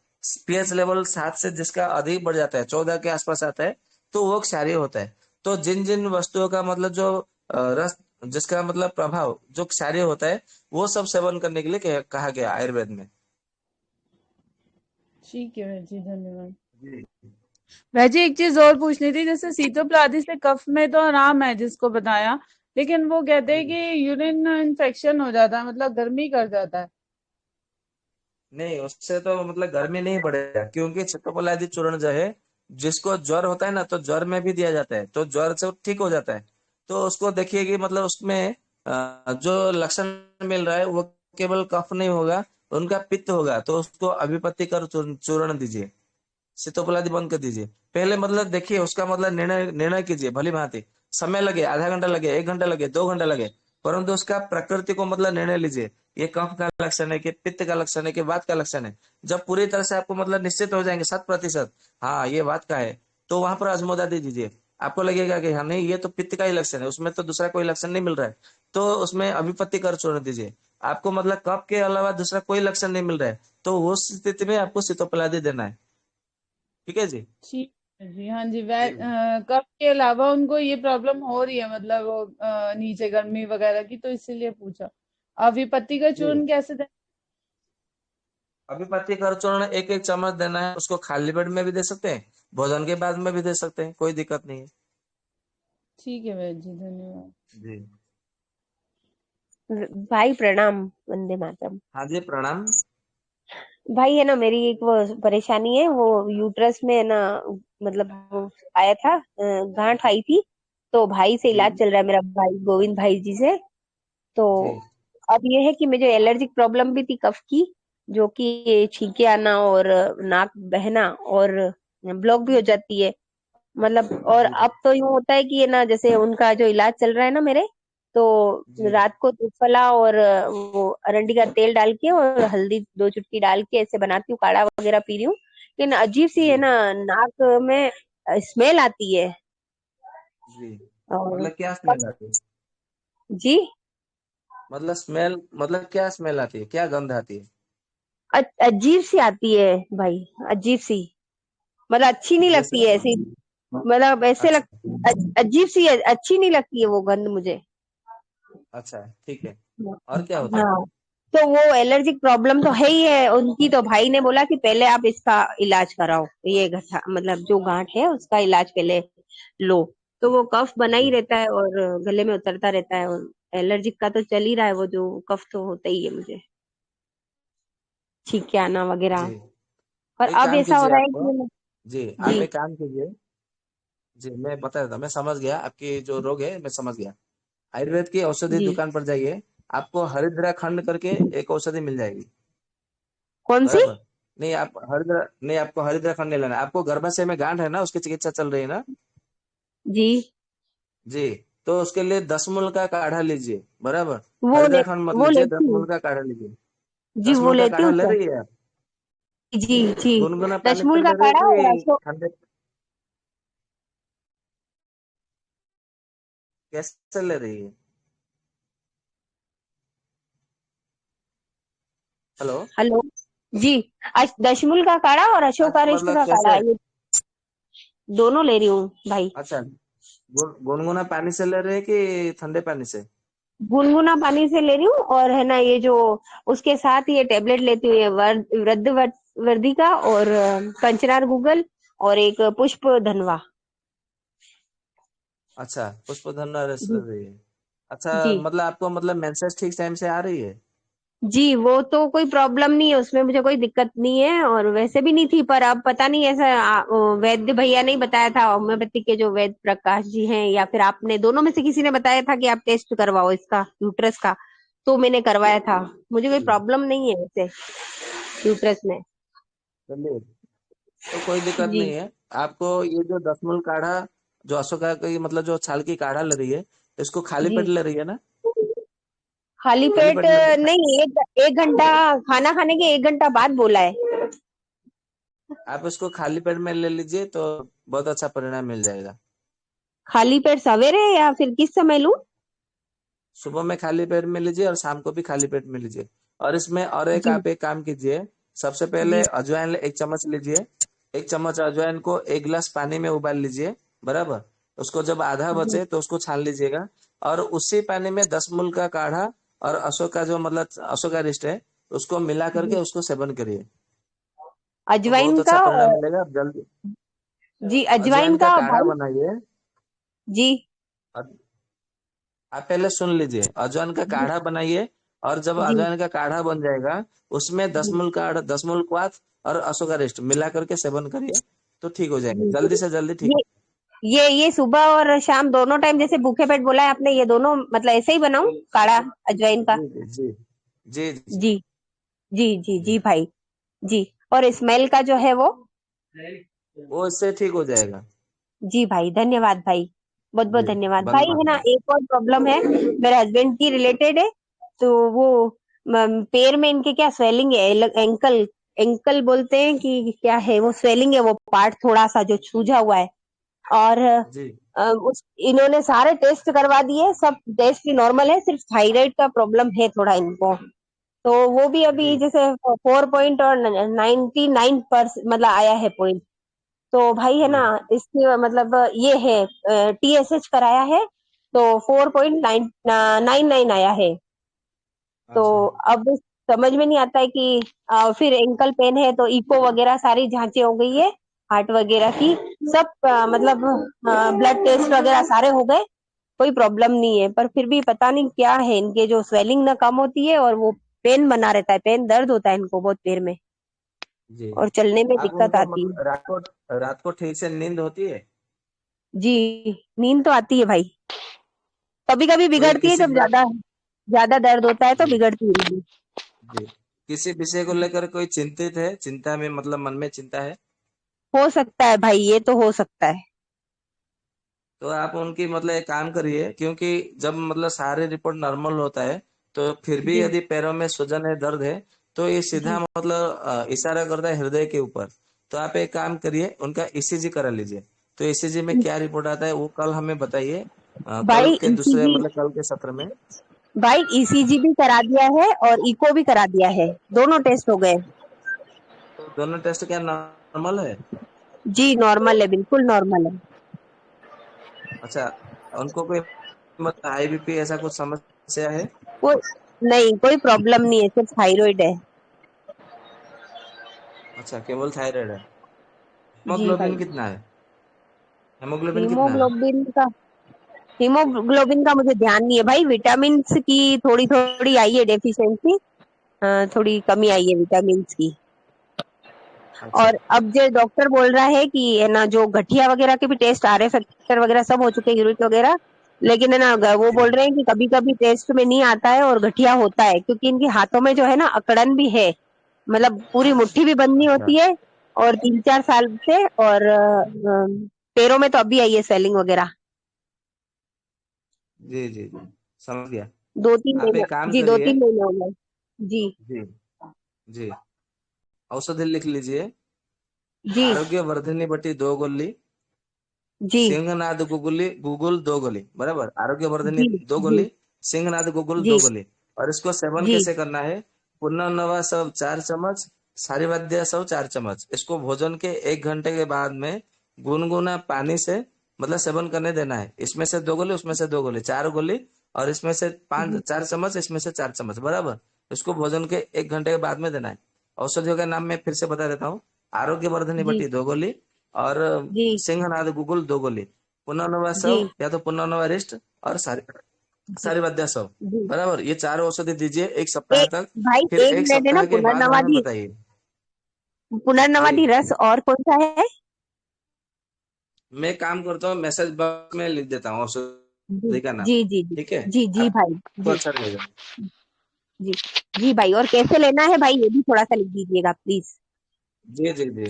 पीएच लेवल 7 से जिसका अधिक बढ़ जाता है, 14 के आसपास आता है, तो वो क्षारीय होता है। तो जिन जिन वस्तुओं का मतलब जो रस, जिसका मतलब प्रभाव जो क्षारीय होता है, वो सब सेवन करने के लिए कहा गया आयुर्वेद में। ठीक है वैजी, धन्यवाद। जी वैजी एक चीज और पूछनी थी, जैसे सीतोपलादी से कफ में तो आराम है जिसको बताया, लेकिन वो कहते हैं जी। कि यूरिन इन्फेक्शन हो जाता है, मतलब गर्मी कर जाता है। नहीं, उससे तो मतलब गर्मी नहीं बढ़ेगा, क्योंकि चित्तोपलादी चूर्ण जो है, जिसको ज्वर होता है ना, तो ज्वर में भी दिया जाता है, तो ज्वर से वो ठीक हो जाता है। तो उसको देखिए कि मतलब उसमें जो लक्षण मिल रहा है वो केवल कफ नहीं होगा, उनका पित्त होगा, तो उसको अभिपत्ति कर चूर्ण चूर्ण दीजिए, शीतोपलादी बंद कर दीजिए। पहले मतलब देखिए उसका मतलब निर्णय निर्णय कीजिए भली भांति। समय लगे, आधा घंटा लगे, 1 घंटा लगे, 2 घंटा लगे, परंतु उसका प्रकृति को मतलब निर्णय लीजिए, ये कफ का लक्षण है कि पित्त का लक्षण है कि वात का लक्षण है। जब पूरी तरह से आपको मतलब निश्चित हो जाएंगे 100%, हाँ ये वात का है, तो वहां पर अजमोदा दे दीजिए। आपको लगेगा कि हाँ नहीं ये तो पित्त का ही लक्षण है, उसमें तो दूसरा कोई लक्षण नहीं मिल रहा है, तो उसमें अभिपत्ति कर छोड़ दीजिए। आपको मतलब कफ के अलावा दूसरा कोई लक्षण नहीं मिल रहा है, तो उस स्थिति में आपको सितोपलादी देना है। ठीक है जी। ठीक है जी। हाँ जी, जी कफ के अलावा उनको ये प्रॉब्लम हो रही है, मतलब वो नीचे गर्मी वगैरह की, तो इसीलिए पूछा। अविपत्ति का जी। चूर्ण कैसे दें? अभिपत्ति कर चूर्ण एक एक चम्मच देना है, उसको खाली पेट में भी दे सकते हैं, भोजन के बाद में भी दे सकते हैं, कोई दिक्कत नहीं है। ठीक है वैद्य जी, धन्यवाद। जी। भाई प्रणाम। वंदे मातरम। हाँ जी प्रणाम। भाई है ना, मेरी एक वो परेशानी है, वो यूट्रस में है ना, मतलब वो आया था, गांठ आई थी। तो भाई से जी इलाज चल रहा है, मेरा भाई गोविंद भाई जी से। तो जी अब ये है कि मुझे एलर्जिक प्रॉब्लम भी थी कफ की, जो कि छींके आना और नाक बहना और ब्लॉक भी हो जाती है, मतलब। और जी अब तो यूं होता है कि ये ना, जैसे उनका जो इलाज चल रहा है ना मेरे, तो जी रात को त्रिफला और वो अरंडी का तेल डाल के और हल्दी 2 चुटकी डाल के ऐसे बनाती हूँ, काढ़ा वगैरह पी रही हूँ। लेकिन अजीब सी है जी ना, नाक में स्मेल आती है। जी। और मतलब क्या स्मेल आती है? जी, मतलब स्मेल, मतलब क्या स्मेल आती है, क्या गंध आती है? अजीब सी आती है भाई, अजीब सी, मतलब अच्छी नहीं जैसे? लगती है ऐसी, मतलब ऐसे अच्छा अजीब सी है, अच्छी नहीं लगती है वो गंध मुझे। अच्छा ठीक है। और क्या होता है? हाँ, तो वो एलर्जिक प्रॉब्लम तो है ही है उनकी, तो भाई ने बोला कि पहले आप इसका इलाज कराओ, ये गठा मतलब जो गांठ है उसका इलाज पहले लो। तो वो कफ बना ही जी रहता है और गले में उतरता रहता है, और एलर्जिक का तो चल ही रहा है, वो जो कफ तो होता ही है मुझे, छींके आना वगैरह। जी। पर एक अब काम ऐसा हो कीजिए रहा है आपको। कि जी आप जी एक काम कीजिए। जी मैं बता देता हूँ, मैं समझ गया आपकी जो रोग है, मैं समझ गया। आयुर्वेद की औषधि जी, दुकान पर जाइए, आपको हरिद्रा खंड करके एक औषधि मिल जाएगी। कौन सी? बराबर। नहीं आप हरिद्रा नहीं, आपको हरिद्रा खंड नहीं लेना है। आपको गर्भाशय में गांठ है ना, उसकी चिकित्सा चल रही है ना? जी, जी। तो उसके लिए 10 मूल का काढ़ा लीजिए। बराबर। वो ले हरिद्रा खंड मत वो लीजिए, दस लेती हूँ। मूल का काढ़ा लीजिए। जी, दस वो मूल का लेती काढ़ा हूँ ले सर। रही है आप? जी जी, गुनगुना पानी से दशमूल का ले रही है काढ़ा और कि अशोक। ठंडे? कैसे ले रही है? हेलो। हेलो। जी, दशमूल का काढ़ा और अशोकारिष्ट मतलब का काढ़ा, कैसे? ये दोनों ले रही हूँ भाई। अच्छा। गुनगुना पानी से ले रहे हैं कि ठंडे पानी से? गुनगुना पानी से ले रही हूँ, और है ना ये जो उसके साथ ये टेबलेट लेती हूँ, ये वृद्धि का और कंचनार गूगल और एक पुष्प धनवा। अच्छा पुष्पधन रस ले जी रही है। अच्छा जी मतलब आपको मतलब मेंसेस ठीक टाइम से आ रही है? जी, वो तो कोई प्रॉब्लम नहीं है, उसमें मुझे कोई दिक्कत नहीं है, और वैसे भी नहीं थी, पर अब पता नहीं ऐसा वैद्य भैया ने ही बताया था, होम्योपैथी के जो वैद्य प्रकाश जी हैं, या फिर आपने, दोनों में से किसी ने बताया था कि आप टेस्ट करवाओ इसका, यूट्रस का। तो मैंने करवाया था, मुझे कोई जी। प्रॉब्लम नहीं है वैसे यूट्रस में। चलिए, तो कोई दिक्कत जी नहीं है। आपको ये जो 10 मूल काढ़ा, जो अशोका की मतलब जो छाल की काढ़ा ले रही है, इसको खाली जी, पेट ले रही है ना? खाली खाली पेट पेट ले रही नहीं, एक घंटा, खाना खाने के 1 घंटा बाद बोला है। है? आप इसको खाली पेट में ले लीजिए तो बहुत अच्छा परिणाम मिल जाएगा। खाली पेट सवेरे या फिर किस समय लूं? सुबह में खाली पेट में लीजिए और शाम को भी खाली पेट में लीजिए। और इसमें और एक जी आप एक काम कीजिए। सबसे पहले जी अजवाइन 1 चम्मच लीजिए। 1 चम्मच अजवाइन को 1 गिलास पानी में उबाल लीजिए। बराबर। उसको जब आधा जी बचे तो उसको छान लीजिएगा। और उसी पानी में 10 मूल का काढ़ा और अशोका जो मतलब अशोका रिष्ट है, उसको मिला करके जी। उसको सेवन करिए। तो बहुत अजवाइन अच्छा का परिणाम और मिलेगा। आप जल्दी जी, अजवाइन अजवाइन का का काढ़ा भाई। बनाइए। जी आप पहले सुन लीजिए, अजवाइन का जी काढ़ा बनाइए। और जब जी अजवाइन का काढ़ा बन जाएगा, उसमें दस जी मूल काढ़ा, 10 मूल क्वाथ और अश्वगंधा मिला करके सेवन करिए, तो ठीक हो जाएगा, जी। जल्दी से जल्दी ठीक। ये ये सुबह और शाम दोनों टाइम, जैसे भूखे पेट बोला है आपने, ये दोनों मतलब ऐसे ही बनाऊं काढ़ा अजवाइन का? जी जी जी जी जी जी जी जी जी। जी भाई। जी, और स्मेल का जो है वो? वो इससे ठीक हो जाएगा। जी भाई, धन्यवाद भाई, बहुत बहुत जी। धन्यवाद बंद भाई। है ना, माता। एक और प्रॉब्लम है, मेरे हस्बैंड की रिलेटेड है। तो वो पैर में इनके क्या स्वेलिंग है, एंकल, एंकल बोलते हैं कि क्या है, वो स्वेलिंग है, वो पार्ट थोड़ा सा जो सूजा हुआ है, और जी इन्होंने सारे टेस्ट करवा दिए, सब टेस्ट नॉर्मल है, सिर्फ थायराइड का प्रॉब्लम है थोड़ा इनको। तो वो भी अभी जी जैसे 4 और 99% मतलब आया है पॉइंट। तो भाई है जी। ना, इसके मतलब ये है, TSH कराया है तो 4.99 आया है। तो अच्छा अब समझ में नहीं आता है कि फिर एंकल पेन है तो इको वगैरह सारी जांचें हो गई है, हार्ट वगैरह की, सब मतलब ब्लड टेस्ट वगैरह सारे हो गए, कोई प्रॉब्लम नहीं है। पर फिर भी पता नहीं क्या है, इनके जो स्वेलिंग ना कम होती है और वो पेन बना रहता है, पेन दर्द होता है इनको बहुत पैर में, जी। और चलने में आप दिक्कत उनको आती है। मतलब रात को ठीक से नींद होती है? जी, नींद तो आती है भाई, कभी कभी कोई बिगड़ती है, किसी जब बात। ज्यादा ज्यादा दर्द होता है तो जी बिगड़ती है नींद। जी। किसी विषय को लेकर कोई चिंतित है, चिंता में मतलब मन में चिंता है? हो सकता है भाई, ये तो हो सकता है। तो आप उनकी मतलब एक काम करिए, क्योंकि जब मतलब सारे रिपोर्ट नॉर्मल होता है तो फिर भी जी यदि पैरों में सूजन है, दर्द है, तो ये सीधा जी मतलब इशारा करता है हृदय के ऊपर। तो आप एक काम करिए, उनका ईसीजी करा लीजिए। तो ईसीजी में क्या रिपोर्ट आता है वो कल हमें बताइए, कल भाई के दूसरे ईसीजी मतलब कल के सत्र में। भाई ईसीजी भी करा दिया है और इको भी करा दिया है, दोनों टेस्ट हो गए। तो दोनों टेस्ट क्या नॉर्मल है? जी नॉर्मल है, बिल्कुल नॉर्मल है। अच्छा, उनको कोई मतलब हाई बीपी ऐसा कुछ समस्या है? कोई नहीं, कोई प्रॉब्लम नहीं है, सिर्फ थायराइड है। अच्छा, केवल थायराइड है। जी हेमोग्लोबिन भाई। कितना है? हेमोग्लोबिन कितना है? हीमोग्लोबिन का हीमोग्लोबिन का मुझे ध्यान नहीं है भाई, विटामिन की थोड़ी थोड़ी आई है डेफिशिएंसी, थोड़ी कमी आई है विटामिन की। अच्छा और अब जो डॉक्टर बोल रहा है कि है ना, जो गठिया वगैरह के भी टेस्ट आ रहे हैं, फैक्टर वगैरह सब हो चुके हैं, यूरिक वगैरह, लेकिन है ना वो जी बोल रहे हैं कि कभी कभी टेस्ट में नहीं आता है और गठिया होता है, क्योंकि इनके हाथों में जो है ना अकड़न भी है, मतलब पूरी मुट्ठी भी बंद नहीं अच्छा। होती है, और 3-4 साल से, और पैरों में तो अभी आई है स्वेलिंग वगैरह, जी जी जी, समझ गया। दो तीन आप महीने एक काम जी, दो करिए। तीन महीने हो गए। जी जी जी। औषधि लिख लीजिए। जी आरोग्य वर्धिनी बटी 2 गोली, जी सिंहनाद गुगुली गुगुल 2 गोली, बराबर। आरोग्य वर्धिनी जी दो जी गोली सिंहनाद गुगुल जी 2 गोली। और इसको सेवन जी कैसे करना है? पुनर्नवा सब 4 चम्मच, सारीवाद्य सब 4 चम्मच, इसको भोजन के 1 घंटे के बाद में गुनगुना पानी से मतलब सेवन करने देना है। इसमें से 2 गोली, उसमें से 2 गोली, 4 गोली। और इसमें से पांच जी 4 चम्मच, इसमें से 4 चम्मच, बराबर। इसको भोजन के 1 घंटे के बाद में देना है। औषधियों का नाम मैं फिर से बता देता हूँ। आरोग्य वर्धनी जी बटी 2 गोली, और जी सिंहनाद गुगुल 2 गोली, पुनर्नवा जी सव या तो पुनर्नवा रिस्ट, और जी सारीवाद्या सव, जी। बराबर। ये 4 औषधि दीजिए 1 सप्ताह एक तक। भाई फिर एक एक मिनट है ना, सप्ताह के बाद हमें बताइए। जी, पुनर्नवादी रस और कौन सा है? मैं काम करता हूँ, मैसेज बॉक्स में लिख देता हूँ जी औषधि का नाम। जी जी जी ठीक है, जी जी भाई। आपको जी अच्छा रहेगा। जी जी भाई, और कैसे लेना है भाई, ये भी थोड़ा सा लिख दीजिएगा प्लीज। जी जी जी।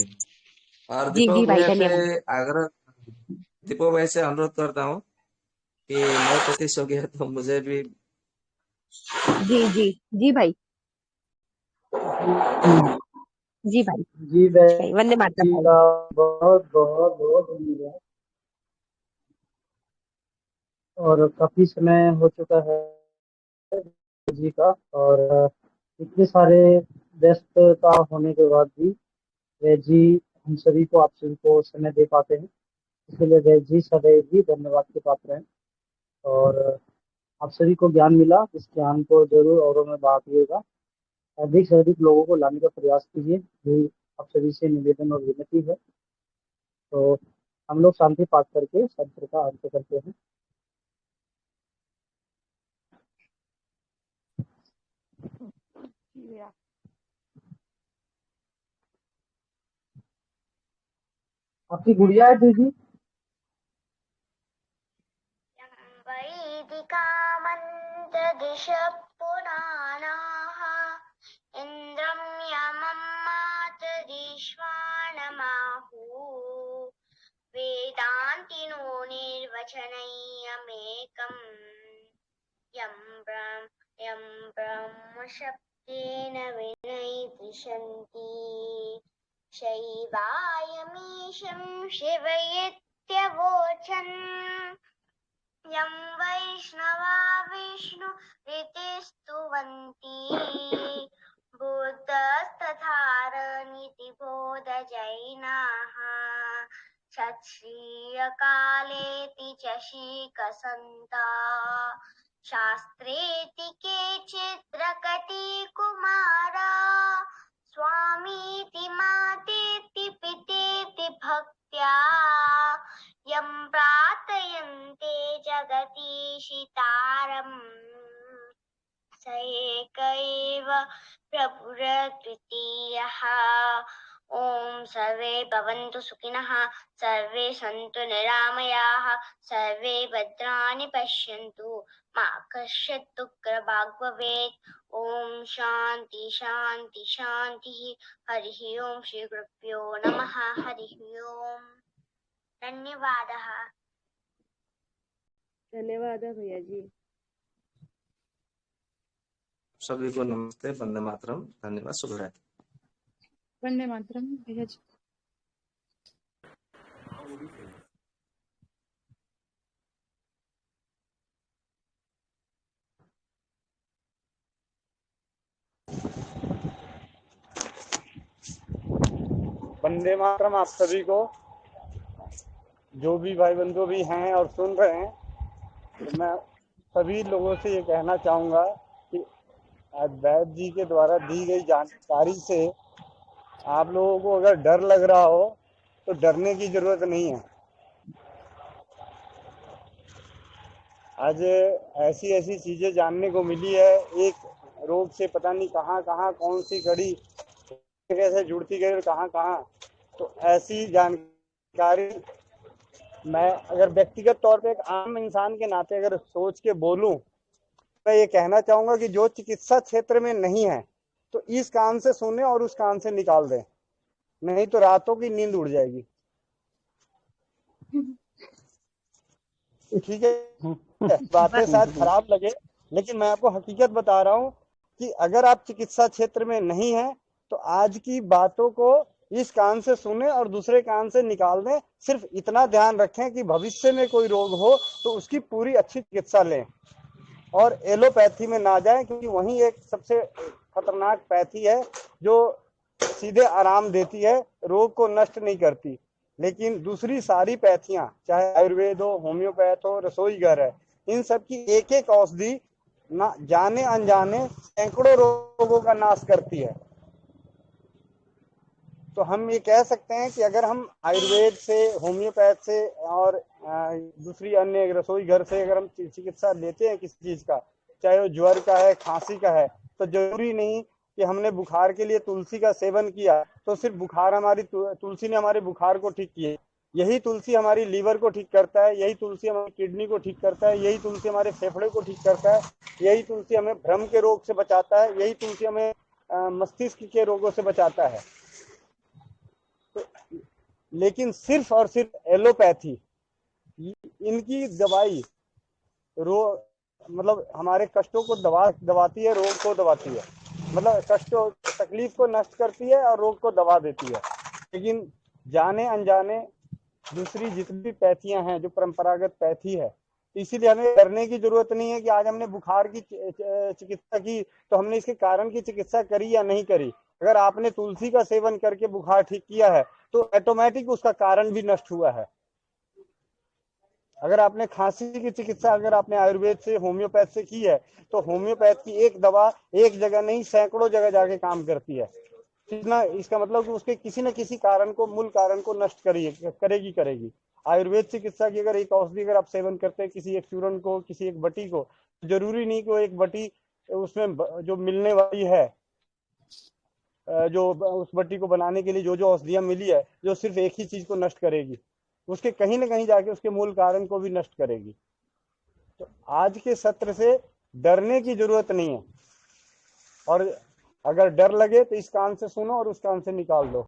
और जी जी दीपक भाई, भैया से धन्यवाद। आग्रह दीपक भैया से अनुरोध करता हूँ कि मैं 35 हो गया तो मुझे भी। जी जी जी भाई। जी जी भाई। जी जी भाई, वंदे बहन मातरम जी भाई। का बहुत बहुत बहुत धन्यवाद। और काफी समय हो चुका है जी का, और इतने सारे व्यस्तता होने के बाद भी वे जी हम सभी को, आप सभी को समय दे पाते हैं, इसके लिए वे जी सदैव ही धन्यवाद के पात्र हैं। और आप सभी को ज्ञान मिला, इस ज्ञान को जरूर औरों में बांटिएगा, अधिक से अधिक लोगों को लाने का प्रयास कीजिए, यही आप सभी से निवेदन और विनती है। तो हम लोग शांति पाठ करके सत्र का अंत करते हैं। आपकी गुड़िया है दीदी? वैदिकामन्तदिशः पुराणाः इन्द्रं यमं मातरिश्वानमाहुः वेदान्तिनो निर्वचनैयमेकम् यं ब्रह्मशब्देन विनैतिशन्ति शैवायमीशं शिवयत् इत्यवोचन् यं वैष्णवा विष्णु स्तुवन्ति बुद्धस्तथारनीति बोधजैनाः क्षत्रियकालेति च शीकसन्ता शास्त्रेति केचिद्रकटिकुमारा स्वामीति मातेति पितेति भक्त्या यं प्रार्थयन्ते जगदीशितारम् स एक एव प्रभुरद्वितीयः। ॐ सर्वे भवन्तु सुखिनः, सर्वे सन्तु निरामयाः, सर्वे भद्राणि पश्यन्तु, मा कश्चित् दुःखभाग् भवेत्। ॐ शान्ति शान्ति शान्तिः। हरिः ओं श्री गुरुभ्यो नमः। हरिः ओं। धन्यवादः। धन्यवाद भैया जी। सभी को नमस्ते, वंदे मातरम, धन्यवाद, शुभ रात्रि। वंदे मातरम भैया जी। वंदे मातरम आप सभी को, जो भी भाई बंधु भी हैं और सुन रहे हैं, तो मैं सभी लोगों से ये कहना चाहूँगा कि आज वैद्य जी के द्वारा दी गई जानकारी से आप लोगों को अगर डर लग रहा हो तो डरने की जरूरत नहीं है। आज ऐसी ऐसी चीजें जानने को मिली है, एक रोग से पता नहीं कहाँ कहाँ कौन सी कड़ी कैसे जुड़ती गई और कहाँ कहाँ, तो ऐसी जानकारी मैं अगर व्यक्तिगत तौर पे एक आम इंसान के नाते अगर सोच के बोलूं, मैं ये कहना चाहूंगा कि जो चिकित्सा क्षेत्र में नहीं है तो इस कान से सुने और उस कान से निकाल दें, नहीं तो रातों की नींद उड़ जाएगी। ठीक है, बातें शायद खराब लगे, लेकिन मैं आपको हकीकत बता रहा हूँ कि अगर आप चिकित्सा क्षेत्र में नहीं है तो आज की बातों को इस कान से सुने और दूसरे कान से निकाल दें। सिर्फ इतना ध्यान रखें कि भविष्य में कोई रोग हो तो उसकी पूरी अच्छी चिकित्सा लें और एलोपैथी में ना जाएं, क्योंकि वही एक सबसे खतरनाक पैथी है जो सीधे आराम देती है, रोग को नष्ट नहीं करती। लेकिन दूसरी सारी पैथियां, चाहे आयुर्वेद हो, होम्योपैथ हो, रसोई घर है, इन सब की एक एक औषधि ना जाने अनजाने सैकड़ों रोगों का नाश करती है। तो हम ये कह सकते हैं कि अगर हम आयुर्वेद से, होम्योपैथ से और दूसरी अन्य रसोई घर से अगर हम चिकित्सा लेते हैं किसी चीज का, चाहे वो ज्वर का है, खांसी का है, तो जरूरी नहीं कि हमने बुखार के लिए तुलसी का सेवन किया तो सिर्फ बुखार हमारी तुलसी ने हमारे बुखार को ठीक किया। यही तुलसी हमारी लीवर को ठीक करता है, यही तुलसी हमारी किडनी को ठीक करता है, यही तुलसी हमारे फेफड़े को ठीक करता है, यही तुलसी हमें भ्रम के रोग से बचाता है, यही तुलसी हमें मस्तिष्क के रोगों से बचाता है। तो लेकिन सिर्फ और सिर्फ एलोपैथी इनकी दवाई मतलब हमारे कष्टों को दबाती है, रोग को दबाती है, मतलब कष्टों तकलीफ को नष्ट करती है और रोग को दबा देती है। लेकिन जाने अनजाने दूसरी जितनी पैथियां हैं जो परंपरागत पैथी है, इसीलिए हमें डरने की जरूरत नहीं है कि आज हमने बुखार की चिकित्सा की तो हमने इसके कारण की चिकित्सा करी या नहीं करी। अगर आपने तुलसी का सेवन करके बुखार ठीक किया है तो ऑटोमेटिक उसका कारण भी नष्ट हुआ है। अगर आपने खांसी की चिकित्सा अगर आपने आयुर्वेद से, होम्योपैथ से की है तो होम्योपैथ की एक दवा एक जगह नहीं सैकड़ों जगह जाके काम करती है। इतना इसका मतलब कि उसके किसी न किसी कारण को, मूल कारण को नष्ट करेगी। आयुर्वेद चिकित्सा की अगर एक औषधि अगर आप सेवन करते हैं, किसी एक चूर्ण को, किसी एक बटी को, जरूरी नहीं कि वो एक बटी उसमें जो मिलने वाली है, जो उस बट्टी को बनाने के लिए जो जो औषधियां मिली है, जो सिर्फ एक ही चीज को नष्ट करेगी, उसके कहीं ना कहीं जाके उसके मूल कारण को भी नष्ट करेगी। तो आज के सत्र से डरने की जरूरत नहीं है, और अगर डर लगे तो इस कान से सुनो और उस कान से निकाल दो।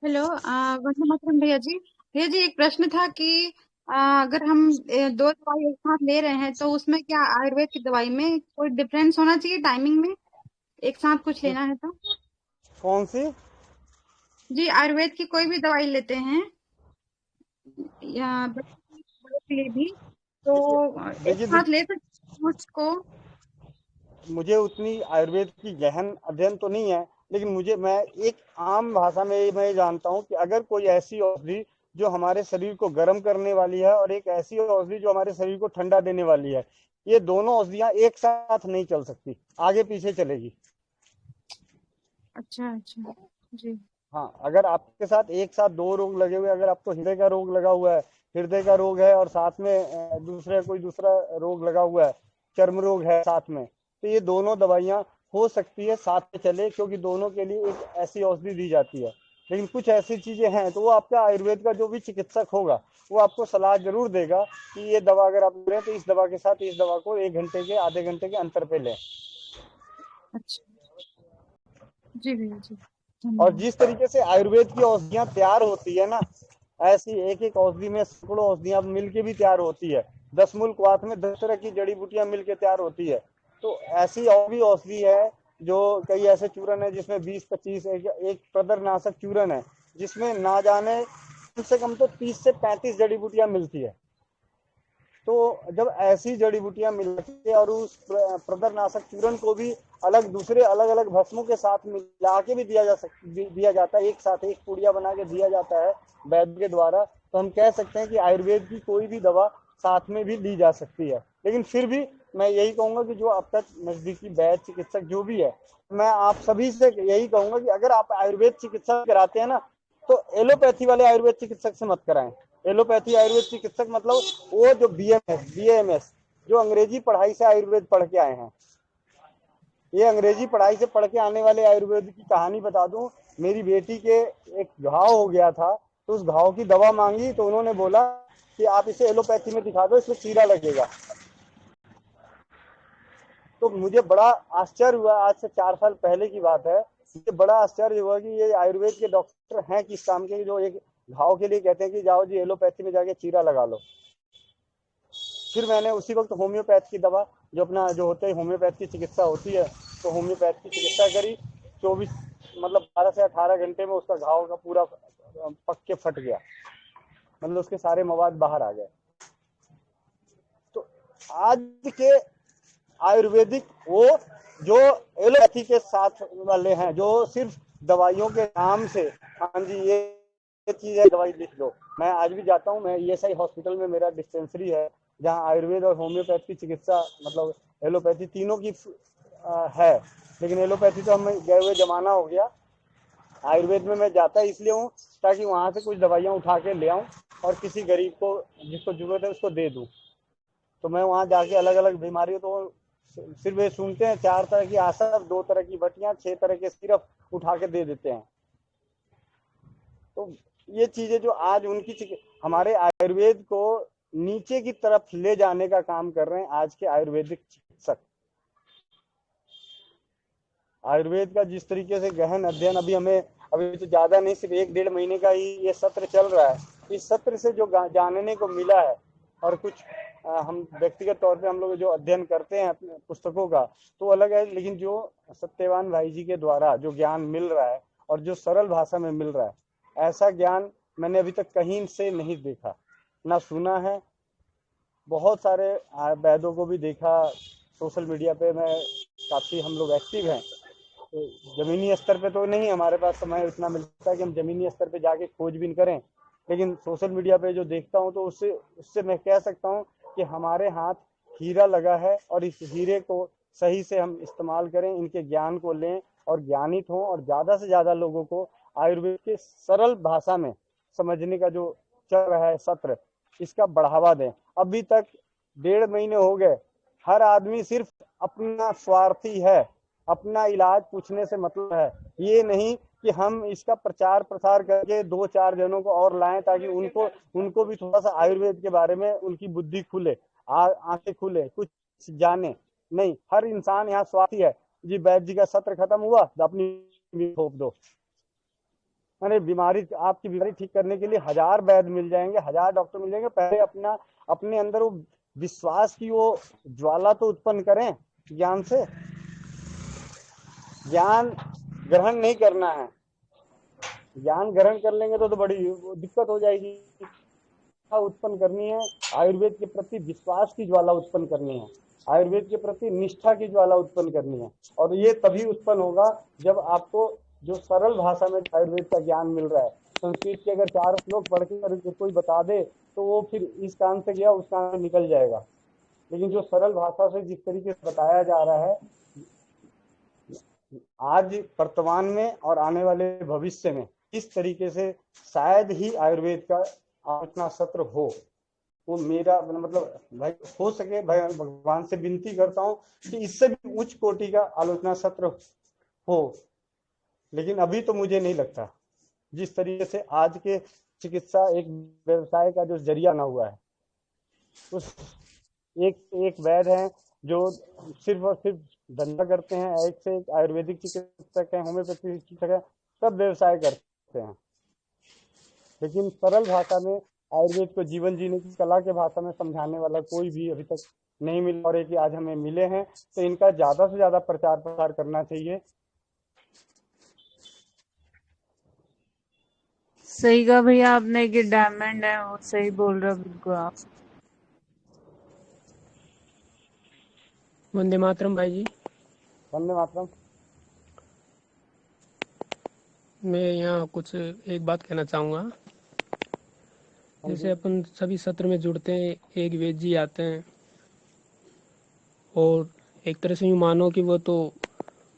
हेलो, वंदे मातरम भैया जी। भैया जी, एक प्रश्न था कि अगर हम दो दवाई एक साथ ले रहे हैं तो उसमें क्या आयुर्वेद की दवाई में कोई डिफरेंस होना चाहिए टाइमिंग में, एक साथ कुछ लेना है तो? कौन सी? जी आयुर्वेद की कोई भी दवाई लेते हैं या बड़ों के लिए भी, तो एक देखिए साथ ले सकते हैं उसको? मुझे उतनी आयुर्वेद की गहन अध्ययन तो नहीं है, लेकिन मैं एक आम भाषा में मैं ये जानता हूँ कि अगर कोई ऐसी औषधि जो हमारे शरीर को गर्म करने वाली है और एक ऐसी औषधि जो हमारे शरीर को ठंडा देने वाली है, ये दोनों औषधियां एक साथ नहीं चल सकती, आगे पीछे चलेगी। अच्छा अच्छा जी। हाँ, अगर आपके साथ एक साथ दो रोग लगे हुए, अगर आपको हृदय का रोग लगा हुआ है, हृदय का रोग है और साथ में कोई दूसरा रोग लगा हुआ है, चर्म रोग है साथ में, तो ये दोनों दवाइयाँ हो सकती है साथ में चले, क्योंकि दोनों के लिए एक ऐसी औषधि दी जाती है। लेकिन कुछ ऐसी चीजें हैं तो वो आपका आयुर्वेद का जो भी चिकित्सक होगा वो आपको सलाह जरूर देगा कि ये दवा अगर आप ले रहे हैं तो इस दवा के साथ इस दवा को 1 घंटे के आधे घंटे के अंतर पे लें। अच्छा जी भैया जी, और धन्यवाद। जिस तरीके से आयुर्वेद की औषधियां तैयार होती है ना, ऐसी एक एक औषधि में सैकड़ों औषधियां मिलके भी तैयार होती है। 10 मूल क्वाथ में 10 तरह की जड़ी बूटियां मिलके तैयार होती है। तो ऐसी और भी औषधि है जो कई ऐसे चूरन है जिसमें 20-25 एक प्रदरनाशक चूरन है जिसमें ना जाने कम से कम तो 30 से 35 जड़ी बूटियां मिलती है। तो जब ऐसी जड़ी बूटियां मिलती है और उस प्रदरनाशक चूर्ण को भी दूसरे अलग अलग भस्मों के साथ मिला के भी दिया जाता है, एक साथ एक पुड़िया बना के दिया जाता है वैद्य के द्वारा, तो हम कह सकते हैं कि आयुर्वेद की कोई भी दवा साथ में भी ली जा सकती है। लेकिन फिर भी मैं यही कहूंगा कि जो अब तक नजदीकी वैद्य चिकित्सक जो भी है, मैं आप सभी से यही कहूंगा कि अगर आप आयुर्वेद चिकित्सा कराते हैं ना, तो एलोपैथी वाले आयुर्वेद चिकित्सक से मत कराएं। एलोपैथी आयुर्वेद चिकित्सक मतलब वो जो बीएमएस जो अंग्रेजी पढ़ाई से आयुर्वेद पढ़ के आए हैं। ये अंग्रेजी पढ़ाई से पढ़ के आने वाले आयुर्वेद की कहानी बता दूं, मेरी बेटी के एक घाव हो गया था, तो उस घाव की दवा मांगी तो उन्होंने बोला कि आप इसे एलोपैथी में दिखा दो, इसमें चीरा लगेगा। तो मुझे बड़ा आश्चर्य हुआ, आज से 4 साल पहले की बात है, मुझे बड़ा आश्चर्य हुआ कि ये आयुर्वेद के डॉक्टर हैं किस काम के, जो एक घाव के लिए कहते हैं कि जाओ जी एलोपैथी में जाके चीरा लगा लो। फिर मैंने उसी वक्त होम्योपैथ की दवा जो होते हैं होम्योपैथ की चिकित्सा होती है, तो होम्योपैथ की चिकित्सा करी। 24 मतलब 12 से 18 घंटे में उसका घाव का पूरा पक के फट गया, मतलब उसके सारे मवाद बाहर आ गए। तो आज के आयुर्वेदिक वो जो एलोपैथी के साथ वाले हैं, जो सिर्फ दवाइयों के नाम से, हाँ जी ये चीज है दवाई लिख लो। मैं आज भी जाता हूँ, मैं ईएसआई हॉस्पिटल में मेरा डिस्पेंसरी है जहाँ आयुर्वेद और होम्योपैथ की चिकित्सा, मतलब एलोपैथी तीनों की है, लेकिन एलोपैथी तो हमें गए हुए जमाना हो गया। आयुर्वेद में मैं जाता इसलिए हूँ ताकि वहां से कुछ दवाइयाँ उठा के ले आऊँ और किसी गरीब को जिसको जरूरत है उसको दे दूँ। तो मैं वहां जाके अलग अलग बीमारियों, तो सिर्फ ये सुनते हैं 4 तरह की आसर, 2 तरह की बटियां, 6 तरह के सिरप उठा के दे देते हैं। तो ये चीजें जो आज हमारे आयुर्वेद को नीचे की तरफ ले जाने का काम कर रहे हैं आज के आयुर्वेदिक चिकित्सक। आयुर्वेद का जिस तरीके से गहन अध्ययन अभी तो ज्यादा नहीं, सिर्फ 1-1.5 महीने का ही ये सत्र चल रहा है। इस सत्र से जो जानने को मिला है और कुछ हम व्यक्तिगत तौर पे हम लोग जो अध्ययन करते हैं अपने पुस्तकों का तो अलग है, लेकिन जो सत्यवान भाई जी के द्वारा जो ज्ञान मिल रहा है और जो सरल भाषा में मिल रहा है, ऐसा ज्ञान मैंने अभी तक कहीं से नहीं देखा ना सुना है। बहुत सारे वैद्यों को भी देखा, सोशल मीडिया पे मैं काफी हम लोग एक्टिव हैं, तो जमीनी स्तर पे तो नहीं हमारे पास समय इतना मिलता है कि हम जमीनी स्तर पे जाके खोजबीन करें, लेकिन सोशल मीडिया पे जो देखता हूँ तो उससे मैं कह सकता हूँ कि हमारे हाथ हीरा लगा है और इस हीरे को सही से हम इस्तेमाल करें, इनके ज्ञान को लें और ज्ञानित हों और ज्यादा से ज्यादा लोगों को आयुर्वेद के सरल भाषा में समझने का जो चल रहा है सत्र, इसका बढ़ावा दें। अभी तक 1.5 महीने हो गए, हर आदमी सिर्फ अपना स्वार्थी है, अपना इलाज पूछने से मतलब है, ये नहीं कि हम इसका प्रचार प्रसार करके 2-4 जनों को और लाएं ताकि उनको भी थोड़ा सा आयुर्वेद के बारे में उनकी बुद्धि खुले, आंखें खुले, कुछ जाने। नहीं, हर इंसान यहाँ स्वार्थी है। जी वैद्य जी का सत्र खत्म हुआ तो अपनी थोप दो, अरे आपकी बीमारी ठीक करने के लिए 1000 वैद्य मिल जाएंगे, 1000 डॉक्टर मिल जाएंगे। पहले अपने अंदर वो विश्वास की वो ज्वाला तो उत्पन्न करें ज्ञान से। ज्ञान ग्रहण नहीं करना है, ज्ञान ग्रहण कर लेंगे तो बड़ी दिक्कत हो जाएगी। उत्पन्न करनी है, आयुर्वेद के प्रति विश्वास की ज्वाला उत्पन्न करनी है, आयुर्वेद के प्रति निष्ठा की ज्वाला उत्पन्न करनी है। और ये तभी उत्पन्न होगा जब आपको जो सरल भाषा में आयुर्वेद का ज्ञान मिल रहा है। संस्कृत के अगर 4 श्लोक पढ़ के कोई बता दे तो वो फिर इस कान से गया उस कान से निकल जाएगा। लेकिन जो सरल भाषा से जिस तरीके से बताया जा रहा है आज वर्तमान में और आने वाले भविष्य में, इस तरीके से शायद ही आयुर्वेद का आलोचना सत्र हो। वो मेरा मतलब भाई हो सके, भगवान से विनती करता हूँ कि इससे भी उच्च कोटि का आलोचना सत्र हो। लेकिन अभी तो मुझे नहीं लगता। जिस तरीके से आज के चिकित्सा एक व्यवसाय का जो जरिया ना हुआ है, उस एक वैद्य हैं जो सिर्फ और सिर्फ धंधा करते हैं, एक से एक आयुर्वेदिक चिकित्सक हैं, होम्योपैथी चिकित्सक हैं, सब व्यवसाय करते हैं। लेकिन सरल भाषा में आयुर्वेद को जीवन जीने की कला के भाषा में समझाने वाला कोई भी अभी तक नहीं मिला। और कि आज हमें मिले हैं तो इनका ज्यादा से ज्यादा प्रचार प्रसार करना चाहिए। सही कहा भैया आपने कि डायमंड है, वो सही बोल रहे हो बिल्कुल आप। वंदे मातरम भाई जी। वंदे मातरम। मैं यहाँ कुछ एक बात कहना चाहूँगा। जैसे अपन सभी सत्र में जुड़ते हैं, एक वेद जी आते हैं और एक तरह से यूँ मानो कि वो तो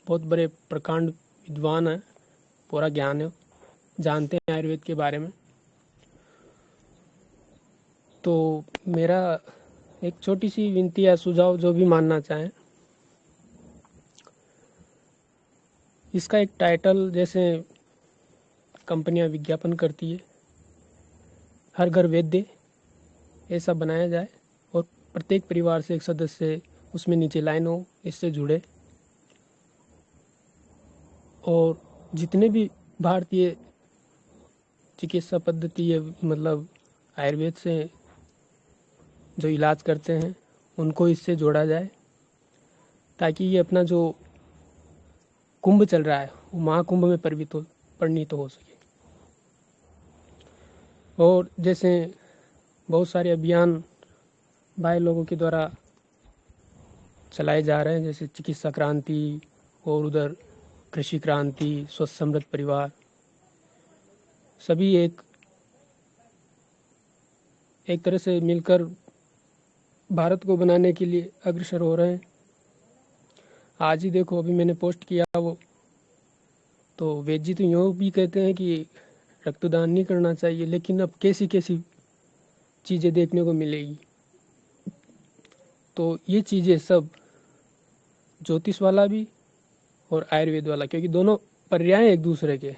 बहुत बड़े प्रकांड विद्वान हैं, पूरा ज्ञान है, जानते हैं आयुर्वेद के बारे में। तो मेरा एक छोटी सी विनती या सुझाव, जो भी मानना चाहें, इसका एक टाइटल जैसे कंपनियां विज्ञापन करती है, हर घर वैद्य, ऐसा बनाया जाए और प्रत्येक परिवार से एक सदस्य उसमें नीचे लाइन हो, इससे जुड़े। और जितने भी भारतीय चिकित्सा पद्धति है, मतलब आयुर्वेद से जो इलाज करते हैं, उनको इससे जोड़ा जाए, ताकि ये अपना जो कुंभ चल रहा है वो महाकुंभ में परिणित हो सके। और जैसे बहुत सारे अभियान भाई लोगों के द्वारा चलाए जा रहे हैं, जैसे चिकित्सा क्रांति और उधर कृषि क्रांति, स्वस्थ समृद्ध परिवार, सभी एक तरह से मिलकर भारत को बनाने के लिए अग्रसर हो रहे हैं। आज ही देखो, अभी मैंने पोस्ट किया वो, तो वैद्य जी तो यूँ भी कहते हैं कि रक्तदान नहीं करना चाहिए, लेकिन अब कैसी कैसी चीज़ें देखने को मिलेगी। तो ये चीज़ें सब ज्योतिष वाला भी और आयुर्वेद वाला, क्योंकि दोनों पर्याय एक दूसरे के।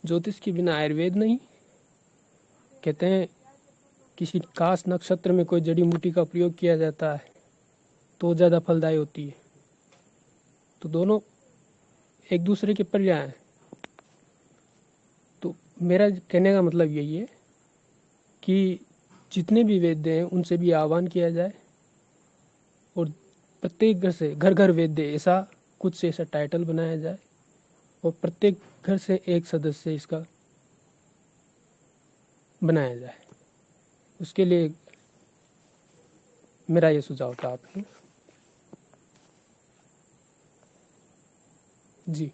ज्योतिष के बिना आयुर्वेद नहीं। कहते हैं किसी खास नक्षत्र में कोई जड़ी बूटी का प्रयोग किया जाता है तो ज़्यादा फलदायी होती है। तो दोनों एक दूसरे के पर्याय हैं। तो मेरा कहने का मतलब यही है कि जितने भी वैद्य हैं उनसे भी आह्वान किया जाए और प्रत्येक घर से घर घर वैद्य, ऐसा कुछ से ऐसा टाइटल बनाया जाए और प्रत्येक घर से एक सदस्य इसका बनाया जाए। उसके लिए मेरा ये सुझाव था आपको। जी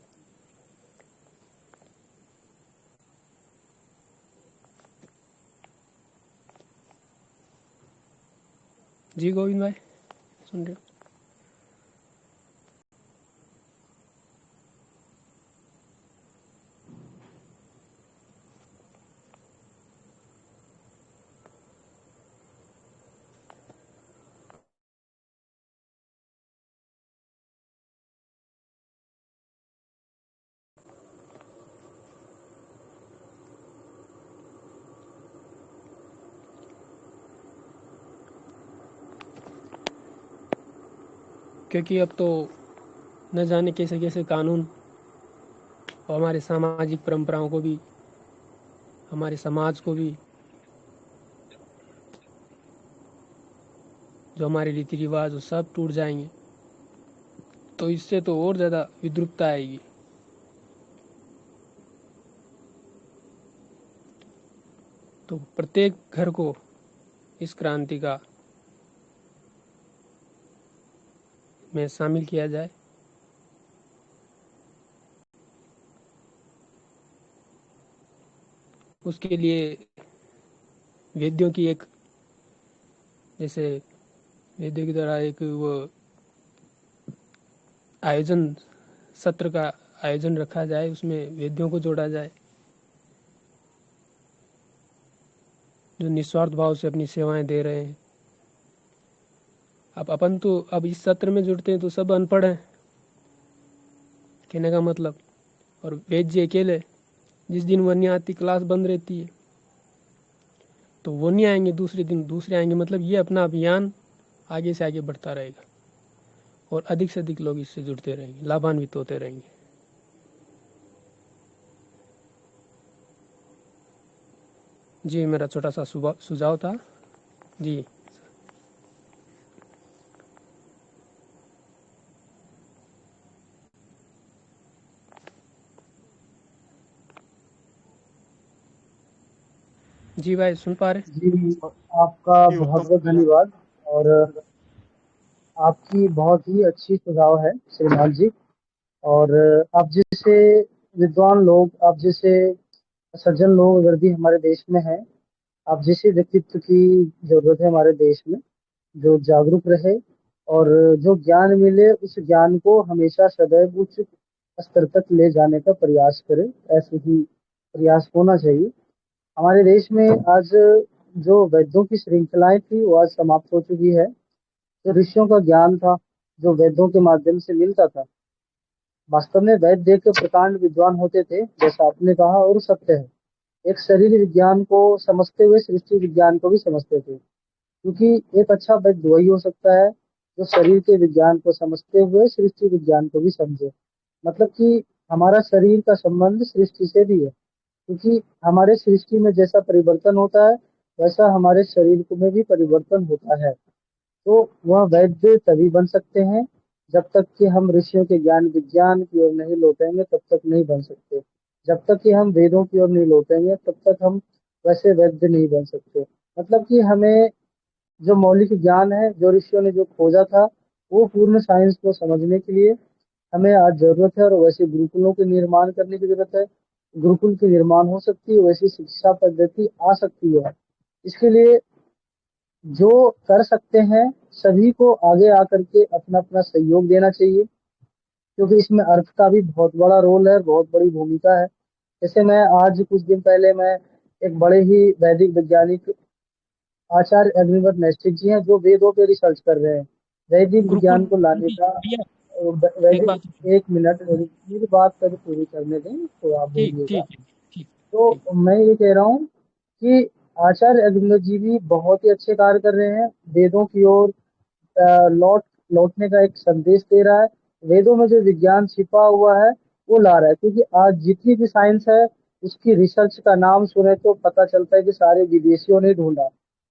जी गोविंद भाई, सुन रहे हो? क्योंकि अब तो न जाने कैसे कैसे कानून और हमारे सामाजिक परंपराओं को भी, हमारे समाज को भी, जो हमारे रीति रिवाज वो सब टूट जाएंगे। तो इससे तो और ज़्यादा विद्रुपता आएगी। तो प्रत्येक घर को इस क्रांति का में शामिल किया जाए। उसके लिए वेद्यों की एक, जैसे वेद्यों के द्वारा एक वो आयोजन, सत्र का आयोजन रखा जाए, उसमें वेद्यों को जोड़ा जाए जो निस्वार्थ भाव से अपनी सेवाएं दे रहे हैं। अब अपन तो अब इस सत्र में जुड़ते हैं तो सब अनपढ़ हैं, कहने का मतलब, और वेद जी अकेले, जिस दिन वो नहीं आती क्लास बंद रहती है तो वो नहीं आएंगे, दूसरे दिन दूसरे आएंगे। मतलब ये अपना अभियान आगे से आगे बढ़ता रहेगा और अधिक से अधिक लोग इससे जुड़ते रहेंगे, लाभान्वित होते रहेंगे। जी मेरा छोटा सा सुझाव था जी। जी भाई सुन पा रहे? जी आपका बहुत बहुत धन्यवाद, और आपकी बहुत ही अच्छी सुझाव है श्रीमान जी। और आप जैसे विद्वान लोग, आप जैसे सज्जन लोग अगर भी हमारे देश में हैं, आप जैसे व्यक्तित्व की जरूरत है हमारे देश में, जो जागरूक रहे और जो ज्ञान मिले उस ज्ञान को हमेशा सदैव उच्च स्तर तक ले जाने का प्रयास करे, ऐसे ही प्रयास होना चाहिए। हमारे देश में आज जो वेदों की श्रृंखलाएं थी वो आज समाप्त हो चुकी है। जो ऋषियों का ज्ञान था, जो वेदों के माध्यम से मिलता था, वास्तव में वेद देख के प्रकांड विद्वान होते थे, जैसा आपने कहा, और सत्य है। एक शरीर विज्ञान को समझते हुए सृष्टि विज्ञान को भी समझते थे, क्योंकि एक अच्छा वेद वही हो सकता है जो शरीर के विज्ञान को समझते हुए सृष्टि विज्ञान को भी समझे। मतलब कि हमारा शरीर का संबंध सृष्टि से भी है, क्योंकि हमारे सृष्टि में जैसा परिवर्तन होता है वैसा हमारे शरीर में भी परिवर्तन होता है। तो वह वैद्य तभी बन सकते हैं जब तक कि हम ऋषियों के ज्ञान विज्ञान की ओर नहीं लौटेंगे, तब तक नहीं बन सकते। जब तक कि हम वेदों की ओर नहीं लौटेंगे तब तक हम वैसे वैद्य नहीं बन सकते। मतलब कि हमें जो मौलिक ज्ञान है, जो ऋषियों ने जो खोजा था, वो पूर्ण साइंस को समझने के लिए हमें आज जरूरत है, और वैसे गुरुकुलों के निर्माण करने की जरूरत है। गुरुकुल की निर्माण हो सकती है, वैसी शिक्षा पद्धति आ सकती है। इसके लिए जो कर सकते हैं सभी को आगे आकर के अपना अपना सहयोग देना चाहिए, क्योंकि इसमें अर्थ का भी बहुत बड़ा रोल है, बहुत बड़ी भूमिका है। जैसे मैं आज कुछ दिन पहले मैं एक बड़े ही वैदिक वैज्ञानिक आचार्य अग्निवर नैष्ठिक जी हैं, जो वेदों पे रिसर्च कर रहे हैं, वैदिक विज्ञान को लाने का। वैदिक, एक मिनट मेरी बात कर पूरी करने दें तो आप बोलिएगा। तो मैं ये कह रहा हूँ कि आचार्य अग्निवर जी भी बहुत ही अच्छे कार्य कर रहे हैं, वेदों की ओर लौटने का एक संदेश दे रहा है। वेदों में जो विज्ञान छिपा हुआ है वो ला रहा है, क्योंकि आज जितनी भी साइंस है उसकी रिसर्च का नाम सुने तो पता चलता है कि सारे विदेशियों ने ढूंढा।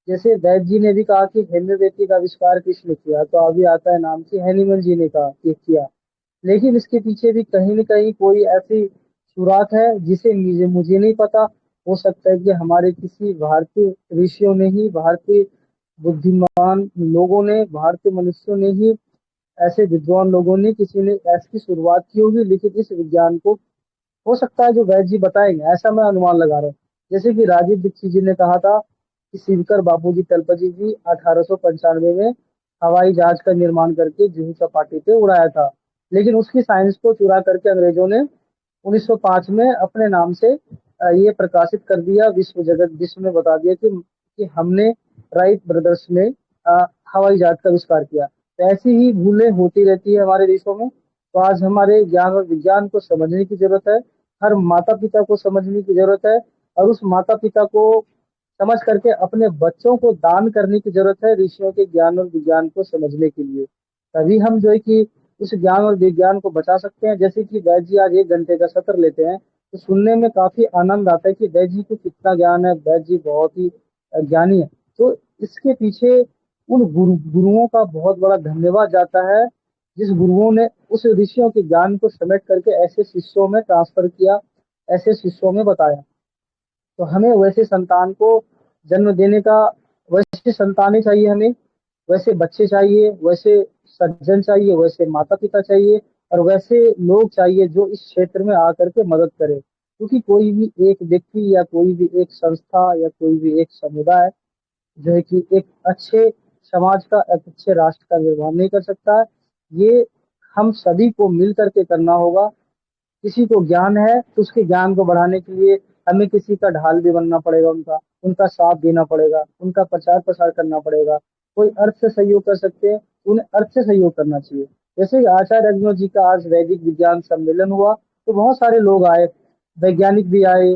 जैसे वैद जी ने भी कहा कि हेम्योपैथी का आविष्कार किसने किया, तो अभी आता है नाम कि हैनिमन जी ने कहा कि किया। लेकिन इसके पीछे भी कहीं न कहीं कोई ऐसी सुराग है जिसे मुझे नहीं पता। हो सकता है कि हमारे किसी भारतीय ऋषियों ने ही, भारतीय बुद्धिमान लोगों ने, भारतीय मनुष्यों ने ही, ऐसे विद्वान लोगों ने, किसी ने ऐसी शुरुआत की होगी। लेकिन इस विज्ञान को हो सकता है जो वैद जी बताएंगे, ऐसा मैं अनुमान लगा रहा हूँ। जैसे कि राजीव दीक्षित जी ने कहा था कि शिवकर बापूजी तलपति जी 1895 में हवाई जहाज का निर्माण करके जुहू चौपाटी पे उड़ाया था, लेकिन उसकी साइंस को चुरा करके अंग्रेजों ने 1905 में अपने नाम से ये प्रकाशित कर दिया, विश्व में बता दिया कि हमने राइट ब्रदर्स ने हवाई जहाज का आविष्कार किया। तो ऐसी ही भूलें होती रहती है हमारे देशों में। तो आज हमारे ज्ञान और विज्ञान को समझने की जरूरत है, हर माता पिता को समझने की जरूरत है, और उस माता पिता को समझ करके अपने बच्चों को दान करने की जरूरत है ऋषियों के ज्ञान और विज्ञान को समझने के लिए। तभी हम जो है कि उस ज्ञान और विज्ञान को बचा सकते हैं। जैसे कि वैद जी आज 1 घंटे का सत्र लेते हैं तो सुनने में काफी आनंद आता है कि वैद जी को कितना ज्ञान है, वैद जी बहुत ही ज्ञानी है। तो इसके पीछे उन गुरुओं का बहुत बड़ा धन्यवाद जाता है, जिस गुरुओं ने उस ऋषियों के ज्ञान को समेट करके ऐसे शिष्यों में ट्रांसफर किया, ऐसे शिष्यों में बताया। तो हमें वैसे संतान को जन्म देने का, वैसे संतानें चाहिए हमें, वैसे बच्चे चाहिए, वैसे सज्जन चाहिए, वैसे माता पिता चाहिए, और वैसे लोग चाहिए जो इस क्षेत्र में आकर के मदद करे। क्योंकि कोई भी एक व्यक्ति या कोई भी एक संस्था या कोई भी एक समुदाय जो है कि एक अच्छे समाज का, एक अच्छे राष्ट्र का निर्माण नहीं कर सकता है। ये हम सभी को मिल करके करना होगा। किसी को ज्ञान है तो उसके ज्ञान को बढ़ाने के लिए हमें किसी का ढाल भी बनना पड़ेगा, उनका साथ देना पड़ेगा, उनका प्रचार प्रसार करना पड़ेगा। कोई अर्थ से सहयोग कर सकते हैं, उन्हें अर्थ से सहयोग करना चाहिए। जैसे आचार्य अग्निहोत्र जी का आज वैदिक विज्ञान सम्मेलन हुआ तो बहुत सारे लोग आए, वैज्ञानिक भी आए,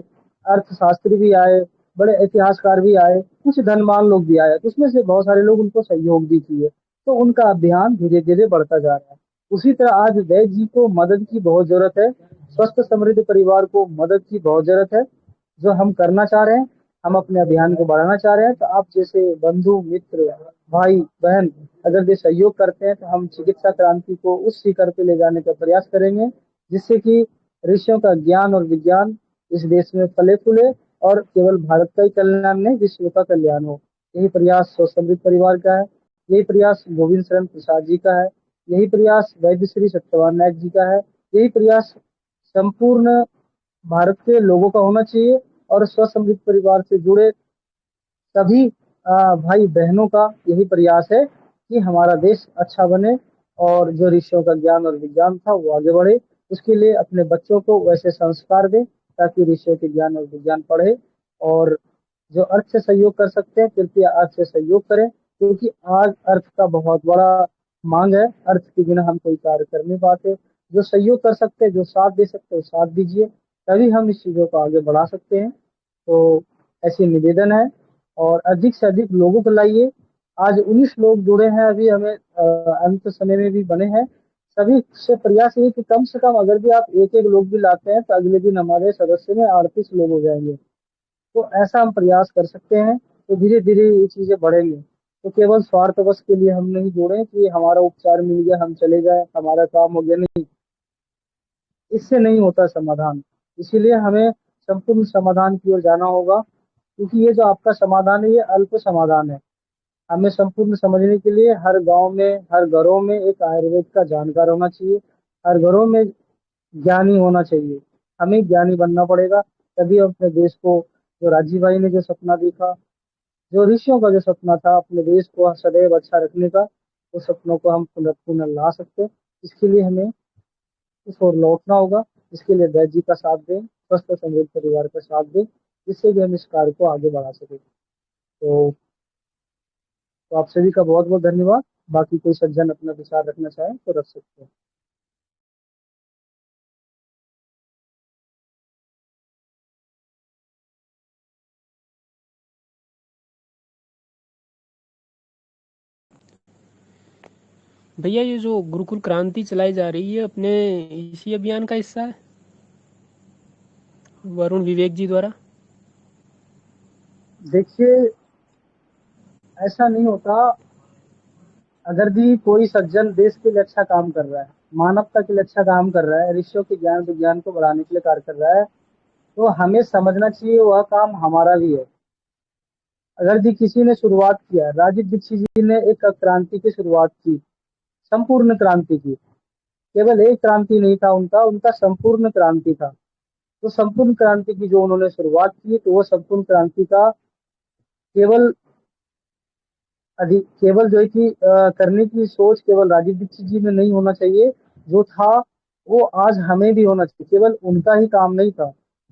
अर्थशास्त्री भी आए, बड़े इतिहासकार भी आए, कुछ धनवान लोग भी आए, उसमें से बहुत सारे लोग उनको सहयोग भी किए, तो उनका अभियान धीरे धीरे बढ़ता जा रहा है। उसी तरह आज वैद्य जी को मदद की बहुत जरूरत है, स्वस्थ समृद्ध परिवार को मदद की बहुत जरूरत है। जो हम करना चाह रहे हैं, हम अपने अभियान को बढ़ाना चाह रहे हैं, तो आप जैसे बंधु मित्र भाई बहन अगर ये सहयोग करते हैं तो हम चिकित्सा क्रांति को उस शिखर पे ले जाने का प्रयास करेंगे, जिससे कि ऋषियों का ज्ञान और विज्ञान इस देश में फले फूले और केवल भारत का ही कल्याण नहीं, विश्व का कल्याण हो। यही प्रयास स्वस्थ समृद्ध परिवार का है, यही प्रयास गोविंद शरण प्रसाद जी का है, यही प्रयास वैद्य श्री सत्यवान नायक जी का है, यही प्रयास संपूर्ण भारत के लोगों का होना चाहिए। और स्वस्थ समृद्ध परिवार से जुड़े सभी भाई बहनों का यही प्रयास है कि हमारा देश अच्छा बने और जो ऋषियों का ज्ञान और विज्ञान था वो आगे बढ़े। उसके लिए अपने बच्चों को वैसे संस्कार दें ताकि ऋषियों के ज्ञान और विज्ञान पढ़े। और जो अर्थ से सहयोग कर सकते हैं कृपया अर्थ से सहयोग करें, क्योंकि आज अर्थ का बहुत बड़ा मांग है, अर्थ के बिना हम कोई कार्य कर नहीं पाते। जो सहयोग कर सकते हैं, जो साथ दे सकते हैं, साथ दीजिए, तभी हम इस चीज़ों को आगे बढ़ा सकते हैं। तो ऐसी निवेदन है और अधिक से अधिक लोगों को लाइए। आज 19 लोग जुड़े हैं, अभी हमें अंत समय में भी बने हैं। सभी से प्रयास ये कि कम से कम अगर भी आप एक एक लोग भी लाते हैं तो अगले दिन हमारे सदस्य में 38 लोग हो जाएंगे। तो ऐसा हम प्रयास कर सकते हैं, तो धीरे धीरे ये चीजें बढ़ेंगी। तो केवल स्वार्थवश के लिए हम नहीं जुड़े कि हमारा उपचार मिल गया हम चले जाए, हमारा काम हो गया, नहीं, इससे नहीं होता समाधान। इसीलिए हमें संपूर्ण समाधान की ओर जाना होगा, क्योंकि ये जो आपका समाधान है ये अल्प समाधान है। हमें संपूर्ण समझने के लिए हर गांव में, हर घरों में एक आयुर्वेद का जानकार होना चाहिए, हर घरों में ज्ञानी होना चाहिए। हमें ज्ञानी बनना पड़ेगा, तभी हम अपने देश को, जो राजीव भाई ने जो सपना देखा, जो ऋषियों का जो सपना था अपने देश को सदैव अच्छा रखने का, उस सपनों को हम पुनः ला सकते हैं। इसके लिए हमें उस ओर लौटना होगा। इसके लिए वैद्य जी का साथ दें, स्वस्थ समृद्ध परिवार का साथ दें, जिससे भी हम इस कार्य को आगे बढ़ा सकें। तो आप सभी का बहुत बहुत धन्यवाद। बाकी कोई सज्जन अपना विचार रखना चाहे तो रख सकते हैं। भैया ये जो गुरुकुल क्रांति चलाई जा रही है अपने इसी अभियान का हिस्सा है, वरुण विवेक जी द्वारा? देखिए, ऐसा नहीं होता। अगर भी कोई सज्जन देश के लिए अच्छा काम कर रहा है, मानवता के लिए अच्छा काम कर रहा है, ऋषियों के ज्ञान विज्ञान को बढ़ाने के लिए कार्य कर रहा है, तो हमें समझना चाहिए वह काम हमारा भी है। अगर भी किसी ने शुरुआत किया, राजीव दीक्षित जी ने एक क्रांति की शुरुआत की, संपूर्ण क्रांति की, केवल एक क्रांति नहीं था उनका, उनका संपूर्ण क्रांति था। तो संपूर्ण क्रांति की जो उन्होंने शुरुआत की, तो वो संपूर्ण क्रांति का केवल जो है कि करने की सोच केवल राजीव दीक्षित जी में नहीं होना चाहिए, जो था वो आज हमें भी होना चाहिए। केवल उनका ही काम नहीं था,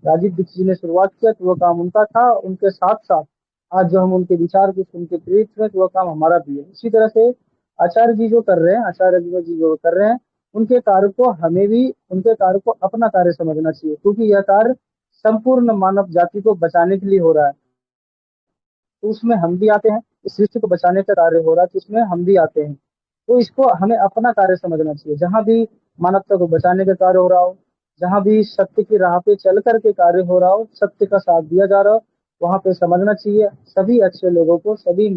राजीव दीक्षित जी ने शुरुआत किया तो वो काम उनका था, उनके साथ साथ आज जो हम उनके विचार को सुन के प्रेरित हुए तो वह काम हमारा भी है। इसी तरह से आचार्य जी जो कर रहे हैं, आचार्य अग्निहोत्र जी जो कर रहे हैं, उनके कार्य को हमें भी उनके कार्य को अपना कार्य समझना चाहिए, क्योंकि यह कार्य संपूर्ण मानव जाति को बचाने के लिए हो रहा है। तो उसमें हम भी आते हैं, इस सृष्टि को बचाने का कार्य हो रहा है तो इसमें हम भी आते हैं। तो इसको हमें अपना कार्य समझना चाहिए। जहां भी मानवता को बचाने का कार्य हो रहा हो, जहां भी सत्य की राह पे चल करके कार्य हो रहा हो, सत्य का साथ दिया जा रहा हो, वहां पे समझना चाहिए सभी अच्छे लोगों को, सभी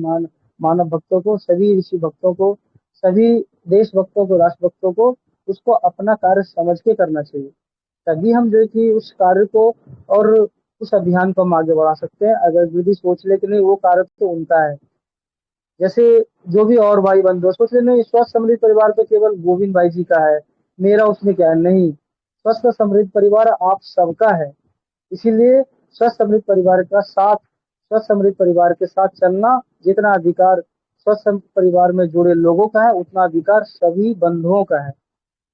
मानव भक्तों को, सभी ऋषि भक्तों को, सभी देश भक्तों को, राष्ट्र भक्तों को उसको अपना कार्य समझ के करना चाहिए। तभी हम जो है कि उस कार्य को और उस अभियान को हम आगे बढ़ा सकते हैं। अगर गिरिडीह सोच ले कि नहीं वो कार्य तो उनका है, जैसे जो भी और भाई बंधु सोच रहे नहीं स्वस्थ समृद्ध परिवार तो केवल गोविंद भाई जी का है, मेरा उसमें क्या है, नहीं, स्वस्थ समृद्ध परिवार आप सबका है। इसीलिए स्वस्थ समृद्ध परिवार का साथ, स्वस्थ समृद्ध परिवार के साथ चलना, जितना अधिकार स्वस्थ समृद्ध परिवार में जुड़े लोगों का है उतना अधिकार सभी बंधुओं का है।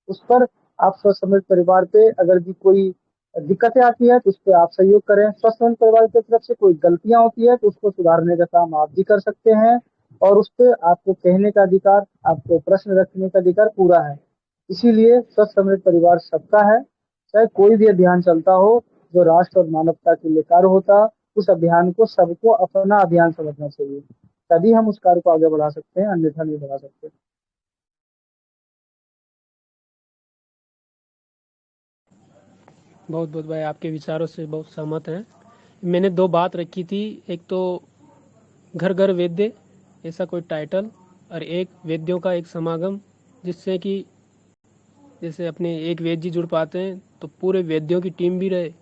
उस पर आप स्वस्थ समृद्ध परिवार पे अगर भी कोई दिक्कतें आती है तो उस पर आप सहयोग करें। स्वस्थ समृद्ध परिवार की तरफ से कोई गलतियां होती है तो उसको सुधारने का काम आप भी कर सकते हैं, और उस पर आपको कहने का अधिकार, आपको प्रश्न रखने का अधिकार पूरा है। इसीलिए स्वस्थ समृद्ध परिवार सबका है। चाहे कोई भी अभियान चलता हो जो राष्ट्र और मानवता के लिए कार्य होता, उस अभियान को सबको अपना अभियान समझना चाहिए, तभी हम उस कार्य को आगे बढ़ा सकते हैं, अन्यथा नहीं बढ़ा सकते। बहुत बहुत भाई आपके विचारों से बहुत सहमत हैं। मैंने 2 बात रखी थी, एक तो घर घर वैद्य ऐसा कोई टाइटल, और एक वैद्यों का एक समागम, जिससे कि जैसे अपने एक वैद्य जी जुड़ पाते हैं तो पूरे वैद्यों की टीम भी रहे।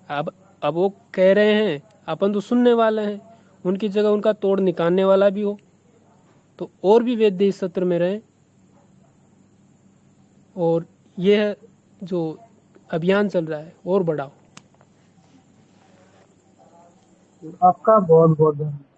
अब वो कह रहे हैं, अपन तो सुनने वाले हैं, उनकी जगह उनका तोड़ निकालने वाला भी हो, तो और भी वैद्य इस सत्र में रहे। और यह जो अभियान चल रहा है और बढ़ाओ। आपका बहुत बहुत धन्यवाद।